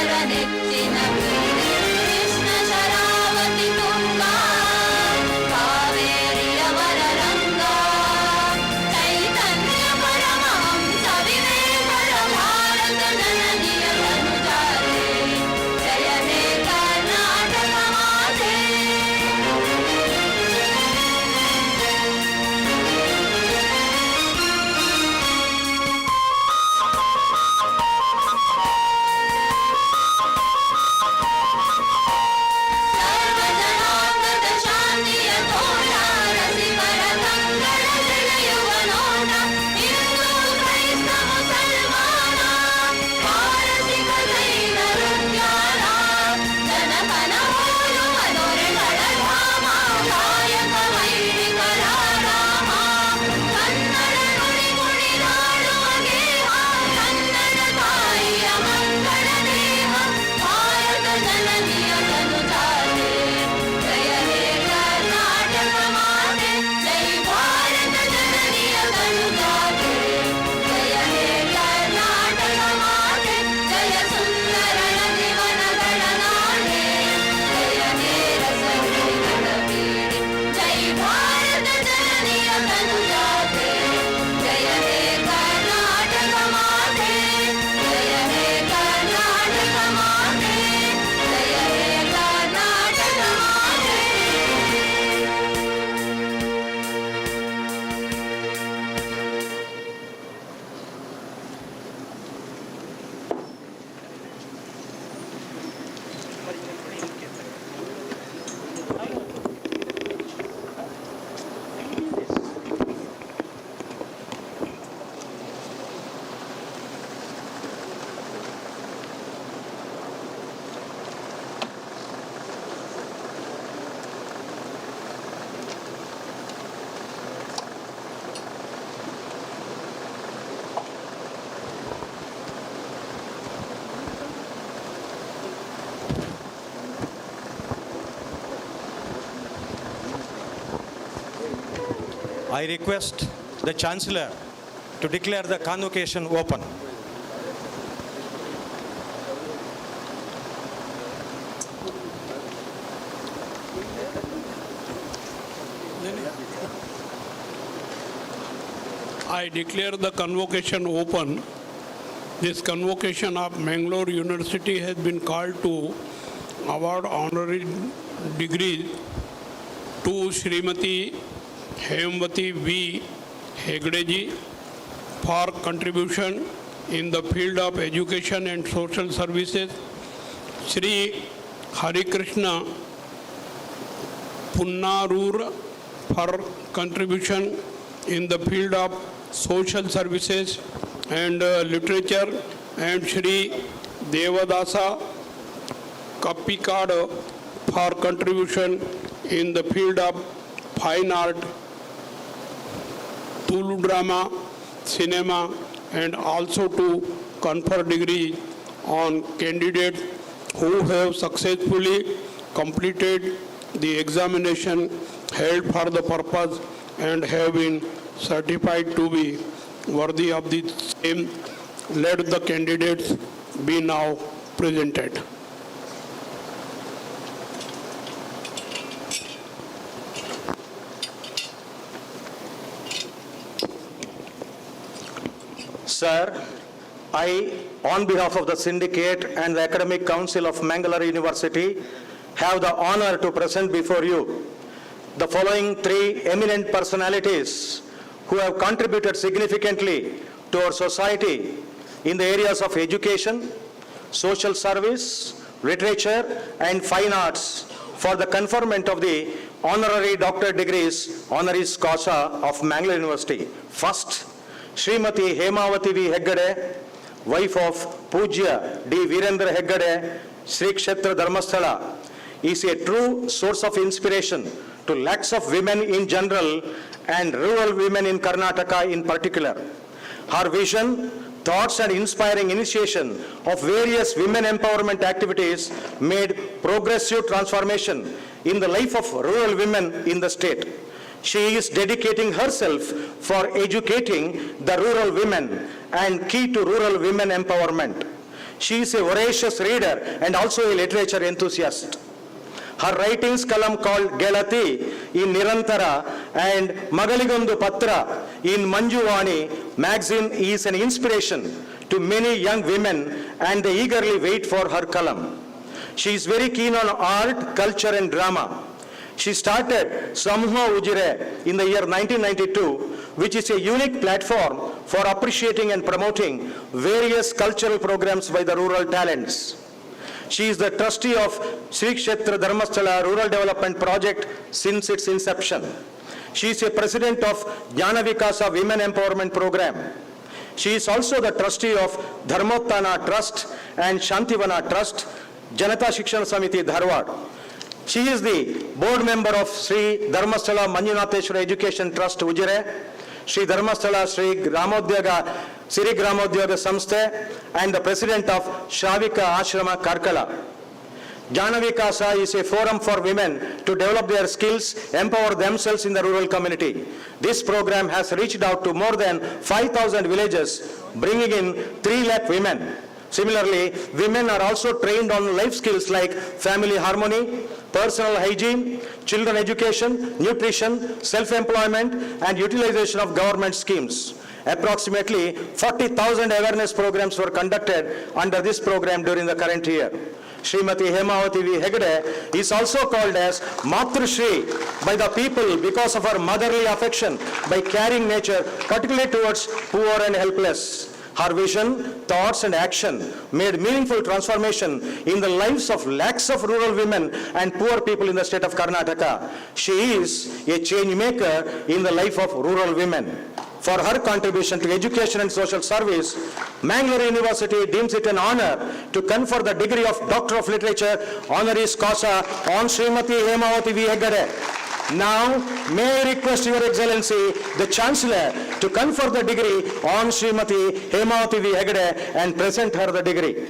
ಎಲ್ಲರ ನೆಚ್ಚಿನ ಕೃಷ್ಣ ಶರಾವತಿ ತುಂಗ ಕಾವೇರಿಯವರ ರಂಗ ಚೈತನ್ಯ ಪರಮಹಂಸ ವಿವೇಕರ ಭಾರತ ಜನನಿಯ ತನುಜಾತೆ ಜಯ ಹೇ ಕರ್ನಾಟಕ ಮಾತೆ. ಸರ್ವಜನಾಂಗದ ಶಾಂತಿಯ ತೋಟ ರಸಿಕರ ಕಂಗಳ ಸೆಳೆಯುವ ನೋಟ ಹಿಂದೂ ಕ್ರೈಸ್ತ ಮುಸಲ್ಮಾನ ಪಾರಸಿಕ ಜೈನ ರುದ್ಯಾನ ಜನಕನ ಹೋಲುವ ದೊರೆಗಳ ಧಾಮ ಕಾಯಕ ವೈಣಿಕರ ರಾಮ ಕನ್ನಡ ನುಡಿ ಕುಣಿದಾಡುವ ಗೇಹ ಕನ್ನಡ ತಾಯಿಯ ಮಂಗಳ ದೇಹ ಭಾರತ ಜನನಿಯ ತನುಜಾತೆ ಜಯ ಹೇ ಕರ್ನಾಟಕ ಮಾತೆ ಜೈ ಭಾರತ ಜನನಿಯ ತನುಜಾತೆ ಜಯ ಹೇ ಕರ್ನಾಟಕ ಮಾತೆ ಜಯ ಸುಂದರ ನದಿವನಗಳ ನಾಡೆ ಜಯ ಹೇ ರಸಗಿರಿಗಳ ಬೀಡಿ ಜೈ ಭಾರತ ಜನನಿಯ ತನುಜಾತೆ ಜಯ ಹೇ ಕರ್ನಾಟಕ ಮಾತೆ ಜಯ ಹೇ ಕರ್ನಾಟಕ ಮಾತೆ ಜಯ ಹೇ ಕರ್ನಾಟಕ ಮಾತೆ. I request the Chancellor to declare the convocation open. I declare the convocation open. This convocation of Mangalore University has been called to award honorary degrees to Srimati Hemvati V. Hegdeji for contribution in the field of education and social services, Sri Hari Krishna Punnarur for contribution in the field of social services and literature, and Sri Devadasa Kappikad for contribution in the field of fine art, Tulu drama, cinema, and also to confer degree on candidates who have successfully completed the examination held for the purpose and have been certified to be worthy of the same. Let the candidates be now presented. Sir, I, on behalf of the syndicate and the Academic Council of Mangalore University, have the honor to present before you the following three eminent personalities who have contributed significantly to our society in the areas of education, social service, literature, and fine arts for the conferment of the honorary doctorate degrees honoris causa of Mangalore University. First, Srimati Hemavati V. Heggade, wife of Pujya D. Virendra Heggade, Sri Kshetra Dharmasthala, is a true source of inspiration to lakhs of women in general and rural women in Karnataka in particular. Her vision, thoughts and inspiring initiation of various women empowerment activities made progressive transformation in the life of rural women in the state. She is dedicating herself for educating the rural women and key to rural women empowerment. She is a voracious reader and also a literature enthusiast. Her writings column called Gelati in Nirantara and Magaligondu Patra in Manjuvani magazine is an inspiration to many young women and they eagerly wait for her column. She is very keen on art, culture and drama. She started Samuha Ujire in the year 1992, which is a unique platform for appreciating and promoting various cultural programs by the rural talents. She is the trustee of Sri Kshetra Dharmasthala Rural Development Project since its inception. She is a president of Jnana Vikasa Women Empowerment Program. She is also the trustee of Dharmottana Trust and Shantivana Trust, Janata Shikshana Samiti Dharwad. She is the board member of Sri Dharmasthala Manjunatheshwara Education Trust Ujire, Sri Dharmasthala Sri Gramodyaga Siri Gramodyaga Samsthe, and the president of Shavika Ashrama Karkala. Jnana Vikasa is a forum for women to develop their skills, empower themselves in the rural community. This program has reached out to more than 5,000 villages, bringing in 3 lakh women. Similarly, women are also trained on life skills like family harmony, personal hygiene, children education, nutrition, self-employment, and utilization of government schemes. Approximately 40,000 awareness programs were conducted under this program during the current year. Srimati Hemavati V. Hegde is also called as Matru Shri by the people because of her motherly affection by caring nature, particularly towards poor and helpless. Her vision, thoughts and action made meaningful transformation in the lives of lakhs of rural women and poor people in the state of Karnataka. She is a change maker in the life of rural women. For her contribution to education and social service, Mangalore University deems it an honor to confer the degree of Doctor of Literature honoris causa on Srimati Hemavati V. Hegde. Now, may I request Your Excellency, the Chancellor, to confer the degree on Srimati Hemavati V. Hegde and present her the degree.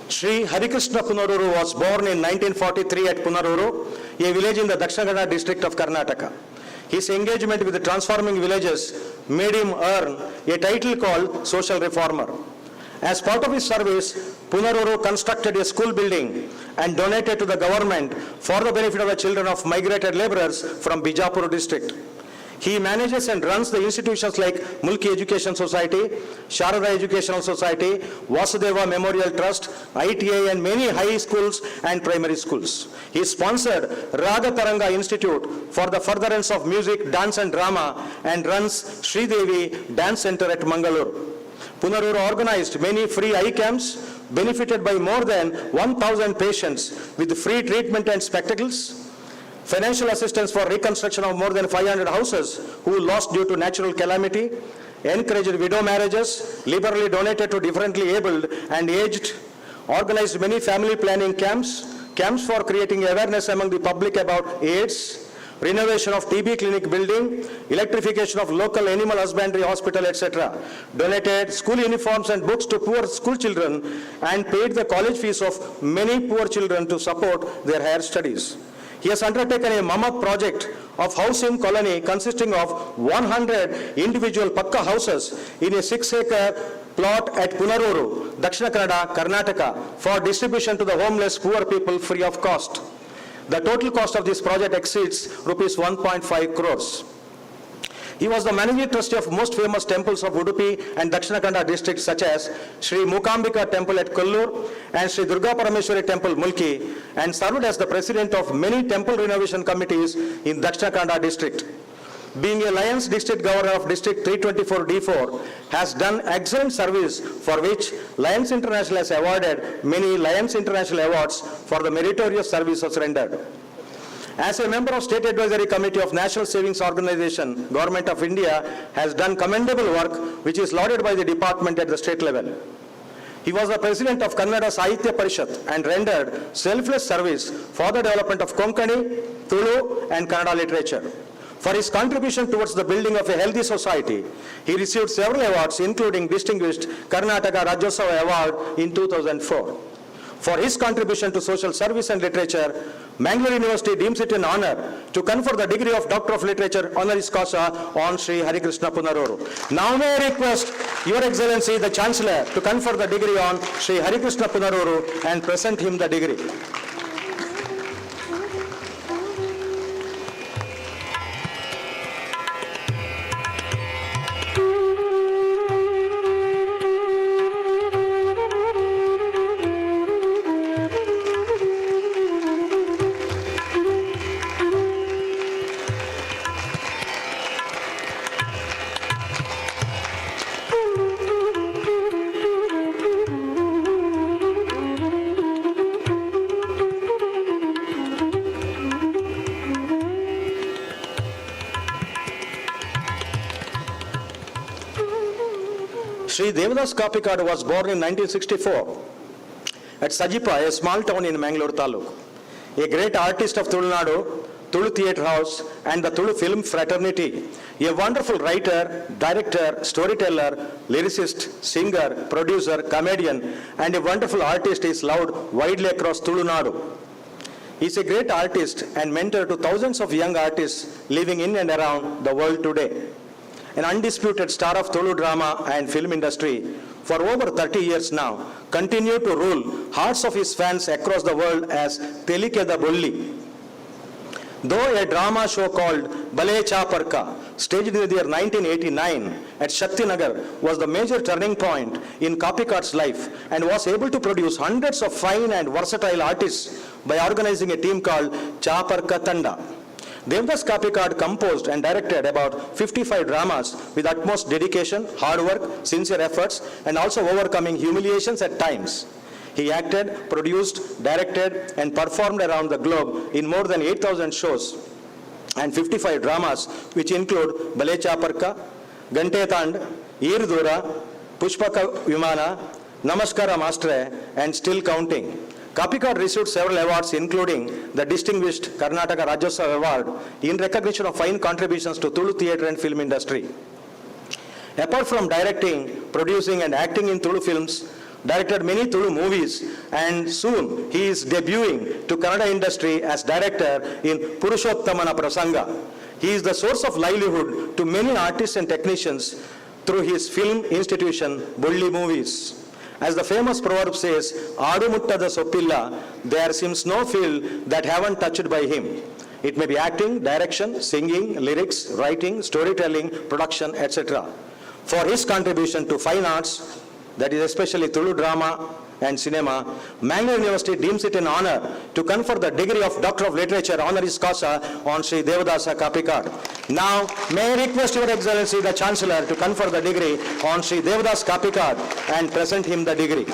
Sri Harikrishna Punaruru was born in 1943 at Punaruru, a village in the Dakshina Kannada district of Karnataka. His engagement with the transforming villages made him earn a title called Social Reformer. As part of his service, Punaruru constructed a school building and donated to the government for the benefit of the children of migrated laborers from Bijapur district. He manages and runs the institutions like Mulki Education Society, Sharada Educational Society, Vasudeva Memorial Trust, ITA and many high schools and primary schools. He sponsored Raga Taranga Institute for the furtherance of music, dance and drama and runs Sri Devi Dance Center at Mangalore. Punaruru organized many free eye camps, benefited by more than 1,000 patients with free treatment and spectacles, financial assistance for reconstruction of more than 500 houses who lost due to natural calamity, encouraged widow marriages, liberally donated to differently abled and aged, organized many family planning camps for creating awareness among the public about AIDS, renovation of TB clinic building, electrification of local animal husbandry hospital, etc. Donated school uniforms and books to poor school children and paid the college fees of many poor children to support their higher studies. He has undertaken a Mammoth project of housing colony consisting of 100 individual Pakka houses in a 6-acre plot at Punaruru, Dakshina Kannada, Karnataka, for distribution to the homeless poor people free of cost. The total cost of this project exceeds rupees 1.5 crores. He was the managing trustee of most famous temples of Udupi and Dakshina Kannada districts such as Sri Mukambika Temple at Kollur and Sri Durga Parameshwari Temple Mulki, and served as the president of many temple renovation committees in Dakshina Kannada district. being a Lions District Governor of District 324D4, has done excellent service for which Lions International has awarded many Lions International Awards for the meritorious services rendered. As a member of State Advisory Committee of National Savings Organization, Government of India has done commendable work which is lauded by the department at the state level. He was the president of Kannada Sahitya Parishat and rendered selfless service for the development of Konkani, Tulu and Kannada literature. For his contribution towards the building of a healthy society, he received several awards including Distinguished Karnataka Rajyotsava Award in 2004. For his contribution to social service and literature, Mangalore University deems it an honor to confer the degree of Doctor of Literature honoris causa on Sri Harikrishna Punaroru. Now may I request Your Excellency the Chancellor to confer the degree on Sri Harikrishna Punaroru and present him the degree. Sri Devadas Kapikad was born in 1964 at Sajipa, a small town in Mangalore Taluk. A great artist of Tulunadu, Tulu Theatre House and the Tulu Film Fraternity, a wonderful writer, director, storyteller, lyricist, singer, producer, comedian and a wonderful artist is loved widely across Tulunadu. He is a great artist and mentor to thousands of young artists living in and around the world today. An undisputed star of Tulu drama and film industry for over 30 years now, continue to rule hearts of his fans across the world as Telikeda Bulli. Though a drama show called Bale Chaparka, staged in the year 1989 at Shaktinagar, was the major turning point in Kapikad's life and was able to produce hundreds of fine and versatile artists by organizing a team called Chaparka Tanda. Devadas Kapikad composed and directed about 55 dramas with utmost dedication, hard work, sincere efforts, and also overcoming humiliations at times. He acted, produced, directed, and performed around the globe in more than 8,000 shows and 55 dramas, which include Bale Chaparka, Gante Tand, Irdura, Pushpaka Vimana, Namaskara Mastre, and still counting. Kapikad received several awards including the distinguished Karnataka Rajyotsava Award in recognition of fine contributions to Tulu theatre and film industry. Apart from directing, producing and acting in Tulu films, directed many Tulu movies and soon he is debuting to Kannada industry as director in Purushottamana Prasanga. He is the source of livelihood to many artists and technicians through his film institution, Bulli Movies. As the famous proverb says, Adu Muttada Soppilla, there seems no field that haven't touched by him. It may be acting, direction, singing, lyrics, writing, storytelling, production, etc. For his contribution to fine arts, that is especially Tulu drama and cinema, Mangalore University deems it an honor to confer the degree of Doctor of Literature honoris causa on Sri Devadasa Kapikad. Now, may I request Your Excellency the Chancellor to confer the degree on Sri Devadas Kapikad and present him the degree.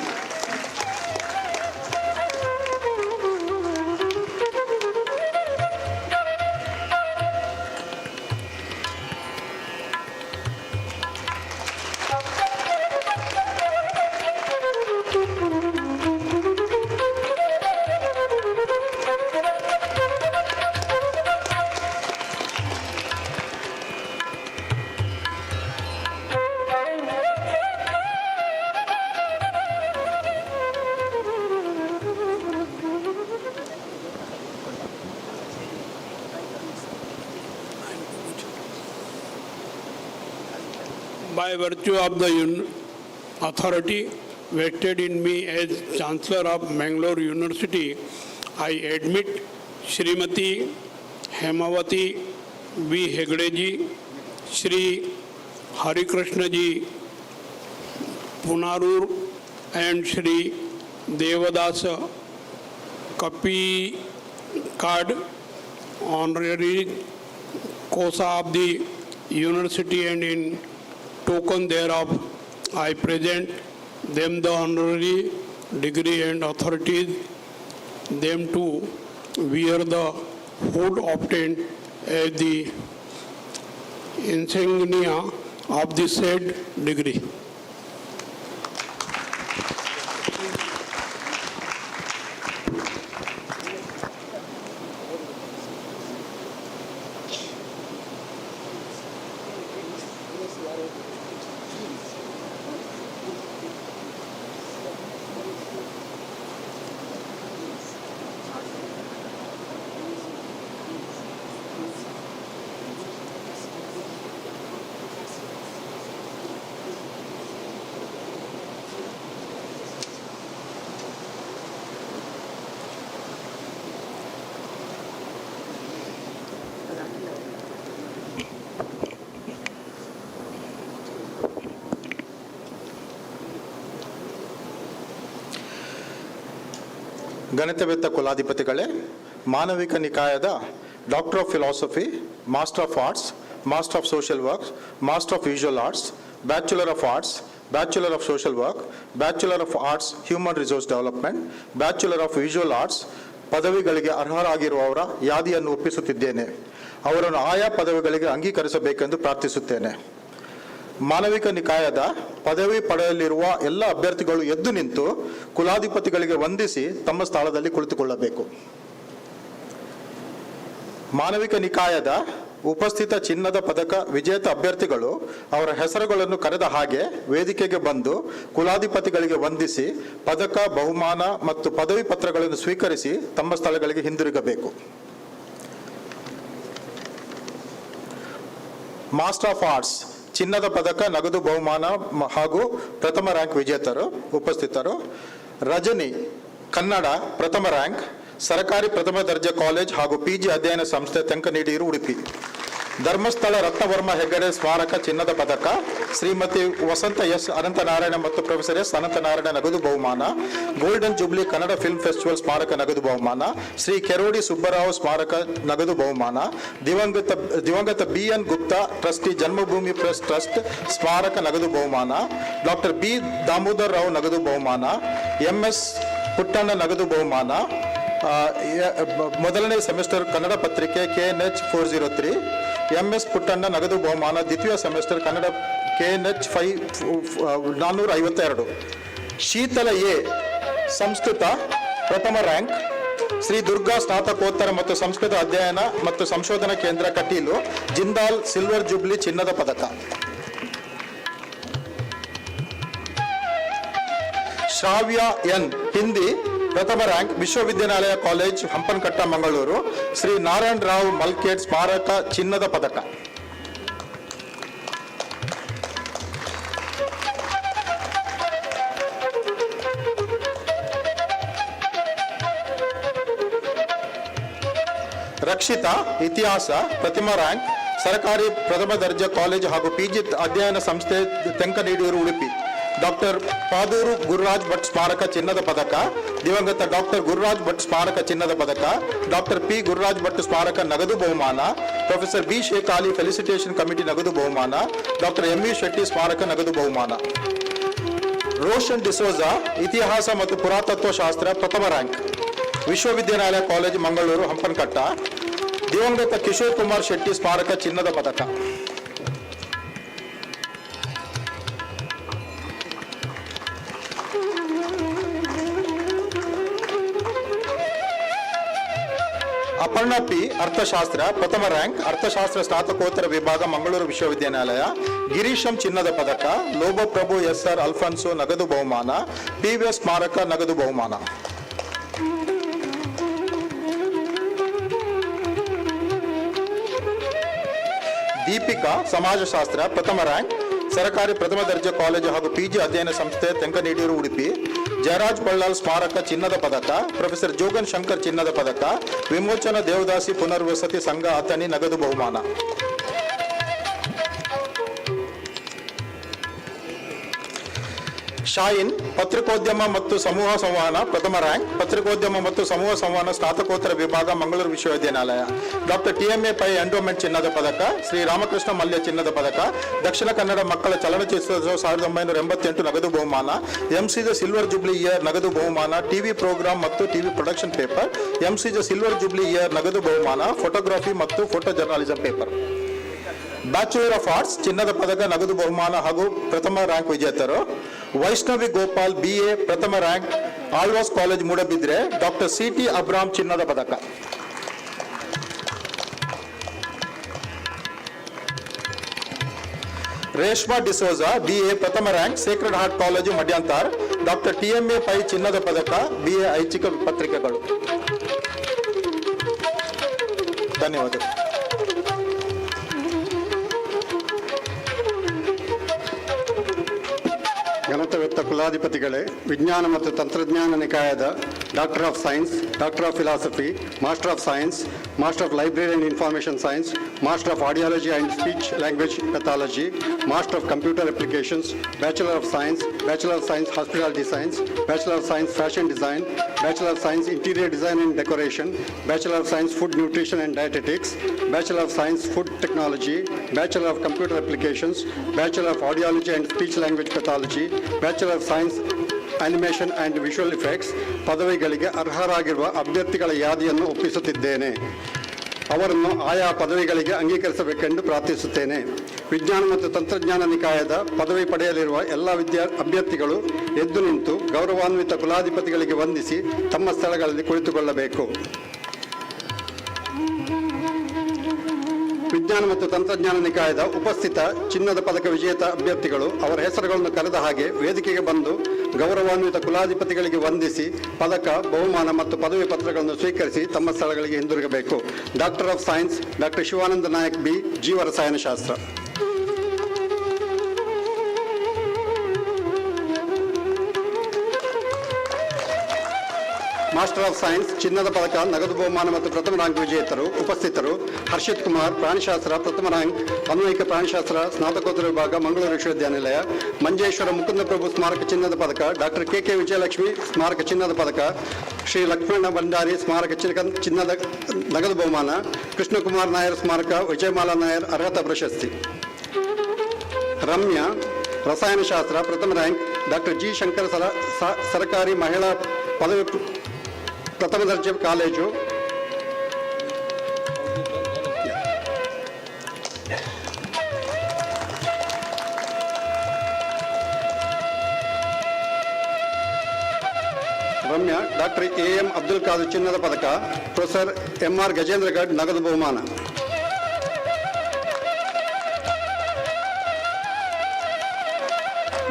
By virtue of the authority vested in me as Chancellor of Mangalore University, I admit Srimati Hemavati V. Hegdeji, Sri Harikrishna Ji Punarur and Sri Devadasa Kapikad, honorary Kosa of the university, and in token thereof, I present them the honorary degree and authorities them to wear the hood obtained as the insignia of the said degree. ಗಣಿತವೇತ್ತ ಕುಲಾಧಿಪತಿಗಳೇ, ಮಾನವಿಕ ನಿಕಾಯದ doctor of philosophy, master of arts, master of social works, master of visual arts, bachelor of arts, bachelor of social work, bachelor of arts human resource development, bachelor of visual arts ಪದವಿಗಳಿಗೆ ಅರ್ಹರಾಗಿರುವವರ ಯಾದಿಯನ್ನು ಒಪ್ಪಿಸುತ್ತಿದ್ದೇನೆ. ಅವರನ್ನು ಆಯಾ ಪದವಿಗಳಿಗೆ ಅಂಗೀಕರಿಸಬೇಕೆಂದು ಪ್ರಾರ್ಥಿಸುತ್ತೇನೆ. ಮಾನವಿಕ ನಿಕಾಯದ ಪದವಿ ಪಡೆಯಲಿರುವ ಎಲ್ಲ ಅಭ್ಯರ್ಥಿಗಳು ಎದ್ದು ನಿಂತು ಕುಲಾಧಿಪತಿಗಳಿಗೆ ವಂದಿಸಿ ತಮ್ಮ ಸ್ಥಳದಲ್ಲಿ ಕುಳಿತುಕೊಳ್ಳಬೇಕು. ಮಾನವಿಕ ನಿಕಾಯದ ಉಪಸ್ಥಿತ ಚಿನ್ನದ ಪದಕ ವಿಜೇತ ಅಭ್ಯರ್ಥಿಗಳು ಅವರ ಹೆಸರುಗಳನ್ನು ಕರೆದ ಹಾಗೆ ವೇದಿಕೆಗೆ ಬಂದು ಕುಲಾಧಿಪತಿಗಳಿಗೆ ವಂದಿಸಿ ಪದಕ, ಬಹುಮಾನ ಮತ್ತು ಪದವಿ ಪತ್ರಗಳನ್ನು ಸ್ವೀಕರಿಸಿ ತಮ್ಮ ಸ್ಥಳಗಳಿಗೆ ಹಿಂದಿರುಗಬೇಕು. ಮಾಸ್ಟರ್ ಆಫ್ ಆರ್ಟ್ಸ್ ಚಿನ್ನದ ಪದಕ, ನಗದು ಬಹುಮಾನ ಹಾಗೂ ಪ್ರಥಮ ರ್ಯಾಂಕ್ ವಿಜೇತರು ಉಪಸ್ಥಿತರು: ರಜನಿ ಕನ್ನಡ ಪ್ರಥಮ ರ್ಯಾಂಕ್, ಸರ್ಕಾರಿ ಪ್ರಥಮ ದರ್ಜೆ ಕಾಲೇಜ್ ಹಾಗೂ PG ಅಧ್ಯಯನ ಸಂಸ್ಥೆ ತೆಂಕನೀಡಿಯೂರು ಉಡುಪಿ. ಧರ್ಮಸ್ಥಳ ರತ್ನವರ್ಮ ಹೆಗ್ಗಡೆ ಸ್ಮಾರಕ ಚಿನ್ನದ ಪದಕ, ಶ್ರೀಮತಿ ವಸಂತ ಎಸ್ ಅನಂತನಾರಾಯಣ ಮತ್ತು ಪ್ರೊಫೆಸರ್ ಎಸ್ ಅನಂತನಾರಾಯಣ ನಗದು ಬಹುಮಾನ. Golden jubilee Kannada film festival ಸ್ಮಾರಕ ನಗದು ಬಹುಮಾನ. ಶ್ರೀ ಕೆರೋಡಿ ಸುಬ್ಬರಾವ್ ಸ್ಮಾರಕ ನಗದು ಬಹುಮಾನ. ದಿವಂಗತ BN ಗುಪ್ತಾ ಟ್ರಸ್ಟಿ ಜನ್ಮಭೂಮಿ ಪ್ರೆಸ್ ಟ್ರಸ್ಟ್ ಸ್ಮಾರಕ ನಗದು ಬಹುಮಾನ. ಡಾಕ್ಟರ್ B ದಾಮೋದರ್ ರಾವ್ ನಗದು ಬಹುಮಾನ. MS ಪುಟ್ಟಣ್ಣ ನಗದು ಬಹುಮಾನ. ಮೊದಲನೇ ಸೆಮಿಸ್ಟರ್ ಕನ್ನಡ ಪತ್ರಿಕೆ KNH 403. MS ಪುಟ್ಟಣ್ಣ ನಗದು ಬಹುಮಾನ. ದ್ವಿತೀಯ ಸೆಮಿಸ್ಟರ್ ಕನ್ನಡ KNH 452. ಶೀತಲ A ಸಂಸ್ಕೃತ ಪ್ರಥಮ ರ್ಯಾಂಕ್. ಶ್ರೀ ದುರ್ಗಾ ಸ್ನಾತಕೋತ್ತರ ಮತ್ತು ಸಂಸ್ಕೃತ ಅಧ್ಯಯನ ಮತ್ತು ಸಂಶೋಧನಾ ಕೇಂದ್ರ ಕಟೀಲು ಜಿಂದಾಲ್ ಸಿಲ್ವರ್ ಜೂಬ್ಲಿ ಚಿನ್ನದ ಪದಕ. ಶ್ರಾವ್ಯ N ಹಿಂದಿ ಪ್ರಥಮ ರ್ಯಾಂಕ್, ವಿಶ್ವವಿದ್ಯಾನಿಲಯ ಕಾಲೇಜ್ ಹಂಪನಕಟ್ಟ ಮಂಗಳೂರು. ಶ್ರೀ ನಾರಾಯಣ ರಾವ್ ಮಲ್ಕೇಡ್ ಸ್ಮಾರಕ ಚಿನ್ನದ ಪದಕ. ರಕ್ಷಿತಾ ಇತಿಹಾಸ ಪ್ರಥಮ ರ್ಯಾಂಕ್, ಸರ್ಕಾರಿ ಪ್ರಥಮ ದರ್ಜೆ ಕಾಲೇಜ್ ಹಾಗೂ PG ಅಧ್ಯಯನ ಸಂಸ್ಥೆ ತೆಂಕನೀಡಿಯೂರು ಉಡುಪಿ. ಡಾಕ್ಟರ್ ಪಾದೂರು ಗುರುರಾಜ್ ಭಟ್ ಸ್ಮಾರಕ ಚಿನ್ನದ ಪದಕ. ದಿವಂಗತ ಡಾಕ್ಟರ್ ಗುರುರಾಜ್ ಭಟ್ ಸ್ಮಾರಕ ಚಿನ್ನದ ಪದಕ. ಡಾಕ್ಟರ್ P ಗುರುರಾಜ್ ಭಟ್ ಸ್ಮಾರಕ ನಗದು ಬಹುಮಾನ. Professor B Sheikh Ali felicitation committee ನಗದು ಬಹುಮಾನ. ಡಾಕ್ಟರ್ ME ಶೆಟ್ಟಿ ಸ್ಮಾರಕ ನಗದು ಬಹುಮಾನ. ರೋಷನ್ ಡಿಸೋಜಾ ಇತಿಹಾಸ ಮತ್ತು ಪುರಾತತ್ವ ಶಾಸ್ತ್ರ ಪ್ರಥಮ ರ್ಯಾಂಕ್, ವಿಶ್ವವಿದ್ಯಾನಿಲಯ ಕಾಲೇಜು ಮಂಗಳೂರು ಹಂಪನಕಟ್ಟ. ದಿವಂಗತ ಕಿಶೋರ್ ಕುಮಾರ್ ಶೆಟ್ಟಿ ಸ್ಮಾರಕ ಚಿನ್ನದ ಪದಕ. ಅಪರ್ಣಾ P ಅರ್ಥಶಾಸ್ತ್ರ ಪ್ರಥಮ ರ್ಯಾಂಕ್, ಅರ್ಥಶಾಸ್ತ್ರ ಸ್ನಾತಕೋತ್ತರ ವಿಭಾಗ ಮಂಗಳೂರು ವಿಶ್ವವಿದ್ಯಾನಿಲಯ. ಗಿರೀಶಂ ಚಿನ್ನದ ಪದಕ. ಲೋಬಪ್ರಭು SR ಅಲ್ಫನ್ಸೋ ನಗದು ಬಹುಮಾನ. PVS ಸ್ಮಾರಕ ನಗದು ಬಹುಮಾನ. ದೀಪಿಕಾ ಸಮಾಜಶಾಸ್ತ್ರ ಪ್ರಥಮ ರ್ಯಾಂಕ್, ಸರ್ಕಾರಿ ಪ್ರಥಮ ದರ್ಜೆ ಕಾಲೇಜು ಹಾಗೂ PG ಅಧ್ಯಯನ ಸಂಸ್ಥೆ ತೆಂಕನೀಡಿಯೂರು ಉಡುಪಿ. ಜಯರಾಜ್ ಬಳ್ಳಾಲ್ ಸ್ಮಾರಕ ಚಿನ್ನದ ಪದಕ. ಪ್ರೊಫೆಸರ್ ಜೋಗನ್ ಶಂಕರ್ ಚಿನ್ನದ ಪದಕ. ವಿಮೋಚನ ದೇವದಾಸಿ ಪುನರ್ವಸತಿ ಸಂಘ ಅಥಣಿ ನಗದು ಬಹುಮಾನ. ಶಾಯಿನ್ ಪತ್ರಿಕೋದ್ಯಮ ಮತ್ತು ಸಮೂಹ ಸಂವಹನ ಪ್ರಥಮ ರ್ಯಾಂಕ್, ಪತ್ರಿಕೋದ್ಯಮ ಮತ್ತು ಸಮೂಹ ಸಂವಹನ ಸ್ನಾತಕೋತ್ತರ ವಿಭಾಗ ಮಂಗಳೂರು ವಿಶ್ವವಿದ್ಯಾನಿಲಯ. ಡಾಕ್ಟರ್ TMA ಪೈ ಎಂಡೋಮೆಂಟ್ ಚಿನ್ನದ ಪದಕ, ಶ್ರೀ ರಾಮಕೃಷ್ಣ ಮಲ್ಯ ಚಿನ್ನದ ಪದಕ, ದಕ್ಷಿಣ ಕನ್ನಡ ಮಕ್ಕಳ ಚಲನಚಿತ್ರೋತ್ಸವ 1988 ನಗದು ಬಹುಮಾನ, MC the silver jubilee year ನಗದು ಬಹುಮಾನ, ಟಿವಿ ಪ್ರೋಗ್ರಾಮ್ ಮತ್ತು TV production paper, MC the silver jubilee year ನಗದು ಬಹುಮಾನ, ಫೋಟೋಗ್ರಫಿ ಮತ್ತು photo journalism paper. Bachelor of arts ಚಿನ್ನದ ಪದಕ ನಗದು ಬಹುಮಾನ ಹಾಗೂ ಪ್ರಥಮ ರ್ಯಾಂಕ್ ವಿಜೇತರು ವೈಷ್ಣವಿ ಗೋಪಾಲ್ BA ಪ್ರಥಮ rank, Alva's college Moodbidri. Doctor CT Abraham ಚಿನ್ನದ ಪದಕ. ರೇಷ್ಮಾ ಡಿಸೋಜಾ BA ಪ್ರಥಮ rank, sacred heart college Madanthyar. Doctor TMA Pai ಚಿನ್ನದ ಪದಕ, BA ಐಚ್ಛಿಕ ಪತ್ರಿಕೆಗಳು. ಧನ್ಯವಾದ. ಘನತೆವೆತ್ತ ಕುಲಾಧಿಪತಿಗಳೇ, ವಿಜ್ಞಾನ ಮತ್ತು ತಂತ್ರಜ್ಞಾನ ನಿಕಾಯದ doctor of science, doctor of philosophy, master of science, master of library and information science, master of audiology and speech language pathology, master of computer applications, bachelor of science hospitality science, bachelor of science fashion design, bachelor of science interior design and decoration, bachelor of science food nutrition and dietetics, bachelor of science food technology, bachelor of computer applications, bachelor of audiology and speech language pathology, bachelor of science animation and visual effects ಪದವಿಗಳಿಗೆ ಅರ್ಹರಾಗಿರುವ ಅಭ್ಯರ್ಥಿಗಳ ಯಾದಿಯನ್ನು ಒಪ್ಪಿಸುತ್ತಿದ್ದೇನೆ. ಅವರನ್ನು ಆಯಾ ಪದವಿಗಳಿಗೆ ಅಂಗೀಕರಿಸಬೇಕೆಂದು ಪ್ರಾರ್ಥಿಸುತ್ತೇನೆ. ವಿಜ್ಞಾನ ಮತ್ತು ತಂತ್ರಜ್ಞಾನ ನಿಕಾಯದ ಪದವಿ ಪಡೆಯಲಿರುವ ಎಲ್ಲ ಅಭ್ಯರ್ಥಿಗಳು ಎದ್ದು ನಿಂತು ಗೌರವಾನ್ವಿತ ಕುಲಾಧಿಪತಿಗಳಿಗೆ ವಂದಿಸಿ ತಮ್ಮ ಸ್ಥಳಗಳಲ್ಲಿ ಕುಳಿತುಕೊಳ್ಳಬೇಕು. ವಿಜ್ಞಾನ ಮತ್ತು ತಂತ್ರಜ್ಞಾನ ನಿಕಾಯದ ಉಪಸ್ಥಿತ ಚಿನ್ನದ ಪದಕ ವಿಜೇತ ಅಭ್ಯರ್ಥಿಗಳು ಅವರ ಹೆಸರುಗಳನ್ನು ಕರೆದ ಹಾಗೆ ವೇದಿಕೆಗೆ ಬಂದು ಗೌರವಾನ್ವಿತ ಕುಲಾಧಿಪತಿಗಳಿಗೆ ವಂದಿಸಿ ಪದಕ, ಬಹುಮಾನ ಮತ್ತು ಪದವಿ ಪತ್ರಗಳನ್ನು ಸ್ವೀಕರಿಸಿ ತಮ್ಮ ಸ್ಥಳಗಳಿಗೆ ಹಿಂದಿರುಗಬೇಕು. Doctor of science doctor Shivananda Nayak B, ಜೀವ ರಸಾಯನಶಾಸ್ತ್ರ. ಮಾಸ್ಟರ್ ಆಫ್ ಸೈನ್ಸ್ ಚಿನ್ನದ ಪದಕ, ನಗದು ಬಹುಮಾನ ಮತ್ತು ಪ್ರಥಮ ರ್ಯಾಂಕ್ ವಿಜೇತರು ಉಪಸ್ಥಿತರು ಹರ್ಷಿತ್ ಕುಮಾರ್ ಪ್ರಾಣಿಶಾಸ್ತ್ರ ಪ್ರಥಮ ರ್ಯಾಂಕ್, ಅನ್ವಯಿಕ ಪ್ರಾಣಿಶಾಸ್ತ್ರ ಸ್ನಾತಕೋತ್ತರ ವಿಭಾಗ ಮಂಗಳೂರು ವಿಶ್ವವಿದ್ಯಾನಿಲಯ. ಮಂಜೇಶ್ವರ ಮುಕುಂದಪ್ರಭು ಸ್ಮಾರಕ ಚಿನ್ನದ ಪದಕ, ಡಾಕ್ಟರ್ KK ವಿಜಯಲಕ್ಷ್ಮಿ ಸ್ಮಾರಕ ಚಿನ್ನದ ಪದಕ, ಶ್ರೀ ಲಕ್ಷ್ಮಣ ಭಂಡಾರಿ ಸ್ಮಾರಕ ಚಿನ್ನದ ನಗದು ಬಹುಮಾನ, ಕೃಷ್ಣಕುಮಾರ್ ನಾಯರ್ ಸ್ಮಾರಕ ವಿಜಯಮಾಲಾ ನಾಯರ್ ಅರ್ಹತಾ ಪ್ರಶಸ್ತಿ. ರಮ್ಯಾ ರಸಾಯನಶಾಸ್ತ್ರ ಪ್ರಥಮ ರ್ಯಾಂಕ್, ಡಾಕ್ಟರ್ G ಶಂಕರ ಸರಕಾರಿ ಮಹಿಳಾ ಪದವಿ ಪ್ರಥಮ ದರ್ಜೆ college. Ramya doctor AM Abdul Khader ಚಿನ್ನದ ಪದಕ, ಪ್ರೊಫೆಸರ್ MR ಗಜೇಂದ್ರಗಢ್ ನಗದು ಬಹುಮಾನ.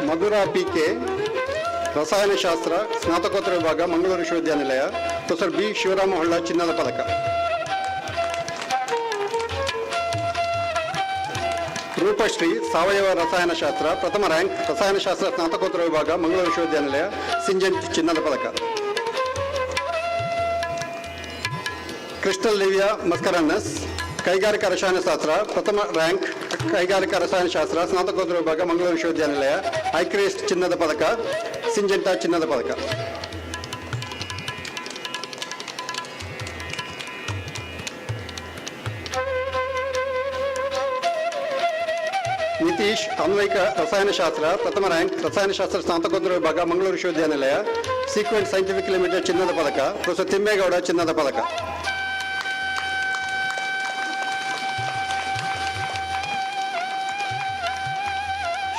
ಮಧುರಾ PK ರಸಾಯನಶಾಸ್ತ್ರ ಸ್ನಾತಕೋತ್ತರ ವಿಭಾಗ ಮಂಗಳೂರು ವಿಶ್ವವಿದ್ಯಾನಿಲಯ, ಪ್ರೊಫೆಸರ್ B ಶಿವರಾಮ ಹೊಳ್ಳ ಚಿನ್ನದ ಪದಕ. ರೂಪಶ್ರೀ ಸಾವಯವ ರಸಾಯನಶಾಸ್ತ್ರ ಪ್ರಥಮ ರ್ಯಾಂಕ್, ರಸಾಯನಶಾಸ್ತ್ರ ಸ್ನಾತಕೋತ್ತರ ವಿಭಾಗ ಮಂಗಳೂರು ವಿಶ್ವವಿದ್ಯಾನಿಲಯ, ಸಿಂಜೆಂಟ್ ಚಿನ್ನದ ಪದಕ. ಕ್ರಿಸ್ಟಲ್ ಲಿವಿಯಾ ಮಸ್ಕರನ್ನಸ್ ಕೈಗಾರಿಕಾ ರಸಾಯನಶಾಸ್ತ್ರ ಪ್ರಥಮ ರ್ಯಾಂಕ್, ಕೈಗಾರಿಕಾ ರಸಾಯನಶಾಸ್ತ್ರ ಸ್ನಾತಕೋತ್ತರ ವಿಭಾಗ ಮಂಗಳೂರು ವಿಶ್ವವಿದ್ಯಾನಿಲಯ, ಐಕ್ರೇಸ್ಟ್ ಚಿನ್ನದ ಪದಕ, ಸಿಂಜೆಂಟಾ ಚಿನ್ನದ ಪದಕ. ನಿತೀಶ್ ಅನ್ವಯಿಕ ರಸಾಯನಶಾಸ್ತ್ರ ಪ್ರಥಮ ರ್ಯಾಂಕ್, ರಸಾಯನಶಾಸ್ತ್ರ ಸ್ನಾತಕೋತ್ತರ ವಿಭಾಗ ಮಂಗಳೂರು ವಿಶ್ವವಿದ್ಯಾನಿಲಯ, ಸೀಕ್ವೆಂಟ್ ಸೈಂಟಿಫಿಕ್ ಲಿಮಿಟೆಡ್ ಚಿನ್ನದ ಪದಕ, ಪ್ರೊಫೆಸರ್ ತಿಮ್ಮೇಗೌಡ ಚಿನ್ನದ ಪದಕ.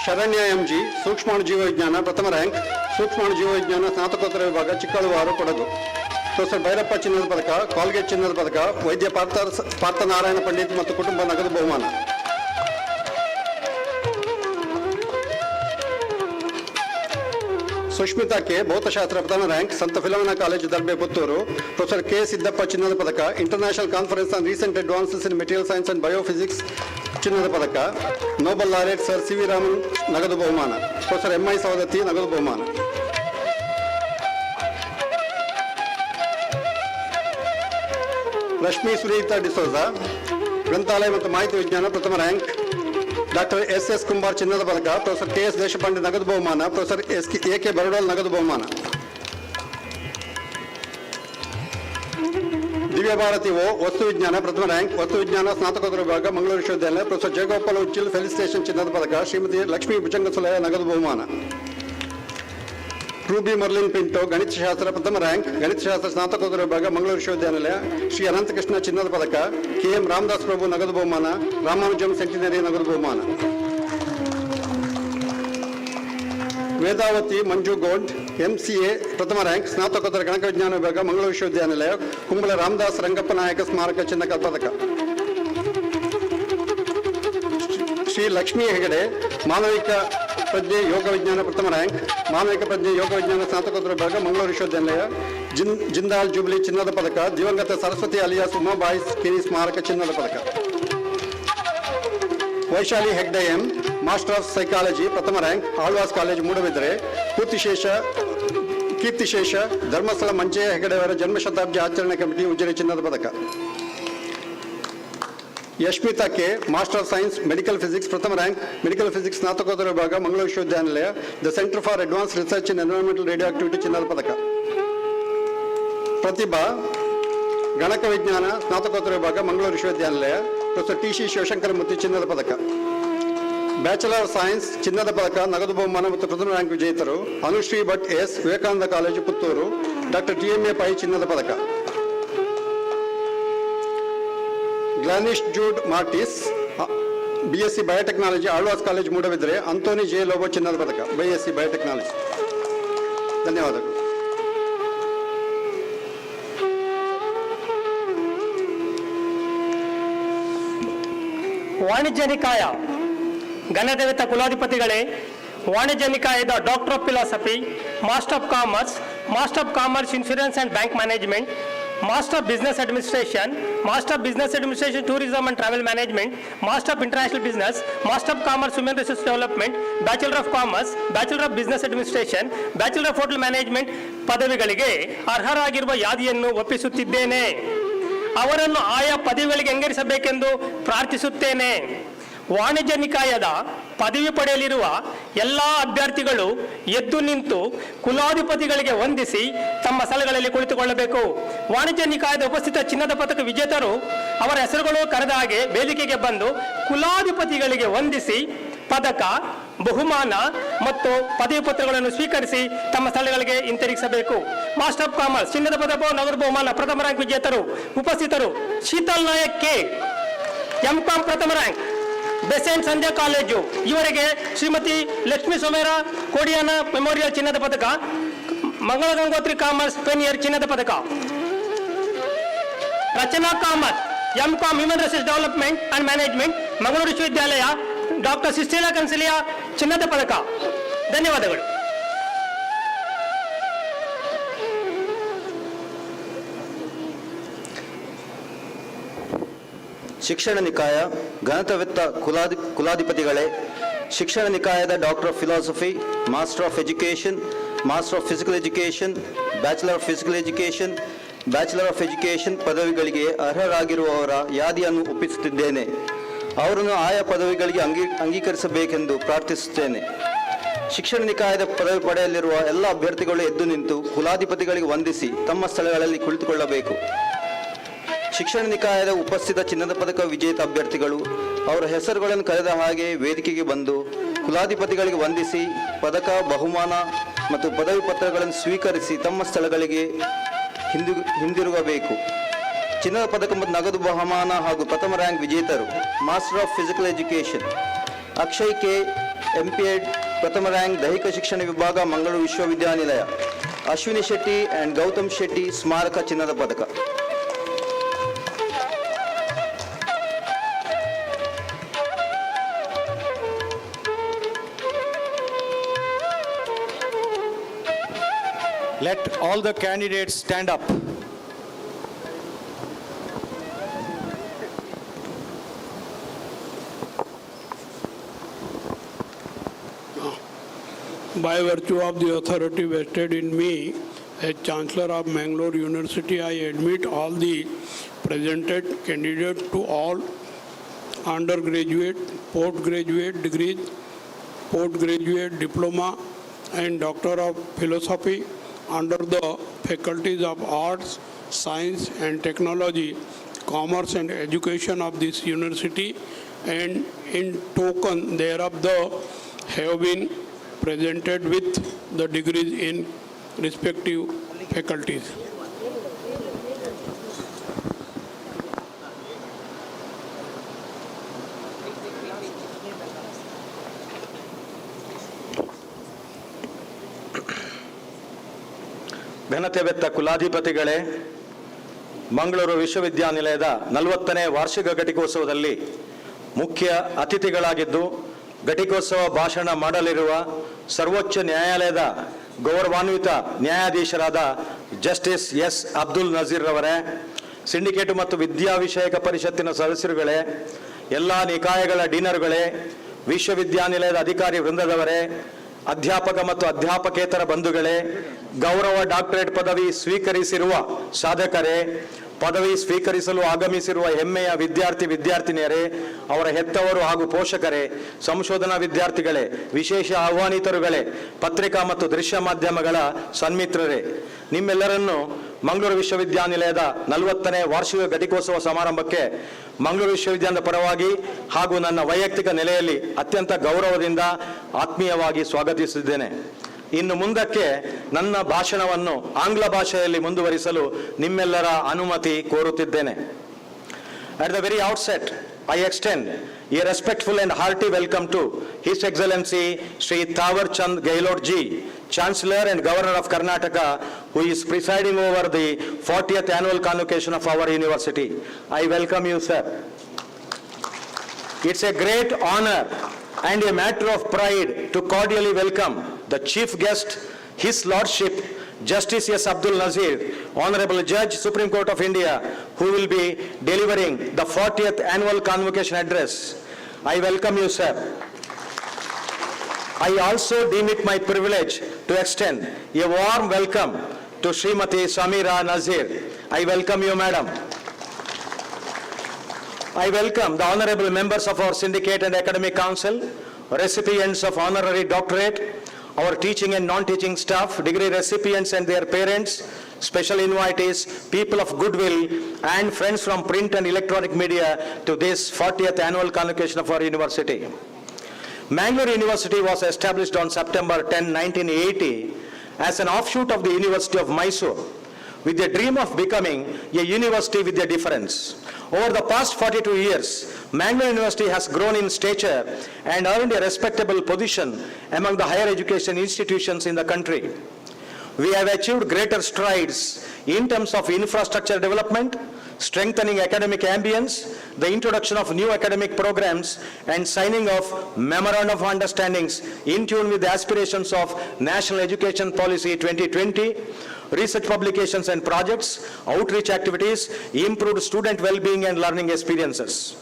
ಶರಣ್ಯ MG ಸೂಕ್ಷ್ಮಾಣು ಜೀವವಿಜ್ಞಾನ ಪ್ರಥಮ ರ್ಯಾಂಕ್, ಸೂಕ್ಷ್ಮಾಣು ಜೀವವಿಜ್ಞಾನ ಸ್ನಾತಕೋತ್ತರ ವಿಭಾಗ ಚಿಕ್ಕಳುವಾರು ಕೊಡಗು, ಪ್ರೊಫೆಸರ್ ಭೈರಪ್ಪ ಚಿನ್ನದ ಪದಕ, ಕಾಲ್ಗೇಟ್ ಚಿನ್ನದ ಪದಕ, ವೈದ್ಯ ಪಾರ್ಥನಾರಾಯಣ ಪಂಡಿತ್ ಮತ್ತು ಕುಟುಂಬ ನಗದು ಬಹುಮಾನ. ಸುಷ್ಮಿತಾ K ಭೌತಶಾಸ್ತ್ರ ಪ್ರಥಮ ರ್ಯಾಂಕ್, ಸಂತ Philomena college Darbe Puttur, professor K Siddappa ಚಿನ್ನದ ಪದಕ, international conference on recent advances in material science and biophysics ಚಿನ್ನದ ಪದಕ, Nobel laureate sir CV Raman ನಗದು ಬಹುಮಾನ, ಪ್ರೊಫೆಸರ್ MI ಸವದತ್ತಿ ನಗದು ಬಹುಮಾನ. ರಶ್ಮಿ ಸುನೀತಾ ಡಿಸೋಜಾ ಗ್ರಂಥಾಲಯ ಮತ್ತು ಮಾಹಿತಿ ವಿಜ್ಞಾನ ಪ್ರಥಮ ರ್ಯಾಂಕ್, ಡಾಕ್ಟರ್ ಎಸ್ ಕುಂಬಾರ್ ಚಿನ್ನದ ಪದಕ, ಪ್ರೊಫೆಸರ್ ಕೆ.ಎಸ್. ದೇಶಪಾಂಡೆ ನಗದು ಬಹುಮಾನ, ಪ್ರೊಫೆಸರ್ ಎ.ಕೆ. ಬರಡೋಲ್ ನಗದು ಬಹುಮಾನ. ದಿವ್ಯ ಭಾರತಿ ಓ ವಸ್ತು ವಿಜ್ಞಾನ ಪ್ರಥಮ ರ್ಯಾಂಕ್, ವಸ್ತು ವಿಜ್ಞಾನ ಸ್ನಾತಕೋತ್ತರ ವಿಭಾಗ ಮಂಗಳೂರು ವಿಶ್ವವಿದ್ಯಾಲಯ, ಪ್ರೊಫೆಸರ್ ಜಯಗೋಪಾಲ್ ಉಚ್ಚಿಲ್ ಫೆಲಿಸಿಟೇಷನ್ ಚಿನ್ನದ ಪದಕ, ಶ್ರೀಮತಿ ಲಕ್ಷ್ಮೀ ಭುಜಂಗಸುಲಯ ನಗದು ಬಹುಮಾನ. ರೂಬಿ ಮರ್ಲಿನ್ ಪಿಂಟೋ ಗಣಿತಶಾಸ್ತ್ರ ಪ್ರಥಮ ರ್ಯಾಂಕ್, ಗಣಿತಶಾಸ್ತ್ರ ಸ್ನಾತಕೋತ್ತರ ವಿಭಾಗ ಮಂಗಳೂರು ವಿಶ್ವವಿದ್ಯಾನಿಲಯ, ಶ್ರೀ ಅನಂತಕೃಷ್ಣ ಚಿನ್ನದ ಪದಕ, ಕೆ.ಎಂ. ರಾಮದಾಸ್ ಪ್ರಭು ನಗದು ಬಹುಮಾನ, ರಾಮಾನುಜಂ ಸೆಂಟಿನರಿ ನಗದು ಬಹುಮಾನ. ವೇದಾವತಿ ಮಂಜು ಗೋಲ್ಡ್ MCA ಪ್ರಥಮ ರ್ಯಾಂಕ್, ಸ್ನಾತಕೋತ್ತರ ಗಣಕ ವಿಜ್ಞಾನ ವಿಭಾಗ ಮಂಗಳೂರು ವಿಶ್ವವಿದ್ಯಾನಿಲಯ, ಕುಂಬಳ ರಾಮದಾಸ್ ರಂಗಪ್ಪ ನಾಯಕ ಸ್ಮಾರಕ ಚಿನ್ನದ ಪದಕ. ಶ್ರೀ ಲಕ್ಷ್ಮೀ ಹೆಗಡೆ ಮಾನವಿಕ ಪ್ರಜ್ಞೆ ಯೋಗ ವಿಜ್ಞಾನ ಪ್ರಥಮ ರ್ಯಾಂಕ್, ಮಾನವಿಕ ಪ್ರಜ್ಞೆ ಯೋಗ ವಿಜ್ಞಾನ ಸ್ನಾತಕೋತ್ತರ ವಿಭಾಗ ಮಂಗಳೂರು ವಿಶ್ವವಿದ್ಯಾನಿಲಯ, ಜಿಂದಾಲ್ ಜೂಬ್ಲಿ ಚಿನ್ನದ ಪದಕ, ದಿವಂಗತ ಸರಸ್ವತಿ ಅಲಿಯಾಸ್ ಉಮಾಬಾಯಿ ಕಿರಿ ಸ್ಮಾರಕ ಚಿನ್ನದ ಪದಕ. Vaishali Hegde M master of psychology ಪ್ರಥಮ ರ್ಯಾಂಕ್, ಆಳ್ವಾಸ್ ಕಾಲೇಜು ಮೂಡಬಿದ್ರೆ, ಕೀರ್ತಿಶೇಷ ಧರ್ಮಸ್ಥಳ ಮಂಚಯ್ಯ ಹೆಗಡೆಯವರ ಜನ್ಮ ಶತಾಬ್ದಿ ಆಚರಣೆ ಕಮಿಟಿ ಉಜಿರೆ ಚಿನ್ನದ ಪದಕ. Yashmita K master of science medical physics ಪ್ರಥಮ ರ್ಯಾಂಕ್, ಮೆಡಿಕಲ್ ಫಿಸಿಕ್ಸ್ ಸ್ನಾತಕೋತ್ತರ ವಿಭಾಗ ಮಂಗಳೂರು ವಿಶ್ವವಿದ್ಯಾನಿಲಯ, the centre for advance research in environmental radio activity ಚಿನ್ನದ ಪದಕ. ಪ್ರತಿಭಾ ಗಣಕ ವಿಜ್ಞಾನ ಸ್ನಾತಕೋತ್ತರ ವಿಭಾಗ ಮಂಗಳೂರು ವಿಶ್ವವಿದ್ಯಾನಿಲಯ, ಪ್ರೊಫೆಸರ್ ಟಿ.ಸಿ. ಶಿವಶಂಕರ ಮುತ್ತಿ ಚಿನ್ನದ ಪದಕ. ಬ್ಯಾಚಲರ್ ಆಫ್ ಸೈನ್ಸ್ ಚಿನ್ನದ ಪದಕ, ನಗದು ಬಹುಮಾನ ಮತ್ತು ಪ್ರಥಮ ರ್ಯಾಂಕ್ ವಿಜೇತರು Anushree Bhat S Vivekananda college Puttur, doctor TMA Pai ಚಿನ್ನದ ಪದಕ. Glanish Jude Martis BSc biotechnology Alva's college Moodbidri, Anthony J Lobo ಚಿನ್ನದ ಪದಕ BSc ಬಯೋಟೆಕ್ನಾಲಜಿ. ಧನ್ಯವಾದಗಳು. ವಾಣಿಜ್ಯ ನಿಕಾಯ ಗಣದೇವತ ಕುಲಾಧಿಪತಿಗಳೇ, ವಾಣಿಜ್ಯ ನಿಕಾಯದ doctor of philosophy, master of commerce insurance and bank management, master of business administration tourism and travel management, master of international business, master of commerce human resource development, bachelor of commerce, bachelor of business administration, bachelor of hotel management ಪದವಿಗಳಿಗೆ ಅರ್ಹರಾಗಿರುವ ಯಾದಿಯನ್ನು ಒಪ್ಪಿಸುತ್ತಿದ್ದೇನೆ. ಅವರನ್ನು ಆಯಾ ಪದವಿಗಳಿಗೆ ಅಂಗೀಕರಿಸಬೇಕೆಂದು ಪ್ರಾರ್ಥಿಸುತ್ತೇನೆ. ವಾಣಿಜ್ಯ ನಿಕಾಯದ ಪದವಿ ಪಡೆಯಲಿರುವ ಎಲ್ಲ ಅಭ್ಯರ್ಥಿಗಳು ಎದ್ದು ನಿಂತು ಕುಲಾಧಿಪತಿಗಳಿಗೆ ವಂದಿಸಿ ತಮ್ಮ ಸ್ಥಳಗಳಲ್ಲಿ ಕುಳಿತುಕೊಳ್ಳಬೇಕು. ವಾಣಿಜ್ಯ ನಿಕಾಯದ ಉಪಸ್ಥಿತ ಚಿನ್ನದ ಪದಕ ವಿಜೇತರು ಅವರ ಹೆಸರುಗಳು ಕರೆದ ಹಾಗೆ ವೇದಿಕೆಗೆ ಬಂದು ಕುಲಾಧಿಪತಿಗಳಿಗೆ ವಂದಿಸಿ ಪದಕ, ಬಹುಮಾನ ಮತ್ತು ಪದವಿ ಪತ್ರಗಳನ್ನು ಸ್ವೀಕರಿಸಿ ತಮ್ಮ ಸ್ಥಳಗಳಿಗೆ ಹಿಂತಿರುಗಿಸಬೇಕು. ಮಾಸ್ಟರ್ ಆಫ್ ಕಾಮರ್ಸ್ ಚಿನ್ನದ ಪದಕ, ನಗದು ಬಹುಮಾನ, ಪ್ರಥಮ ರ್ಯಾಂಕ್ ವಿಜೇತರು ಉಪಸ್ಥಿತರು ಶೀತಲ್ ನಾಯಕ್ ಕೆ, M.Com ಪ್ರಥಮ ರ್ಯಾಂಕ್, ಬೆಸೆಂಟ್ ಸಂಧ್ಯಾ ಕಾಲೇಜು. ಇವರಿಗೆ ಶ್ರೀಮತಿ ಲಕ್ಷ್ಮೀ ಸೋಮೇರ ಕೋಡಿಯಾನ ಮೆಮೋರಿಯಲ್ ಚಿನ್ನದ ಪದಕ, ಮಂಗಳ ಗಂಗೋತ್ರಿ ಕಾಮರ್ಸ್ ಪೆನಿಯರ್ ಚಿನ್ನದ ಪದಕ. Rachana Kamath M.Com human resource development and management, Mangaluru ವಿಶ್ವವಿದ್ಯಾಲಯ, ಡಾಕ್ಟರ್ ಸಿಸ್ಟೀಲಾ ಕನ್ಸಿಲಿಯಾ ಚಿನ್ನದ ಪದಕ. ಧನ್ಯವಾದಗಳು. ಶಿಕ್ಷಣ ನಿಕಾಯ ಘನತವೆತ್ತ ಕುಲಾಧಿಪತಿಗಳೇ, ಶಿಕ್ಷಣ ನಿಕಾಯದ doctor of philosophy, master of education, master of physical education, bachelor of physical education, bachelor of education ಪದವಿಗಳಿಗೆ ಅರ್ಹರಾಗಿರುವವರ ಯಾದಿಯನ್ನು ಒಪ್ಪಿಸುತ್ತಿದ್ದೇನೆ. ಅವರನ್ನು ಆಯಾ ಪದವಿಗಳಿಗೆ ಅಂಗೀಕರಿಸಬೇಕೆಂದು ಪ್ರಾರ್ಥಿಸುತ್ತೇನೆ. ಶಿಕ್ಷಣ ನಿಕಾಯದ ಪದವಿ ಪಡೆಯಲಿರುವ ಎಲ್ಲ ಅಭ್ಯರ್ಥಿಗಳು ಎದ್ದು ನಿಂತು ಕುಲಾಧಿಪತಿಗಳಿಗೆ ವಂದಿಸಿ ತಮ್ಮ ಸ್ಥಳಗಳಲ್ಲಿ ಕುಳಿತುಕೊಳ್ಳಬೇಕು. ಶಿಕ್ಷಣ ನಿಕಾಯದ ಉಪಸ್ಥಿತ ಚಿನ್ನದ ಪದಕ ವಿಜೇತ ಅಭ್ಯರ್ಥಿಗಳು ಅವರ ಹೆಸರುಗಳನ್ನು ಕರೆದ ಹಾಗೆ ವೇದಿಕೆಗೆ ಬಂದು ಕುಲಾಧಿಪತಿಗಳಿಗೆ ವಂದಿಸಿ ಪದಕ, ಬಹುಮಾನ ಮತ್ತು ಪದವಿ ಪತ್ರಗಳನ್ನು ಸ್ವೀಕರಿಸಿ ತಮ್ಮ ಸ್ಥಳಗಳಿಗೆ ಹಿಂದಿರುಗಬೇಕು. ಚಿನ್ನದ ಪದಕ ಮತ್ತು ನಗದು ಬಹುಮಾನ ಹಾಗೂ ಪ್ರಥಮ ರ್ಯಾಂಕ್ ವಿಜೇತರು master of physical education Akshay K, MPEd ಪ್ರಥಮ ರ್ಯಾಂಕ್, ದೈಹಿಕ ಶಿಕ್ಷಣ ವಿಭಾಗ, ಮಂಗಳೂರು ವಿಶ್ವವಿದ್ಯಾನಿಲಯ, ಅಶ್ವಿನಿ ಶೆಟ್ಟಿ ಆ್ಯಂಡ್ ಗೌತಮ್ ಶೆಟ್ಟಿ ಸ್ಮಾರಕ ಚಿನ್ನದ ಪದಕ. Let all the candidates stand up. By virtue of the authority vested in me as Chancellor of Mangalore University, I admit all the presented candidates to all undergraduate, postgraduate degrees, postgraduate diploma, and Doctor of Philosophy under the faculties of Arts, Science and Technology, Commerce and Education of this university, and in token thereof have been presented with the degrees in respective faculties. ಘನತೆವೆತ್ತ ಕುಲಾಧಿಪತಿಗಳೇ, Mangaluru ವಿಶ್ವವಿದ್ಯಾನಿಲಯದ 40ನೇ ವಾರ್ಷಿಕ ಘಟಿಕೋತ್ಸವದಲ್ಲಿ ಮುಖ್ಯ ಅತಿಥಿಗಳಾಗಿದ್ದು ಘಟಿಕೋತ್ಸವ ಭಾಷಣ ಮಾಡಲಿರುವ ಸರ್ವೋಚ್ಚ ನ್ಯಾಯಾಲಯದ ಗೌರವಾನ್ವಿತ ನ್ಯಾಯಾಧೀಶರಾದ justice S Abdul Nazeer ರವರೇ, syndicate ಮತ್ತು ವಿದ್ಯಾ ವಿಷಯಕ ಪರಿಷತ್ತಿನ ಸದಸ್ಯರುಗಳೇ, ಎಲ್ಲ ನಿಕಾಯಗಳ ಡೀನರುಗಳೇ, ವಿಶ್ವವಿದ್ಯಾನಿಲಯದ ಅಧಿಕಾರಿ ವೃಂದದವರೇ, ಅಧ್ಯಾಪಕ ಮತ್ತು ಅಧ್ಯಾಪಕೇತರ ಬಂಧುಗಳೇ, ಗೌರವ ಡಾಕ್ಟರೇಟ್ ಪದವಿ ಸ್ವೀಕರಿಸಿರುವ ಸಾಧಕರೇ, ಪದವಿ ಸ್ವೀಕರಿಸಲು ಆಗಮಿಸಿರುವ ಹೆಮ್ಮೆಯ ವಿದ್ಯಾರ್ಥಿನಿಯರೇ, ಅವರ ಹೆತ್ತವರು ಹಾಗೂ ಪೋಷಕರೇ, ಸಂಶೋಧನಾ ವಿದ್ಯಾರ್ಥಿಗಳೇ, ವಿಶೇಷ ಆಹ್ವಾನಿತರುಗಳೇ, ಪತ್ರಿಕಾ ಮತ್ತು ದೃಶ್ಯ ಮಾಧ್ಯಮಗಳ ಸನ್ಮಿತ್ರರೇ, ನಿಮ್ಮೆಲ್ಲರನ್ನು ಮಂಗಳೂರು ವಿಶ್ವವಿದ್ಯಾನಿಲಯದ 40ನೇ ವಾರ್ಷಿಕ ಘಟಿಕೋತ್ಸವ ಸಮಾರಂಭಕ್ಕೆ ಮಂಗಳೂರು ವಿಶ್ವವಿದ್ಯಾಲಯದ ಪರವಾಗಿ ಹಾಗೂ ನನ್ನ ವೈಯಕ್ತಿಕ ನೆಲೆಯಲ್ಲಿ ಅತ್ಯಂತ ಗೌರವದಿಂದ ಆತ್ಮೀಯವಾಗಿ ಸ್ವಾಗತಿಸಿದ್ದೇನೆ. ಇನ್ನು ಮುಂದಕ್ಕೆ ನನ್ನ ಭಾಷಣವನ್ನು ಆಂಗ್ಲ ಭಾಷೆಯಲ್ಲಿ ಮುಂದುವರಿಸಲು ನಿಮ್ಮೆಲ್ಲರ ಅನುಮತಿ ಕೋರುತ್ತಿದ್ದೇನೆ. At the very outset, I extend a respectful and hearty welcome to His Excellency Sri Thawar Chand Gehlot Ji, Chancellor and Governor of Karnataka, who is presiding over the 40th annual convocation of our university. I welcome you, sir. It's a great honor and a matter of pride to cordially welcome the chief guest, His Lordship, Justice S. Abdul Nazir, Honorable Judge, Supreme Court of India, who will be delivering the 40th annual convocation address. I welcome you, sir. I also deem it my privilege to extend a warm welcome to Srimati Samira Nazir. I welcome you, madam. I welcome the honorable members of our syndicate and academic council, recipients of honorary doctorate, our teaching and non-teaching staff, degree recipients and their parents, special invitees, people of goodwill, and friends from print and electronic media to this 40th annual convocation of our university. Mangalore University was established on September 10, 1980 as an offshoot of the University of Mysore, with the dream of becoming a university with a difference. Over the past 42 years, Mangalore University has grown in stature and earned a respectable position among the higher education institutions in the country. We have achieved greater strides in terms of infrastructure development, strengthening academic ambience, the introduction of new academic programs, and signing of memorandum of understandings in tune with the aspirations of National Education Policy 2020, research publications and projects, outreach activities, improved student well-being and learning experiences.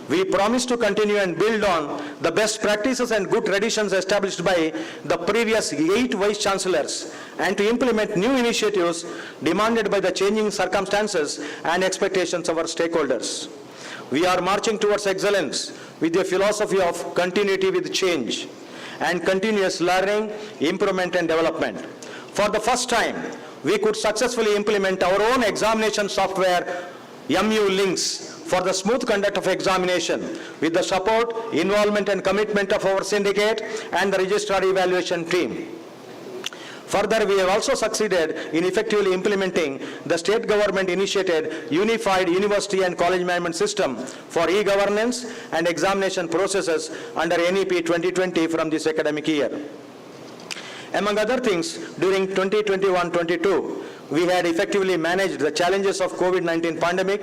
We promise to continue and build on the best practices and good traditions established by the previous 8 vice chancellors and to implement new initiatives demanded by the changing circumstances and expectations of our stakeholders. We are marching towards excellence with a philosophy of continuity with change and continuous learning, improvement and development. For the first time, we could successfully implement our own examination software, MU Links, for the smooth conduct of examination with the support, involvement and commitment of our syndicate and the registrar evaluation team. Further, we have also succeeded in effectively implementing the state government initiated Unified University and College Management System for e-governance and examination processes under NEP 2020 from this academic year. Among other things, during 2021-22, we had effectively managed the challenges of COVID-19 pandemic,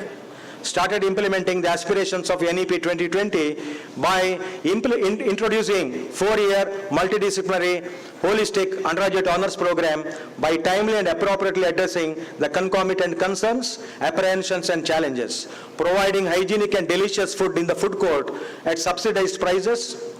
started implementing the aspirations of NEP 2020 by introducing 4-year multidisciplinary holistic undergraduate honors program by timely and appropriately addressing the concomitant concerns, apprehensions and challenges, providing hygienic and delicious food in the food court at subsidized prices,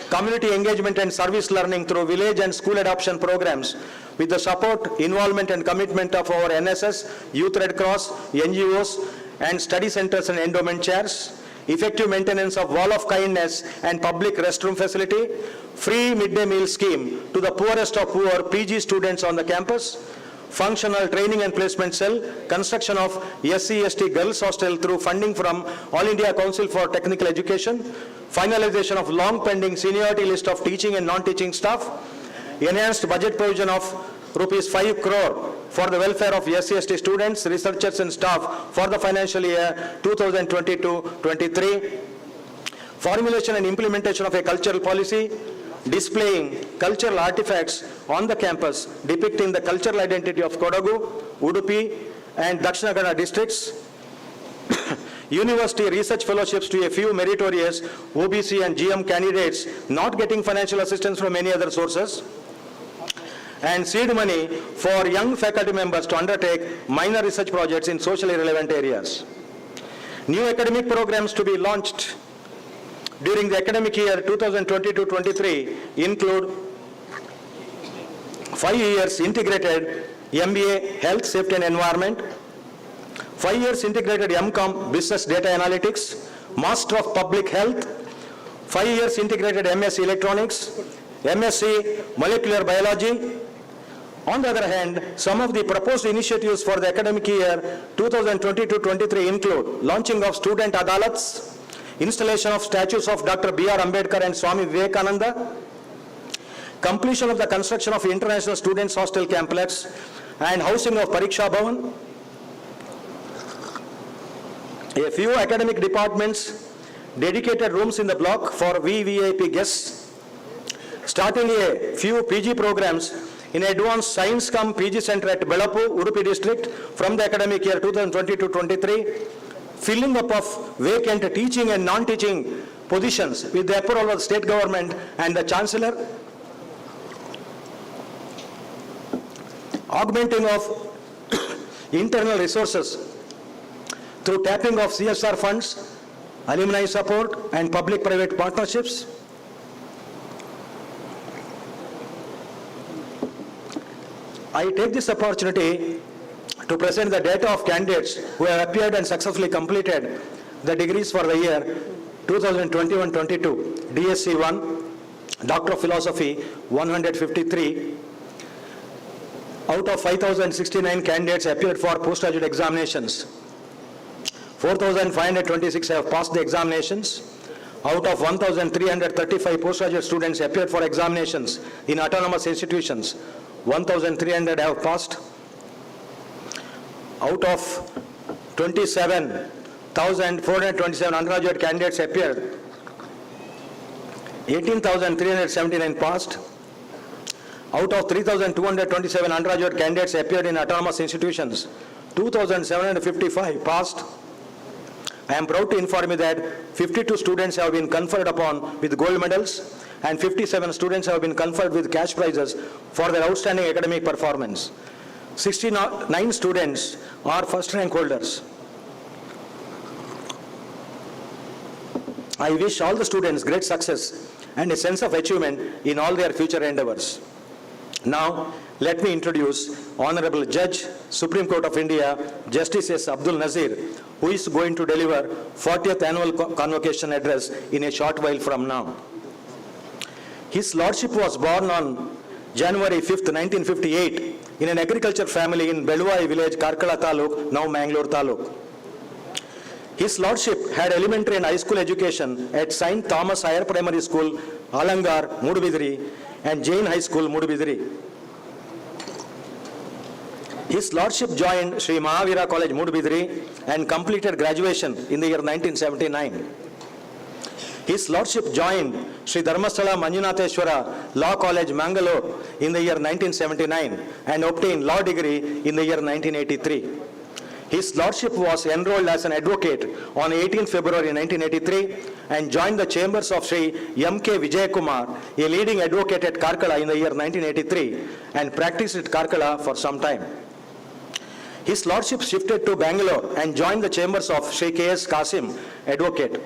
community engagement and service learning through village and school adoption programs with the support, involvement and commitment of our NSS, Youth Red Cross, NGOs and study centers and endowment chairs, effective maintenance of wall of kindness and public restroom facility, free midday meal scheme to the poorest of poor PG students on the campus, functional training and placement cell, construction of SC/ST girls hostel through funding from All India Council for Technical Education, finalization of long pending seniority list of teaching and non-teaching staff, enhanced budget provision of rupees 5 crore for the welfare of SC/ST students, researchers and staff for the financial year 2022-23, formulation and implementation of a cultural policy, displaying cultural artifacts on the campus depicting the cultural identity of Kodagu, Udupi and Dakshina Kannada districts, university research fellowships to a few meritorious OBC and GM candidates not getting financial assistance from any other sources, and seed money for young faculty members to undertake minor research projects in socially relevant areas. New academic programs to be launched during the academic year 2022-23 include 5 years integrated MBA Health, Safety and Environment, 5 years integrated MCOM Business Data Analytics, Master of Public Health, 5 years integrated MSc Electronics, MSc Molecular Biology. On the other hand, some of the proposed initiatives for the academic year 2022-23 include launching of student adalats, installation of statues of Dr. B.R. Ambedkar and Swami Vivekananda, completion of the construction of International Students Hostel Complex and housing of Pariksha Bhavan, a few academic departments, dedicated rooms in the block for VVIP guests, starting a few PG programs in Advanced Science Cum PG Center at Belapu, Udupi district from the academic year 2022-23, filling up of vacant teaching and non-teaching positions with the approval of the state government and the chancellor, augmenting of internal resources through tapping of CSR funds, alumni support and public-private partnerships. I take this opportunity to present the data of candidates who have appeared and successfully completed the degrees for the year 2021-22. DSc 1, Doctor of Philosophy 153. Out of 5,069 candidates appeared for postgraduate examinations, 4,526 have passed the examinations. Out of 1,335 postgraduate students appeared for examinations in autonomous institutions, 1,300 have passed. Out of 27,427 undergraduate candidates appeared, 18,379 passed. Out of 3,227 undergraduate candidates appeared in autonomous institutions, 2,755 passed. I am proud to inform you that 52 students have been conferred upon with gold medals and 57 students have been conferred with cash prizes for their outstanding academic performance. 69 students are first rank holders. I wish all the students great success and a sense of achievement in all their future endeavors. Now, let me introduce Honorable Judge, Supreme Court of India, Justice S. Abdul Nazir, who is going to deliver 40th Annual Convocation Address in a short while from now. His Lordship was born on January 5th, 1958, in an agriculture family in Belwai village, Karkala Taluk, now Mangalore Taluk. His Lordship had elementary and high school education at St. Thomas Higher Primary School, Alangar, Mudubidri, and Jain High School, Mudubidri. His Lordship joined Sri Mahavira College, Mudubidri, and completed graduation in the year 1979. His Lordship joined Sri Dharmasthala Manjunatheshwara Law College, Mangalore in the year 1979 and obtained law degree in the year 1983. His Lordship was enrolled as an advocate on 18 February 1983 and joined the chambers of Sri M.K. Vijayakumar, a leading advocate at Karkala in the year 1983 and practiced at Karkala for some time. His Lordship shifted to Bangalore and joined the chambers of Sri K.S. Kasim, advocate.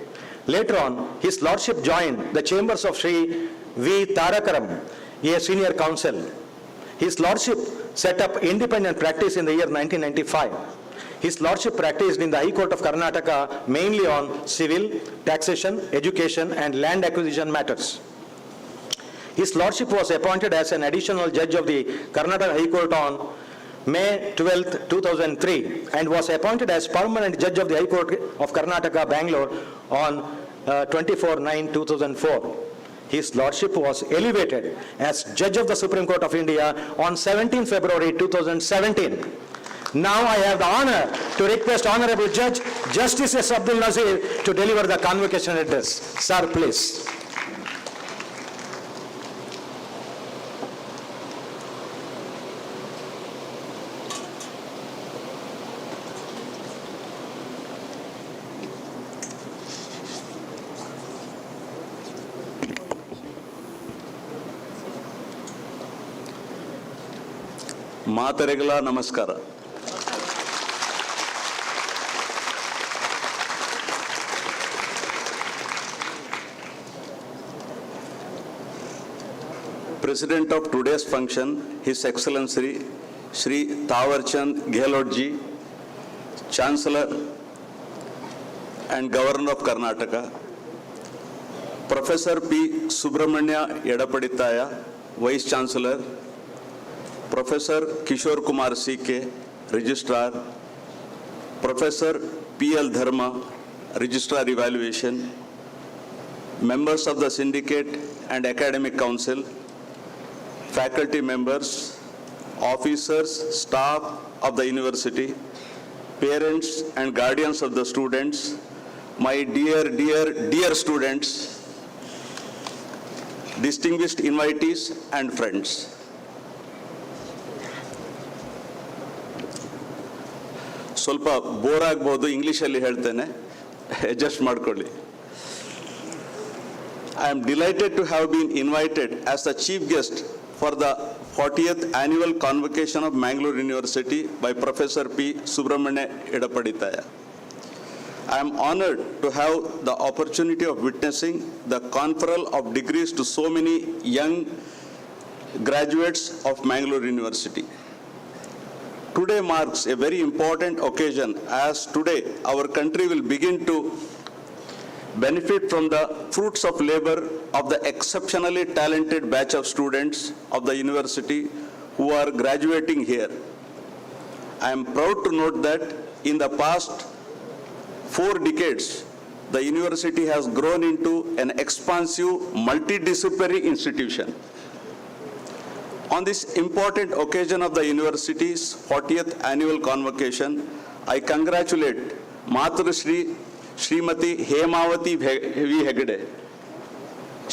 Later on, His Lordship joined the chambers of Sri V. Tarakaram, a senior counsel. His Lordship set up independent practice in the year 1995. His Lordship practiced in the High Court of Karnataka mainly on civil, taxation, education and land acquisition matters. His Lordship was appointed as an additional judge of the Karnataka High Court on May 12, 2003 and was appointed as permanent judge of the High Court of Karnataka, Bangalore on 24/9/2004. His Lordship was elevated as Judge of the Supreme Court of India on 17 February 2017. Now I have the honor to request Honorable Judge Justice S. Abdul Nazir to deliver the convocation address. Sir, please. ಮಾತರೆಗಳ ನಮಸ್ಕಾರ. President of today's function, His Excellency Shri Tawarchand Gehlot ji, Chancellor and Governor of Karnataka, Professor P. Subramanya Edapaditaya, Vice Chancellor, Professor Kishore Kumar C.K., Registrar, Professor P.L. Dharma, Registrar Evaluation, members of the Syndicate and Academic Council, faculty members, officers, staff of the university, parents and guardians of the students, my dear students, distinguished invitees and friends. ಸ್ವಲ್ಪ bore ಆಗ್ಬೋದು, ಇಂಗ್ಲೀಷಲ್ಲಿ ಹೇಳ್ತೇನೆ, adjust ಮಾಡ್ಕೊಳ್ಳಿ. I am delighted to have been invited as the chief guest for the 40th annual convocation of Mangalore University by Professor P. Subramanya Edapaditaya. I am honored to have the opportunity of witnessing the conferral of degrees to so many young graduates of Mangalore University. Today marks a very important occasion as today our country will begin to benefit from the fruits of labor of the exceptionally talented batch of students of the university who are graduating here. I am proud to note that in the past 4 decades, the university has grown into an expansive multidisciplinary institution. On this important occasion of the university's 40th annual convocation, I congratulate Matru Srimati Hemavati V. Hegde,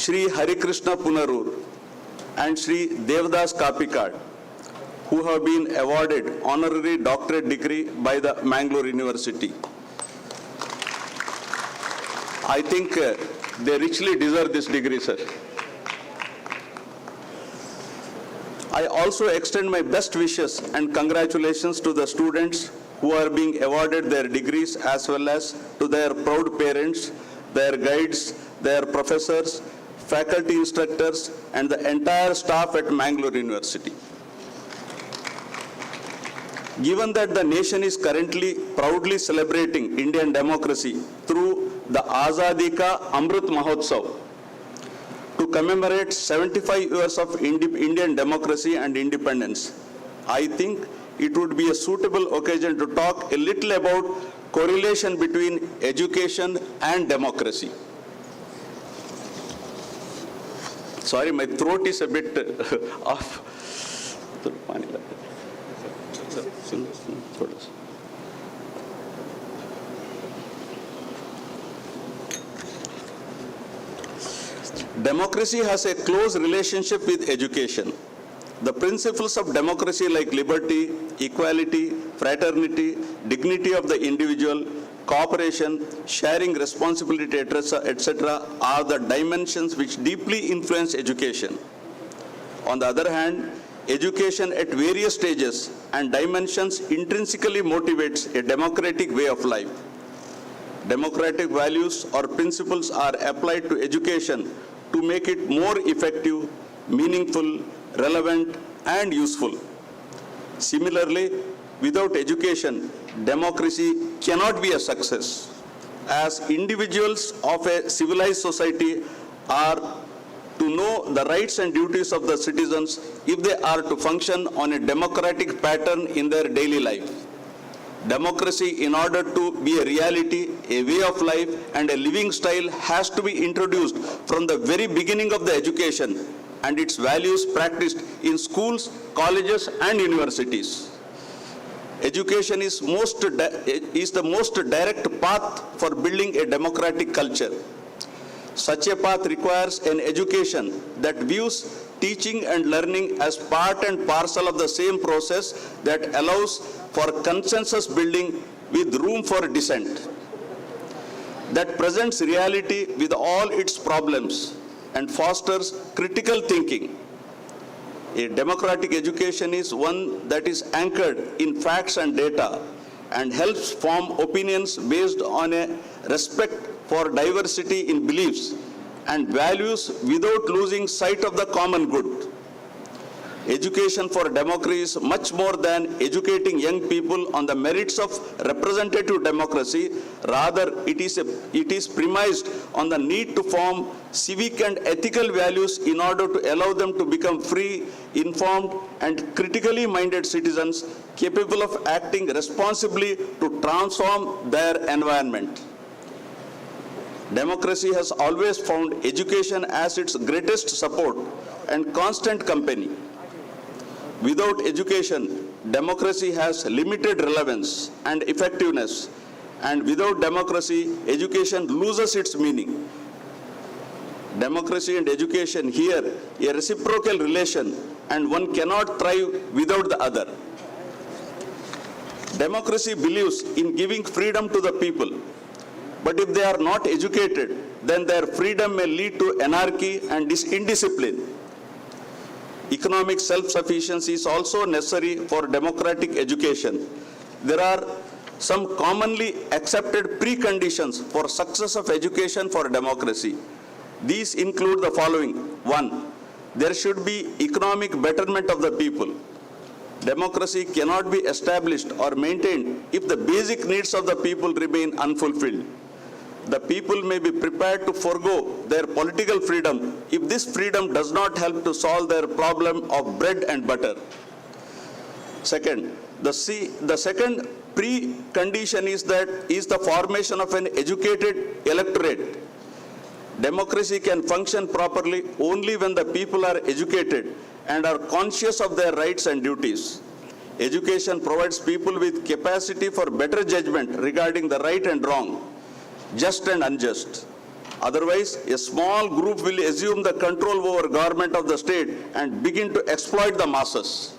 Shri Harikrishna Punarur, and Shri Devdas Kapikad, who have been awarded honorary doctorate degree by the Mangalore University. I think they richly deserve this degree, sir. I also extend my best wishes and congratulations to the students who are being awarded their degrees, as well as to their proud parents, their guides, their professors, faculty instructors, and the entire staff at Mangalore University. Given that the nation is currently proudly celebrating Indian democracy through the Azadi Ka Amrit Mahotsav, to commemorate 75 years of Indian democracy and independence, I think it would be a suitable occasion to talk a little about correlation between education and democracy. Sorry, my throat is a bit off. Democracy has a close relationship with education. The principles of democracy like liberty, equality, fraternity, dignity of the individual, cooperation, sharing responsibility, etc. are the dimensions which deeply influence education. On the other hand, education at various stages and dimensions intrinsically motivates a democratic way of life. Democratic values or principles are applied to education to make it more effective, meaningful, relevant, and useful. Similarly, without education, democracy cannot be a success, as individuals of a civilized society are to know the rights and duties of the citizens if they are to function on a democratic pattern in their daily life. Democracy, in order to be a reality, a way of life, and a living style, has to be introduced from the very beginning of the education and its values practiced in schools, colleges, and universities. Education is the most direct path for building a democratic culture. Such a path requires an education that views teaching and learning as part and parcel of the same process that allows for consensus building with room for dissent, that presents reality with all its problems and fosters critical thinking. A democratic education is one that is anchored in facts and data and helps form opinions based on a respect for diversity in beliefs and values without losing sight of the common good. Education for democracy is much more than educating young people on the merits of representative democracy. Rather, it is premised on the need to form civic and ethical values in order to allow them to become free, informed, and critically minded citizens capable of acting responsibly to transform their environment. Democracy has always found education as its greatest support and constant company. Without education, democracy has limited relevance and effectiveness, and without democracy, education loses its meaning. Democracy and education here a reciprocal relation, and one cannot thrive without the other. Democracy believes in giving freedom to the people, but if they are not educated, then their freedom may lead to anarchy and indiscipline. Economic self-sufficiency is also necessary for democratic education. There are some commonly accepted preconditions for success of education for democracy. These include the following. 1. There should be economic betterment of the people. Democracy cannot be established or maintained if the basic needs of the people remain unfulfilled. The people may be prepared to forego their political freedom if this freedom does not help to solve their problem of bread and butter. Second, the second precondition is the formation of an educated electorate. Democracy can function properly only when the people are educated and are conscious of their rights and duties. Education provides people with capacity for better judgment regarding the right and wrong, just and unjust. Otherwise, a small group will assume the control over government of the state and begin to exploit the masses.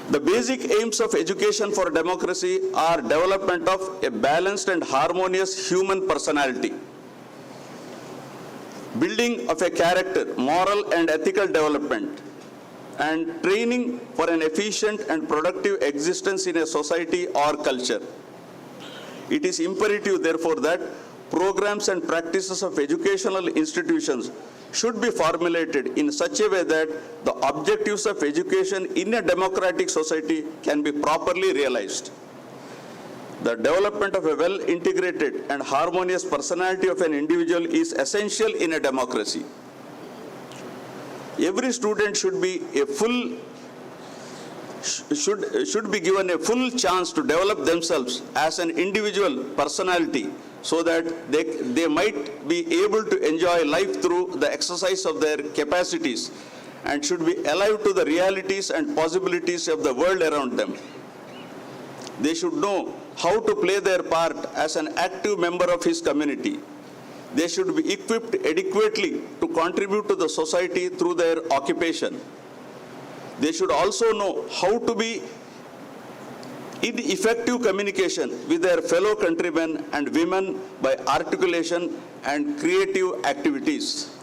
The basic aims of education for democracy are development of a balanced and harmonious human personality, building of a character, moral and ethical development, and training for an efficient and productive existence in a society or culture. It is imperative, therefore, that programs and practices of educational institutions should be formulated in such a way that the objectives of education in a democratic society can be properly realized. The development of a well-integrated and harmonious personality of an individual is essential in a democracy. Every student should be given a full chance to develop themselves as an individual personality so that they might be able to enjoy life through the exercise of their capacities and should be alive to the realities and possibilities of the world around them. They should know how to play their part as an active member of his community. They should be equipped adequately to contribute to the society through their occupation. They should also know how to be in effective communication with their fellow countrymen and women by articulation and creative activities.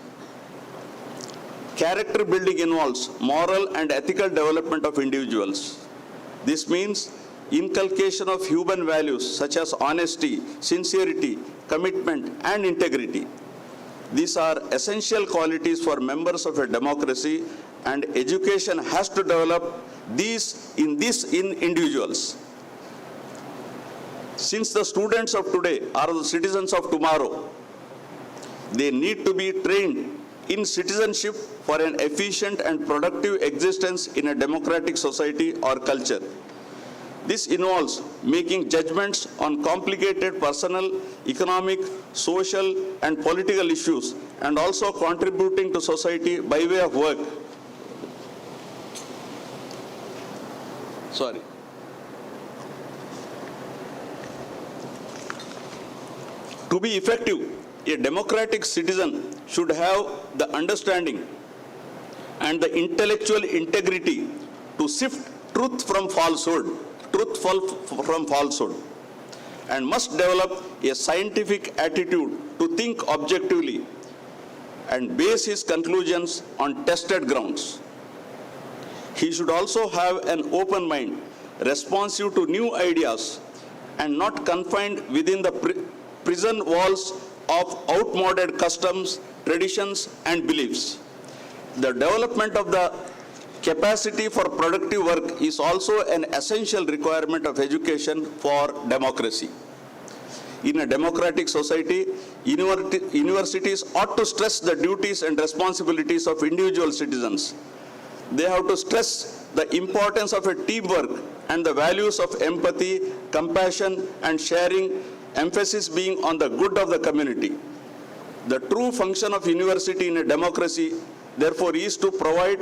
Character building involves moral and ethical development of individuals. This means inculcation of human values such as honesty, sincerity, commitment, and integrity. These are essential qualities for members of a democracy and education has to develop in individuals. Since the students of today are the citizens of tomorrow, they need to be trained in citizenship for an efficient and productive existence in a democratic society or culture. This involves making judgments on complicated personal, economic, social, and political issues, and also contributing to society by way of work. To be effective, a democratic citizen should have the understanding and the intellectual integrity to sift truth from falsehood, and must develop a scientific attitude to think objectively and base his conclusions on tested grounds. He should also have an open mind, responsive to new ideas, and not confined within the prison walls of outmoded customs, traditions, and beliefs. The development of the capacity for productive work is also an essential requirement of education for democracy. In a democratic society, universities ought to stress the duties and responsibilities of individual citizens. They have to stress the importance of a teamwork and the values of empathy, compassion, and sharing, emphasis being on the good of the community. The true function of university in a democracy, therefore, is to provide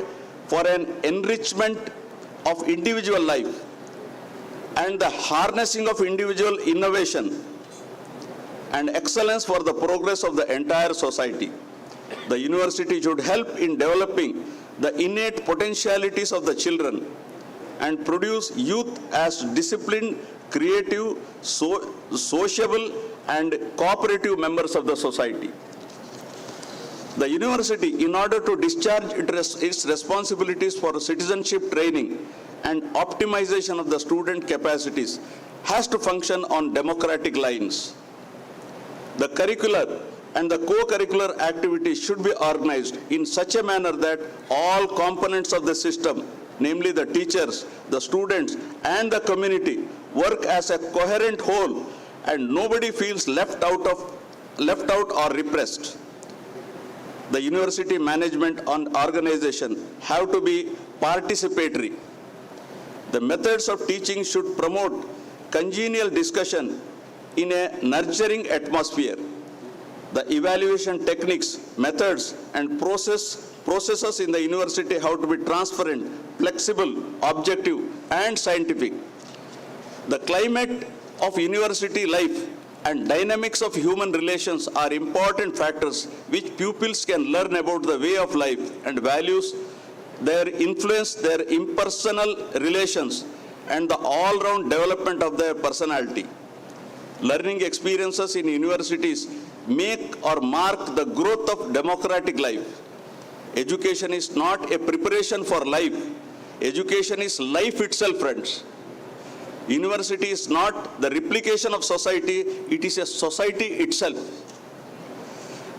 for an enrichment of individual life and the harnessing of individual innovation and excellence for the progress of the entire society. The university should help in developing the innate potentialities of the children and produce youth as disciplined, creative, sociable, and cooperative members of the society. The university, in order to discharge its responsibilities for citizenship training and optimization of the student capacities, has to function on democratic lines. The curricular and the co-curricular activities should be organized in such a manner that all components of the system, namely the teachers, the students, and the community, work as a coherent whole and nobody feels left out or repressed. The university management and organization have to be participatory. The methods of teaching should promote congenial discussion in a nurturing atmosphere. The evaluation techniques, methods, and processes in the university have to be transparent, flexible, objective, and scientific. The climate of university life and dynamics of human relations are important factors which pupils can learn about the way of life and values, their influence, their impersonal relations, and the all-round development of their personality. Learning experiences in universities make or mark the growth of democratic life. Education is not a preparation for life. Education is life itself, friends. University is not the replication of society, it is a society itself.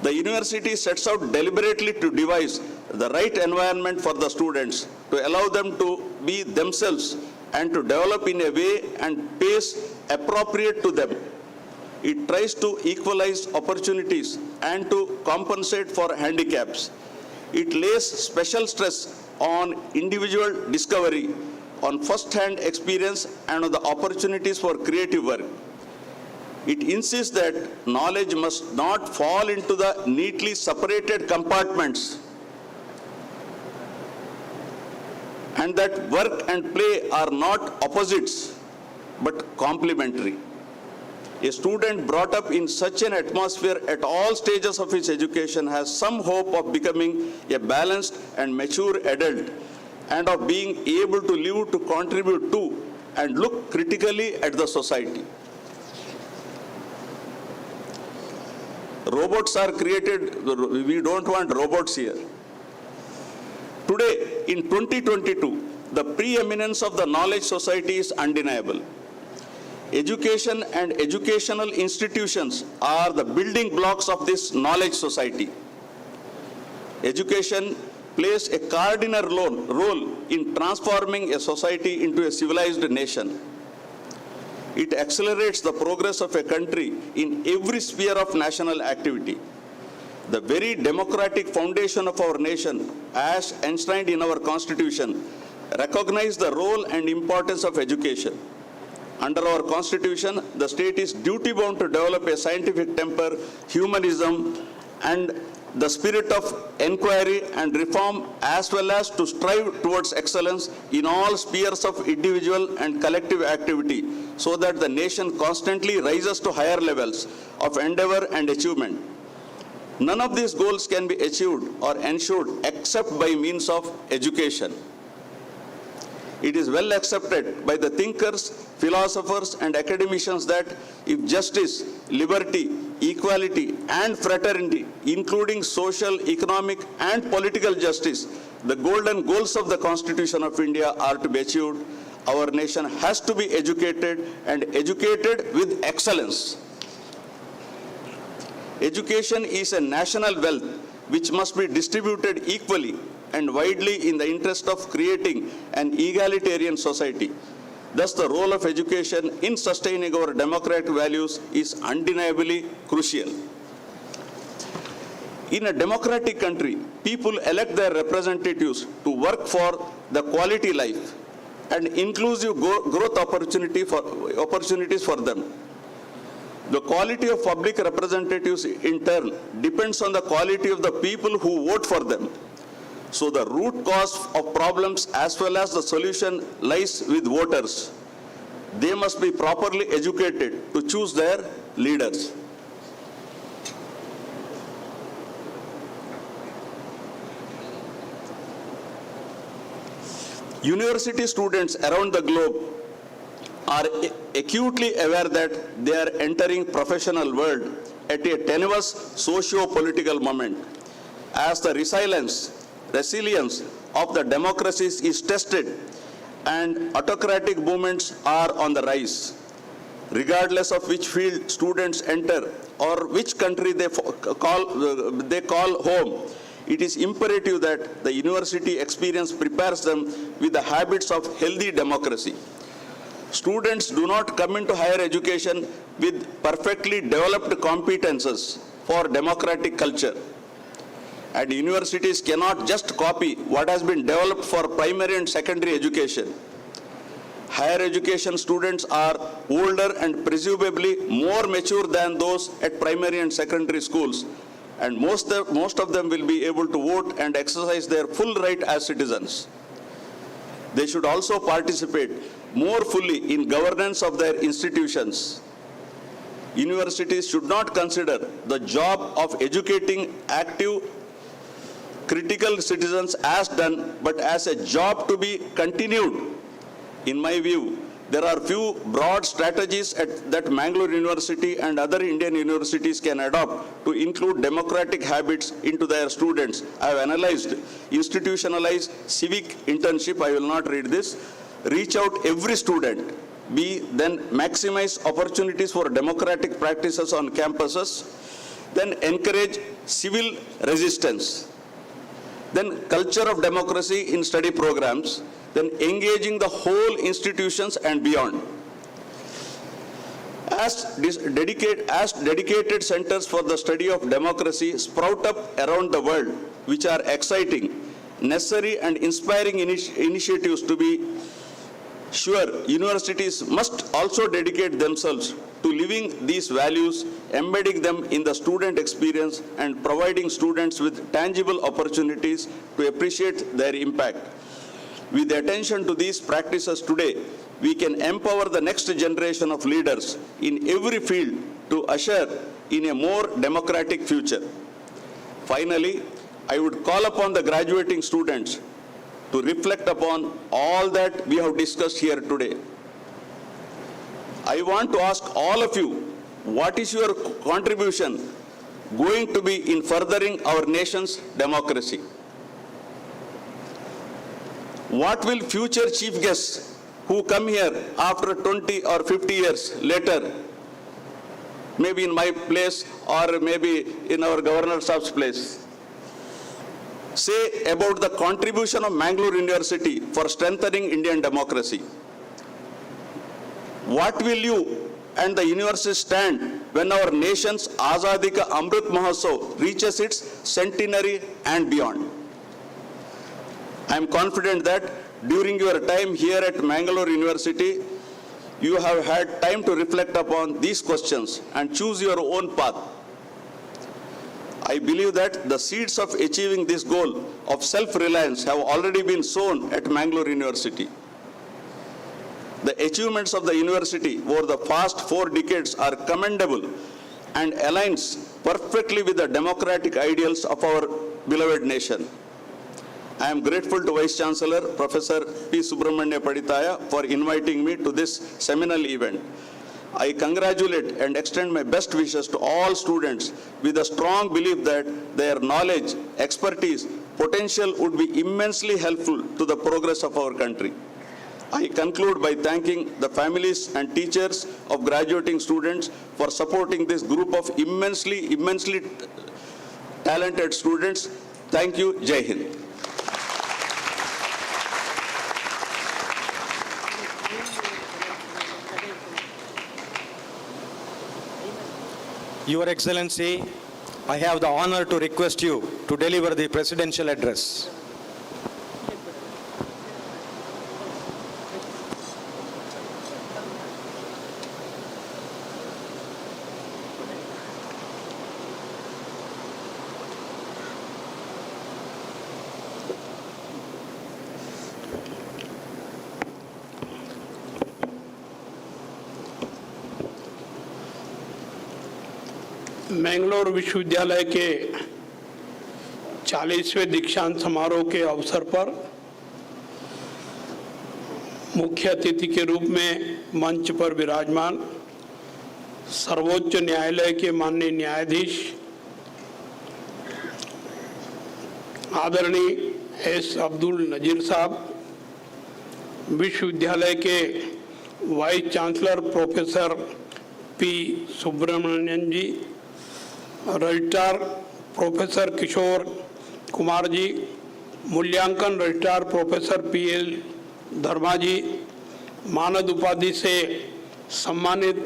The university sets out deliberately to devise the right environment for the students, to allow them to be themselves and to develop in a way and pace appropriate to them. It tries to equalize opportunities and to compensate for handicaps. It lays special stress on individual discovery, on first-hand experience, and on the opportunities for creative work. It insists that knowledge must not fall into the neatly separated compartments, and that work and play are not opposites but complementary. A student brought up in such an atmosphere at all stages of his education has some hope of becoming a balanced and mature adult and of being able to live, to contribute to, and look critically at the society. Robots are created, we don't want robots here. Today, in 2022, the preeminence of the knowledge society is undeniable. Education and educational institutions are the building blocks of this knowledge society. Education plays a cardinal role in transforming a society into a civilized nation. It accelerates the progress of a country in every sphere of national activity. The very democratic foundation of our nation, as enshrined in our Constitution, recognizes the role and importance of education. Under our Constitution, the state is duty-bound to develop a scientific temper, humanism, and the spirit of inquiry and reform, as well as to strive towards excellence in all spheres of individual and collective activity, so that the nation constantly rises to higher levels of endeavor and achievement. None of these goals can be achieved or ensured except by means of education. It is well accepted by the thinkers, philosophers, and academicians that if justice, liberty, equality, and fraternity, including social, economic, and political justice, the golden goals of the Constitution of India, are to be achieved, our nation has to be educated, and educated with excellence. Education is a national wealth which must be distributed equally and widely in the interest of creating an egalitarian society. Thus, the role of education in sustaining our democratic values is undeniably crucial. In a democratic country, people elect their representatives to work for the quality life and inclusive growth opportunities for them. The quality of public representatives, in turn, depends on the quality of the people who vote for them. So the root cause of problems as well as the solution lies with voters. They must be properly educated to choose their leaders. University students around the globe are acutely aware that they are entering professional world at a tenuous socio-political moment. As the resilience of the democracies is tested and autocratic movements are on the rise. Regardless of which field students enter or which country they call home, it is imperative that the university experience prepares them with the habits of healthy democracy. Students do not come into higher education with perfectly developed competences for democratic culture. And universities cannot just copy what has been developed for primary and secondary education. Higher education students are older and presumably more mature than those at primary and secondary schools, and most of them will be able to vote and exercise their full right as citizens. They should also participate more fully in governance of their institutions. Universities should not consider the job of educating active, critical citizens as done, but as a job to be continued. In my view, there are few broad strategies that Mangalore University and other Indian universities can adopt to include democratic habits into their students. I have analyzed institutionalized civic internship. I will not read this. Reach out every student. Then maximize opportunities for democratic practices on campuses. Then encourage civil resistance. Then culture of democracy in study programs. Then engaging the whole institutions and beyond. As dedicated centers for the study of democracy sprout up around the world, which are exciting, necessary and inspiring initiatives to be sure, universities must also dedicate themselves to living these values, embedding them in the student experience and providing students with tangible opportunities to appreciate their impact. With attention to these practices today, we can empower the next generation of leaders in every field to usher in a more democratic future. Finally, I would call upon the graduating students to reflect upon all that we have discussed here today. I want to ask all of you, what is your contribution going to be in furthering our nation's democracy? What will future chief guests who come here after 20 or 50 years later, maybe in my place or maybe in our Governor Saab's place, say about the contribution of Mangalore University for strengthening Indian democracy? What will you and the university stand when our nation's Azadi Ka Amrit Mahotsav reaches its centenary and beyond? I am confident that during your time here at Mangalore University, you have had time to reflect upon these questions and choose your own path. I believe that the seeds of achieving this goal of self-reliance have already been sown at Mangalore University. The achievements of the university over the past 4 decades are commendable and aligns perfectly with the democratic ideals of our beloved nation. I am grateful to Vice Chancellor Professor P. Subramanya Paditaya for inviting me to this seminal event. I congratulate and extend my best wishes to all students with a strong belief that their knowledge, expertise, potential would be immensely helpful to the progress of our country. I conclude by thanking the families and teachers of graduating students for supporting this group of immensely talented students. Thank you. Jai Hind. Your Excellency, I have the honor to request you to deliver the presidential address. Mangalore विश्वविद्यालय के 40वें दीक्षांत समारोह के अवसर पर मुख्य अतिथि के रूप में मंच पर विराजमान सर्वोच्च न्यायालय के माननीय न्यायाधीश आदरणीय एस अब्दुल नजीर साहब, विश्वविद्यालय के vice chancellor professor P Subramanian ji, registrar professor Kishore Kumar ji, मूल्यांकन registrar professor PL Dharma ji, मानद उपाधि से सम्मानित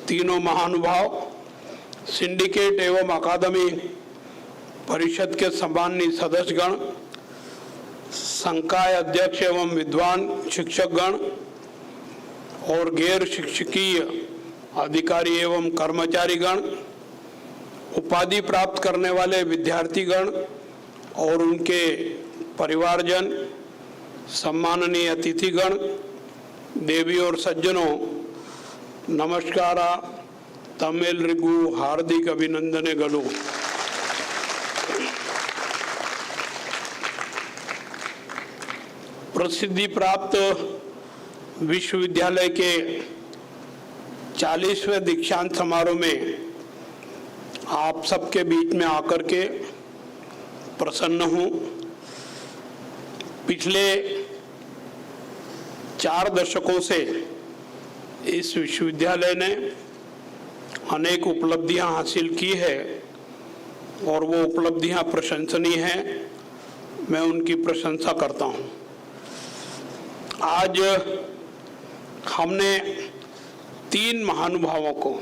तीनों महानुभाव, सिंडिकेट एवं अकादमी परिषद के सम्माननीय सदस्यगण, संकाय अध्यक्ष एवं विद्वान शिक्षकगण और गैर शिक्षकीय अधिकारी एवं कर्मचारीगण, उपाधि प्राप्त करने वाले विद्यार्थीगण और उनके परिवारजन, सम्माननीय अतिथिगण, देवी और सज्जनों, नमस्कार, तमिलरिगु हार्दिक अभिनंदनेगलु। प्रसिद्धि प्राप्त विश्वविद्यालय के 40वें दीक्षांत समारोह में आप सबके बीच में आकर के प्रसन्न हूँ। पिछले 4 दशकों से इस विश्वविद्यालय ने अनेक उपलब्धियां हासिल की है और वो उपलब्धियां प्रशंसनीय हैं। मैं उनकी प्रशंसा करता हूँ। आज हमने 3 महानुभावों को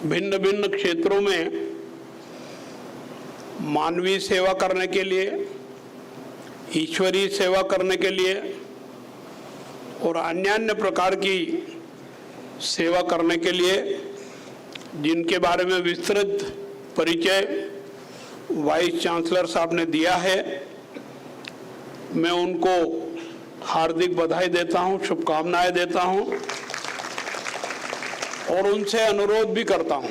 भिन्न भिन्न क्षेत्रों में मानवीय सेवा करने के लिए, ईश्वरीय सेवा करने के लिए और अन्य प्रकार की सेवा करने के लिए, जिनके बारे में विस्तृत परिचय वाइस चांसलर साहब ने दिया है, मैं उनको हार्दिक बधाई देता हूं, शुभकामनाएं देता हूं और उनसे अनुरोध भी करता हूं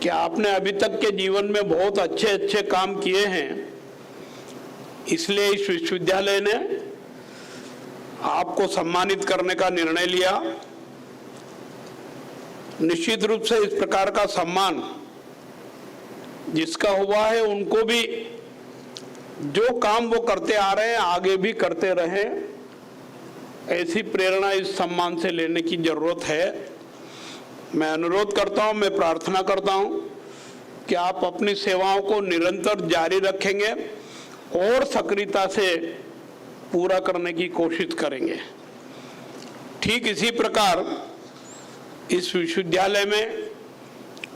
कि आपने अभी तक के जीवन में बहुत अच्छे काम किए हैं, इसलिए इस विश्वविद्यालय ने आपको सम्मानित करने का निर्णय लिया। निश्चित रूप से इस प्रकार का सम्मान जिसका हुआ है, उनको भी जो काम वो करते आ रहे हैं आगे भी करते रहें, ऐसी प्रेरणा इस सम्मान से लेने की जरूरत है। मैं अनुरोध करता हूं, मैं प्रार्थना करता हूं कि आप अपनी सेवाओं को निरंतर जारी रखेंगे और सक्रियता से पूरा करने की कोशिश करेंगे। ठीक इसी प्रकार इस विश्वविद्यालय में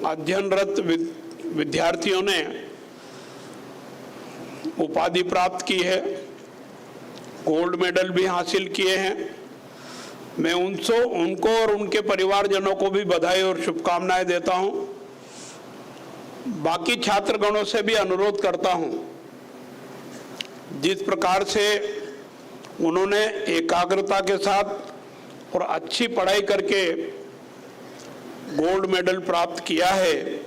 अध्ययनरत विद्यार्थियों ने उपाधि प्राप्त की है, गोल्ड मेडल भी हासिल किए हैं। मैं उनको और उनके परिवारजनों को भी बधाई और शुभकामनाएं देता हूं। बाकी छात्रगणों से भी अनुरोध करता हूं, जिस प्रकार से उन्होंने एकाग्रता के साथ और अच्छी पढ़ाई करके गोल्ड मेडल प्राप्त किया है,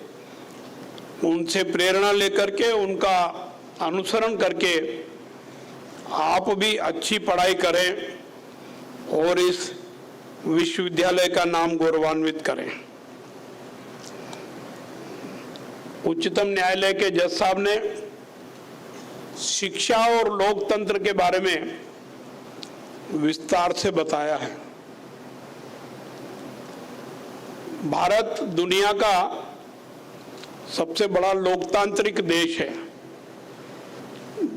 उनसे प्रेरणा लेकर के, उनका अनुसरण करके आप भी अच्छी पढ़ाई करें और इस विश्वविद्यालय का नाम गौरवान्वित करें। उच्चतम न्यायालय के जज साहब ने शिक्षा और लोकतंत्र के बारे में विस्तार से बताया है। भारत दुनिया का सबसे बड़ा लोकतांत्रिक देश है।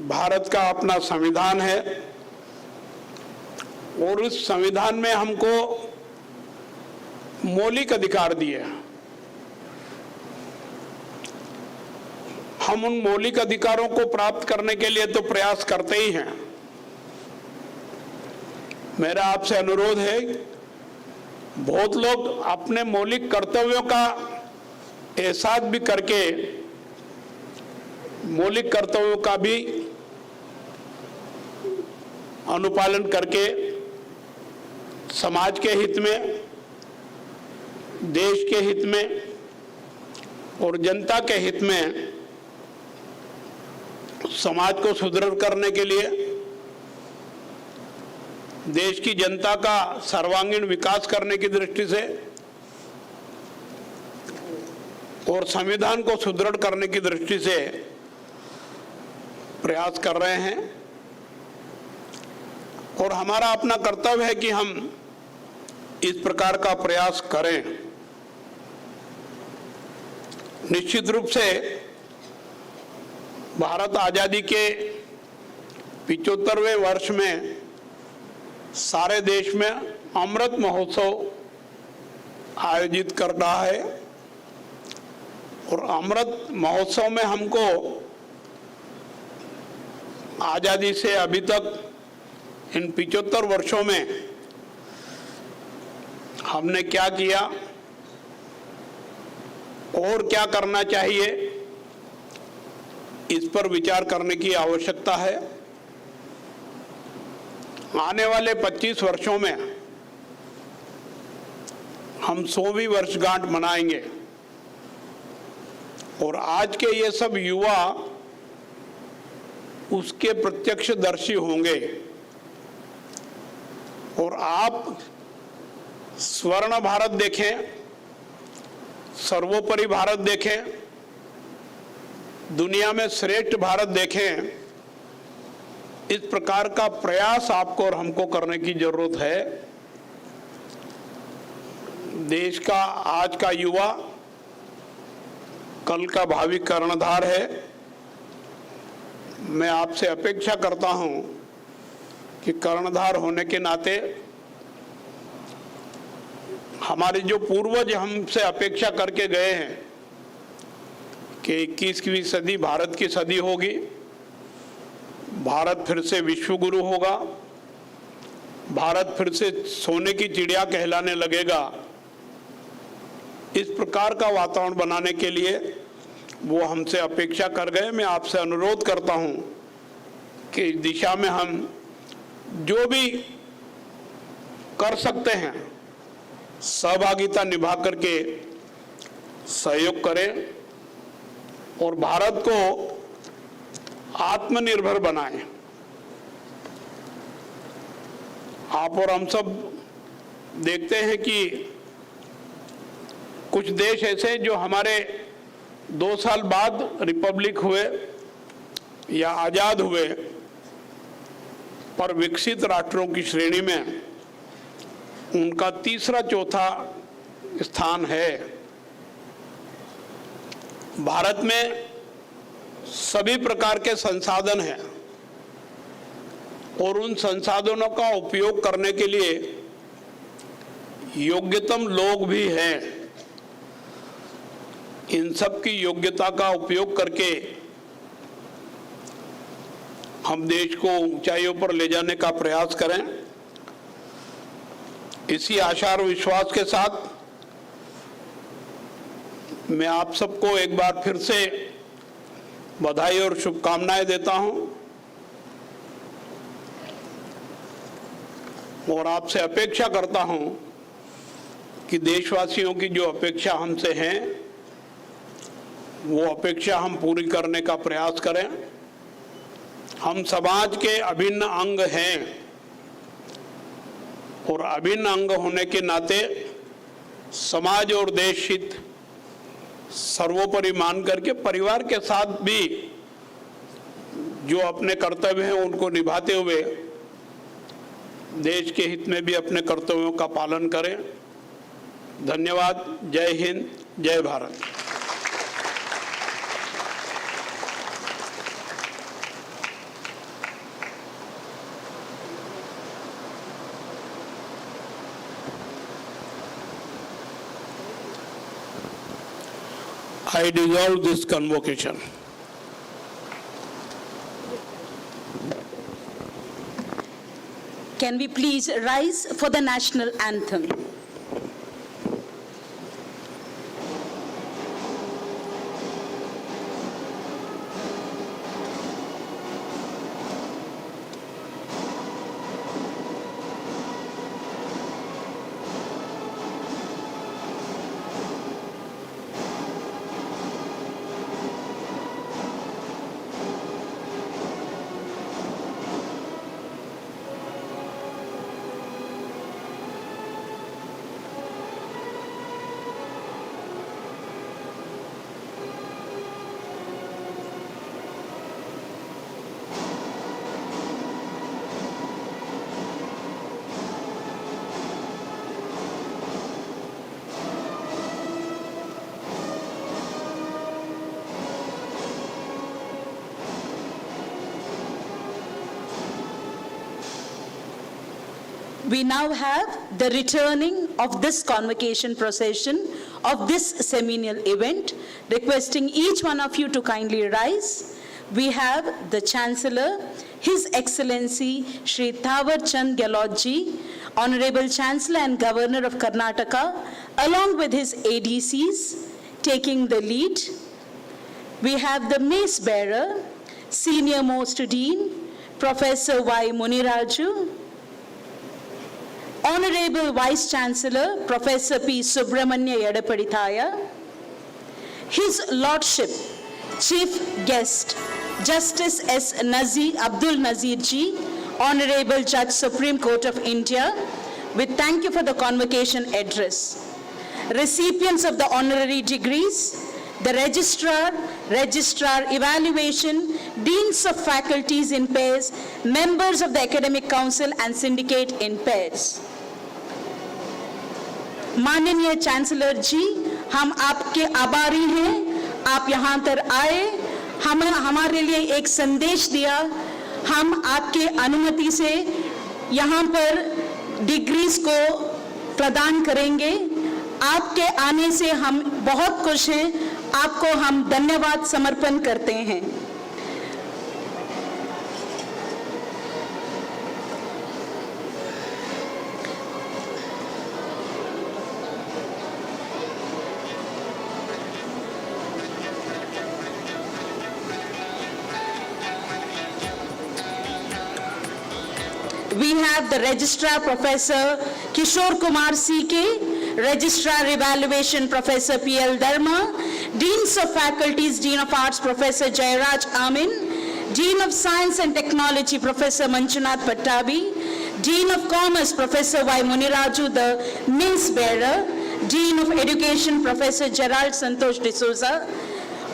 भारत का अपना संविधान है और उस संविधान में हमको मौलिक अधिकार दिए हैं। हम उन मौलिक अधिकारों को प्राप्त करने के लिए तो प्रयास करते ही हैं। मेरा आपसे अनुरोध है, बहुत लोग अपने मौलिक कर्तव्यों का एहसास भी करके मौलिक कर्तव्यों का भी अनुपालन करके समाज के हित में, देश के हित में और जनता के हित में समाज को सुदृढ़ करने के लिए, देश की जनता का सर्वांगीण विकास करने की दृष्टि से और संविधान को सुदृढ़ करने की दृष्टि से प्रयास कर रहे हैं। और हमारा अपना कर्तव्य है कि हम इस प्रकार का प्रयास करें। निश्चित रूप से भारत आजादी के 75वें वर्ष में सारे देश में अमृत महोत्सव आयोजित कर रहा है और अमृत महोत्सव में हमको आजादी से अभी तक इन 75 वर्षों में हमने क्या किया और क्या करना चाहिए, इस पर विचार करने की आवश्यकता है। आने वाले 25 वर्षों में हम 100वीं वर्षगांठ मनाएंगे और आज के ये सब युवा उसके प्रत्यक्षदर्शी होंगे और आप स्वर्ण भारत देखें, सर्वोपरि भारत देखें, दुनिया में श्रेष्ठ भारत देखें, इस प्रकार का प्रयास आपको और हमको करने की जरूरत है। देश का आज का युवा कल का भावी कर्णधार है। मैं आपसे अपेक्षा करता हूं कि कर्णधार होने के नाते हमारे जो पूर्वज हमसे अपेक्षा करके गए हैं कि 21वीं सदी भारत की सदी होगी, भारत फिर से विश्व गुरु होगा, भारत फिर से सोने की चिड़िया कहलाने लगेगा, इस प्रकार का वातावरण बनाने के लिए वो हमसे अपेक्षा कर गए। मैं आपसे अनुरोध करता हूं कि इस दिशा में हम जो भी कर सकते हैं सहभागिता निभा करके सहयोग करें और भारत को आत्मनिर्भर बनाएं। आप और हम सब देखते हैं कि कुछ देश ऐसे हैं जो हमारे 2 साल बाद रिपब्लिक हुए या आजाद हुए, पर विकसित राष्ट्रों की श्रेणी में उनका तीसरा चौथा स्थान है। भारत में सभी प्रकार के संसाधन हैं और उन संसाधनों का उपयोग करने के लिए योग्यतम लोग भी हैं। इन सब की योग्यता का उपयोग करके हम देश को ऊंचाइयों पर ले जाने का प्रयास करें। इसी आशा और विश्वास के साथ मैं आप सबको एक बार फिर से बधाई और शुभकामनाएं देता हूं और आपसे अपेक्षा करता हूं कि देशवासियों की जो अपेक्षा हमसे है वो अपेक्षा हम पूरी करने का प्रयास करें। हम समाज के अभिन्न अंग हैं और अभिन्न अंग होने के नाते समाज और देश हित सर्वोपरि मान करके परिवार के साथ भी जो अपने कर्तव्य हैं उनको निभाते हुए देश के हित में भी अपने कर्तव्यों का पालन करें। धन्यवाद। जय हिंद, जय Bharat. I dissolve this convocation. Can we please rise for the national anthem? We now have the returning of this convocation procession of this seminal event. Requesting each one of you to kindly rise. We have the Chancellor, His Excellency Shri Thawar Chand Gehlot Ji, Honorable Chancellor and Governor of Karnataka, along with his ADCs, taking the lead. We have the mace bearer, Senior Most Dean, Professor Y. Muniraju, Honorable Vice Chancellor, Professor P. Subramanya Yadapadithaya, His Lordship, Chief Guest, Justice S. Abdul Nazir Ji, Honorable Judge, Supreme Court of India, with thank you for the convocation address. Recipients of the honorary degrees, the Registrar, Evaluation, Deans of Faculties in pairs, members of the Academic Council and Syndicate in pairs. माननीय chancellor जी, हम आपके आभारी हैं, आप यहाँ पर आए, हमारे लिए एक संदेश दिया, हम आपके अनुमति से यहाँ पर डिग्रीज को प्रदान करेंगे। आपके आने से हम बहुत खुश हैं, आपको हम धन्यवाद समर्पण करते हैं। We have the Registrar Professor Kishore Kumar C.K., Registrar Evaluation Professor P.L. Dharma, Deans of Faculties, Dean of Arts Professor Jairaj Amin, Dean of Science and Technology Professor Manjunath Pattabi, Dean of Commerce Professor Y. Muniraju, the Mace Bearer, Dean of Education Professor Gerald Santosh D'Souza.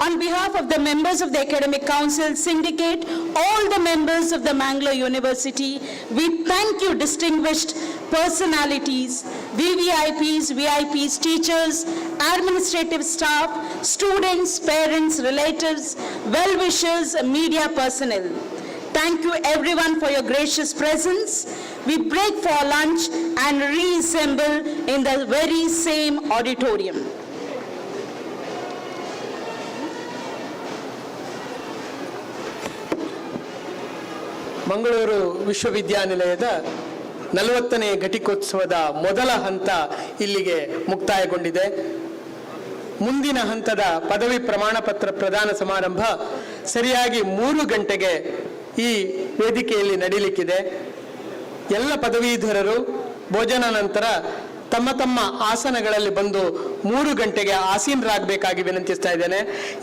On behalf of the members of the Academic Council, Syndicate, all the members of the Mangalore University, we thank you, distinguished personalities, VVIPs, VIPs, teachers, administrative staff, students, parents, relatives, well-wishers, media personnel. Thank you everyone for your gracious presence. We break for lunch and reassemble in the very same auditorium. Mangaluru ವಿಶ್ವವಿದ್ಯಾನಿಲಯದ 40ನೇ ಘಟಿಕೋತ್ಸವದ ಮೊದಲ ಹಂತ ಇಲ್ಲಿಗೆ ಮುಕ್ತಾಯಗೊಂಡಿದೆ. ಮುಂದಿನ ಹಂತದ ಪದವಿ ಪ್ರಮಾಣ ಪತ್ರ ಪ್ರದಾನ ಸಮಾರಂಭ ಸರಿಯಾಗಿ 3 ಗಂಟೆಗೆ ಈ ವೇದಿಕೆಯಲ್ಲಿ ನಡೀಲಿಕ್ಕಿದೆ. ಎಲ್ಲ ಪದವೀಧರರು ಭೋಜನ ನಂತರ ತಮ್ಮ ತಮ್ಮ ಆಸನಗಳಲ್ಲಿ ಬಂದು 3 ಗಂಟೆಗೆ ಆಸೀನರಾಗಬೇಕಾಗಿ ವಿನಂತಿಸ್ತಾ ಇದ್ದೇನೆ.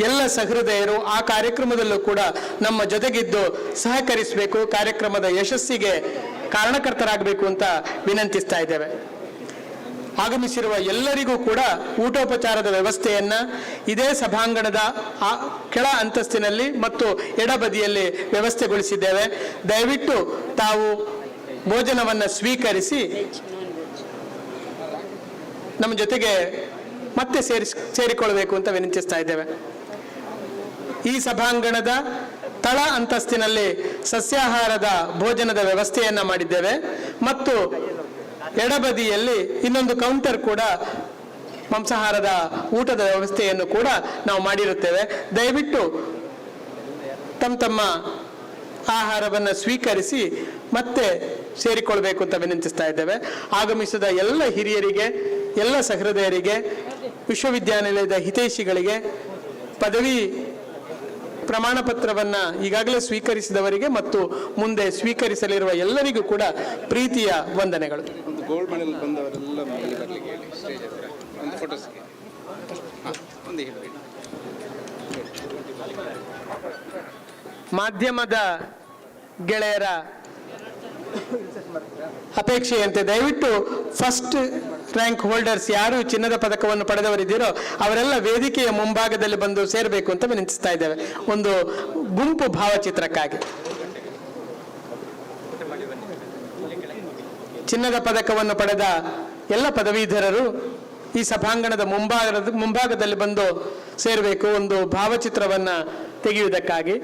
ಎಲ್ಲ ಸಹೃದಯರು ಆ ಕಾರ್ಯಕ್ರಮದಲ್ಲೂ ಕೂಡ ನಮ್ಮ ಜೊತೆಗಿದ್ದು ಸಹಕರಿಸಬೇಕು, ಕಾರ್ಯಕ್ರಮದ ಯಶಸ್ಸಿಗೆ ಕಾರಣಕರ್ತರಾಗಬೇಕು ಅಂತ ವಿನಂತಿಸ್ತಾ ಇದ್ದೇವೆ. ಆಗಮಿಸಿರುವ ಎಲ್ಲರಿಗೂ ಕೂಡ ಊಟೋಪಚಾರದ ವ್ಯವಸ್ಥೆಯನ್ನ ಇದೇ ಸಭಾಂಗಣದ ಕೆಳ ಅಂತಸ್ತಿನಲ್ಲಿ ಮತ್ತು ಎಡಬದಿಯಲ್ಲಿ ವ್ಯವಸ್ಥೆಗೊಳಿಸಿದ್ದೇವೆ. ದಯವಿಟ್ಟು ತಾವು ಭೋಜನವನ್ನು ಸ್ವೀಕರಿಸಿ ನಮ್ಮ ಜೊತೆಗೆ ಮತ್ತೆ ಸೇರಿಕೊಳ್ಳಬೇಕು ಅಂತ ವಿನಂತಿಸ್ತಾ ಇದ್ದೇವೆ. ಈ ಸಭಾಂಗಣದ ತಳ ಅಂತಸ್ತಿನಲ್ಲಿ ಸಸ್ಯಾಹಾರದ ಭೋಜನದ ವ್ಯವಸ್ಥೆಯನ್ನ ಮಾಡಿದ್ದೇವೆ ಮತ್ತು ಎಡಬದಿಯಲ್ಲಿ ಇನ್ನೊಂದು ಕೌಂಟರ್ ಕೂಡ ಮಾಂಸಾಹಾರದ ಊಟದ ವ್ಯವಸ್ಥೆಯನ್ನು ಕೂಡ ನಾವು ಮಾಡಿರುತ್ತೇವೆ. ದಯವಿಟ್ಟು ತಮ್ಮ ಆಹಾರವನ್ನು ಸ್ವೀಕರಿಸಿ ಮತ್ತೆ ಸೇರಿಕೊಳ್ಬೇಕು ಅಂತ ವಿನಂತಿಸ್ತಾ ಇದ್ದೇವೆ. ಆಗಮಿಸಿದ ಎಲ್ಲ ಹಿರಿಯರಿಗೆ, ಎಲ್ಲ ಸಹೃದಯರಿಗೆ, ವಿಶ್ವವಿದ್ಯಾನಿಲಯದ ಹಿತೈಷಿಗಳಿಗೆ, ಪದವಿ ಪ್ರಮಾಣ ಪತ್ರವನ್ನು ಈಗಾಗಲೇ ಸ್ವೀಕರಿಸಿದವರಿಗೆ ಮತ್ತು ಮುಂದೆ ಸ್ವೀಕರಿಸಲಿರುವ ಎಲ್ಲರಿಗೂ ಕೂಡ ಪ್ರೀತಿಯ ವಂದನೆಗಳು. ಗೋಲ್ಡ್ ಮೆಡಲ್ ಬಂದವರೆಲ್ಲ ಮೇಲೆ ಬರಲಿಕ್ಕೆ ಹೇಳಿ ಸ್ಟೇಜ್ ಹತ್ರ ಒಂದು ಫೋಟೋಸ್ಗೆ ಒಂದು ಹೇಳಿ. ಮಾಧ್ಯಮದ ಗೆಳೆಯರ ಅಪೇಕ್ಷೆಯಂತೆ ದಯವಿಟ್ಟು ಫಸ್ಟ್ ರ್ಯಾಂಕ್ ಹೋಲ್ಡರ್ಸ್ ಯಾರು ಚಿನ್ನದ ಪದಕವನ್ನು ಪಡೆದವರಿದ್ದೀರೋ ಅವರೆಲ್ಲ ವೇದಿಕೆಯ ಮುಂಭಾಗದಲ್ಲಿ ಬಂದು ಸೇರಬೇಕು ಅಂತ ವಿನಂತಿಸ್ತಾ ಇದ್ದೇವೆ, ಒಂದು ಗುಂಪು ಭಾವಚಿತ್ರಕ್ಕಾಗಿ. ಚಿನ್ನದ ಪದಕವನ್ನು ಪಡೆದ ಎಲ್ಲ ಪದವೀಧರರು ಈ ಸಭಾಂಗಣದ ಮುಂಭಾಗದಲ್ಲಿ ಬಂದು ಸೇರಬೇಕು, ಒಂದು ಭಾವಚಿತ್ರವನ್ನು ತೆಗೆಯುವುದಕ್ಕಾಗಿ.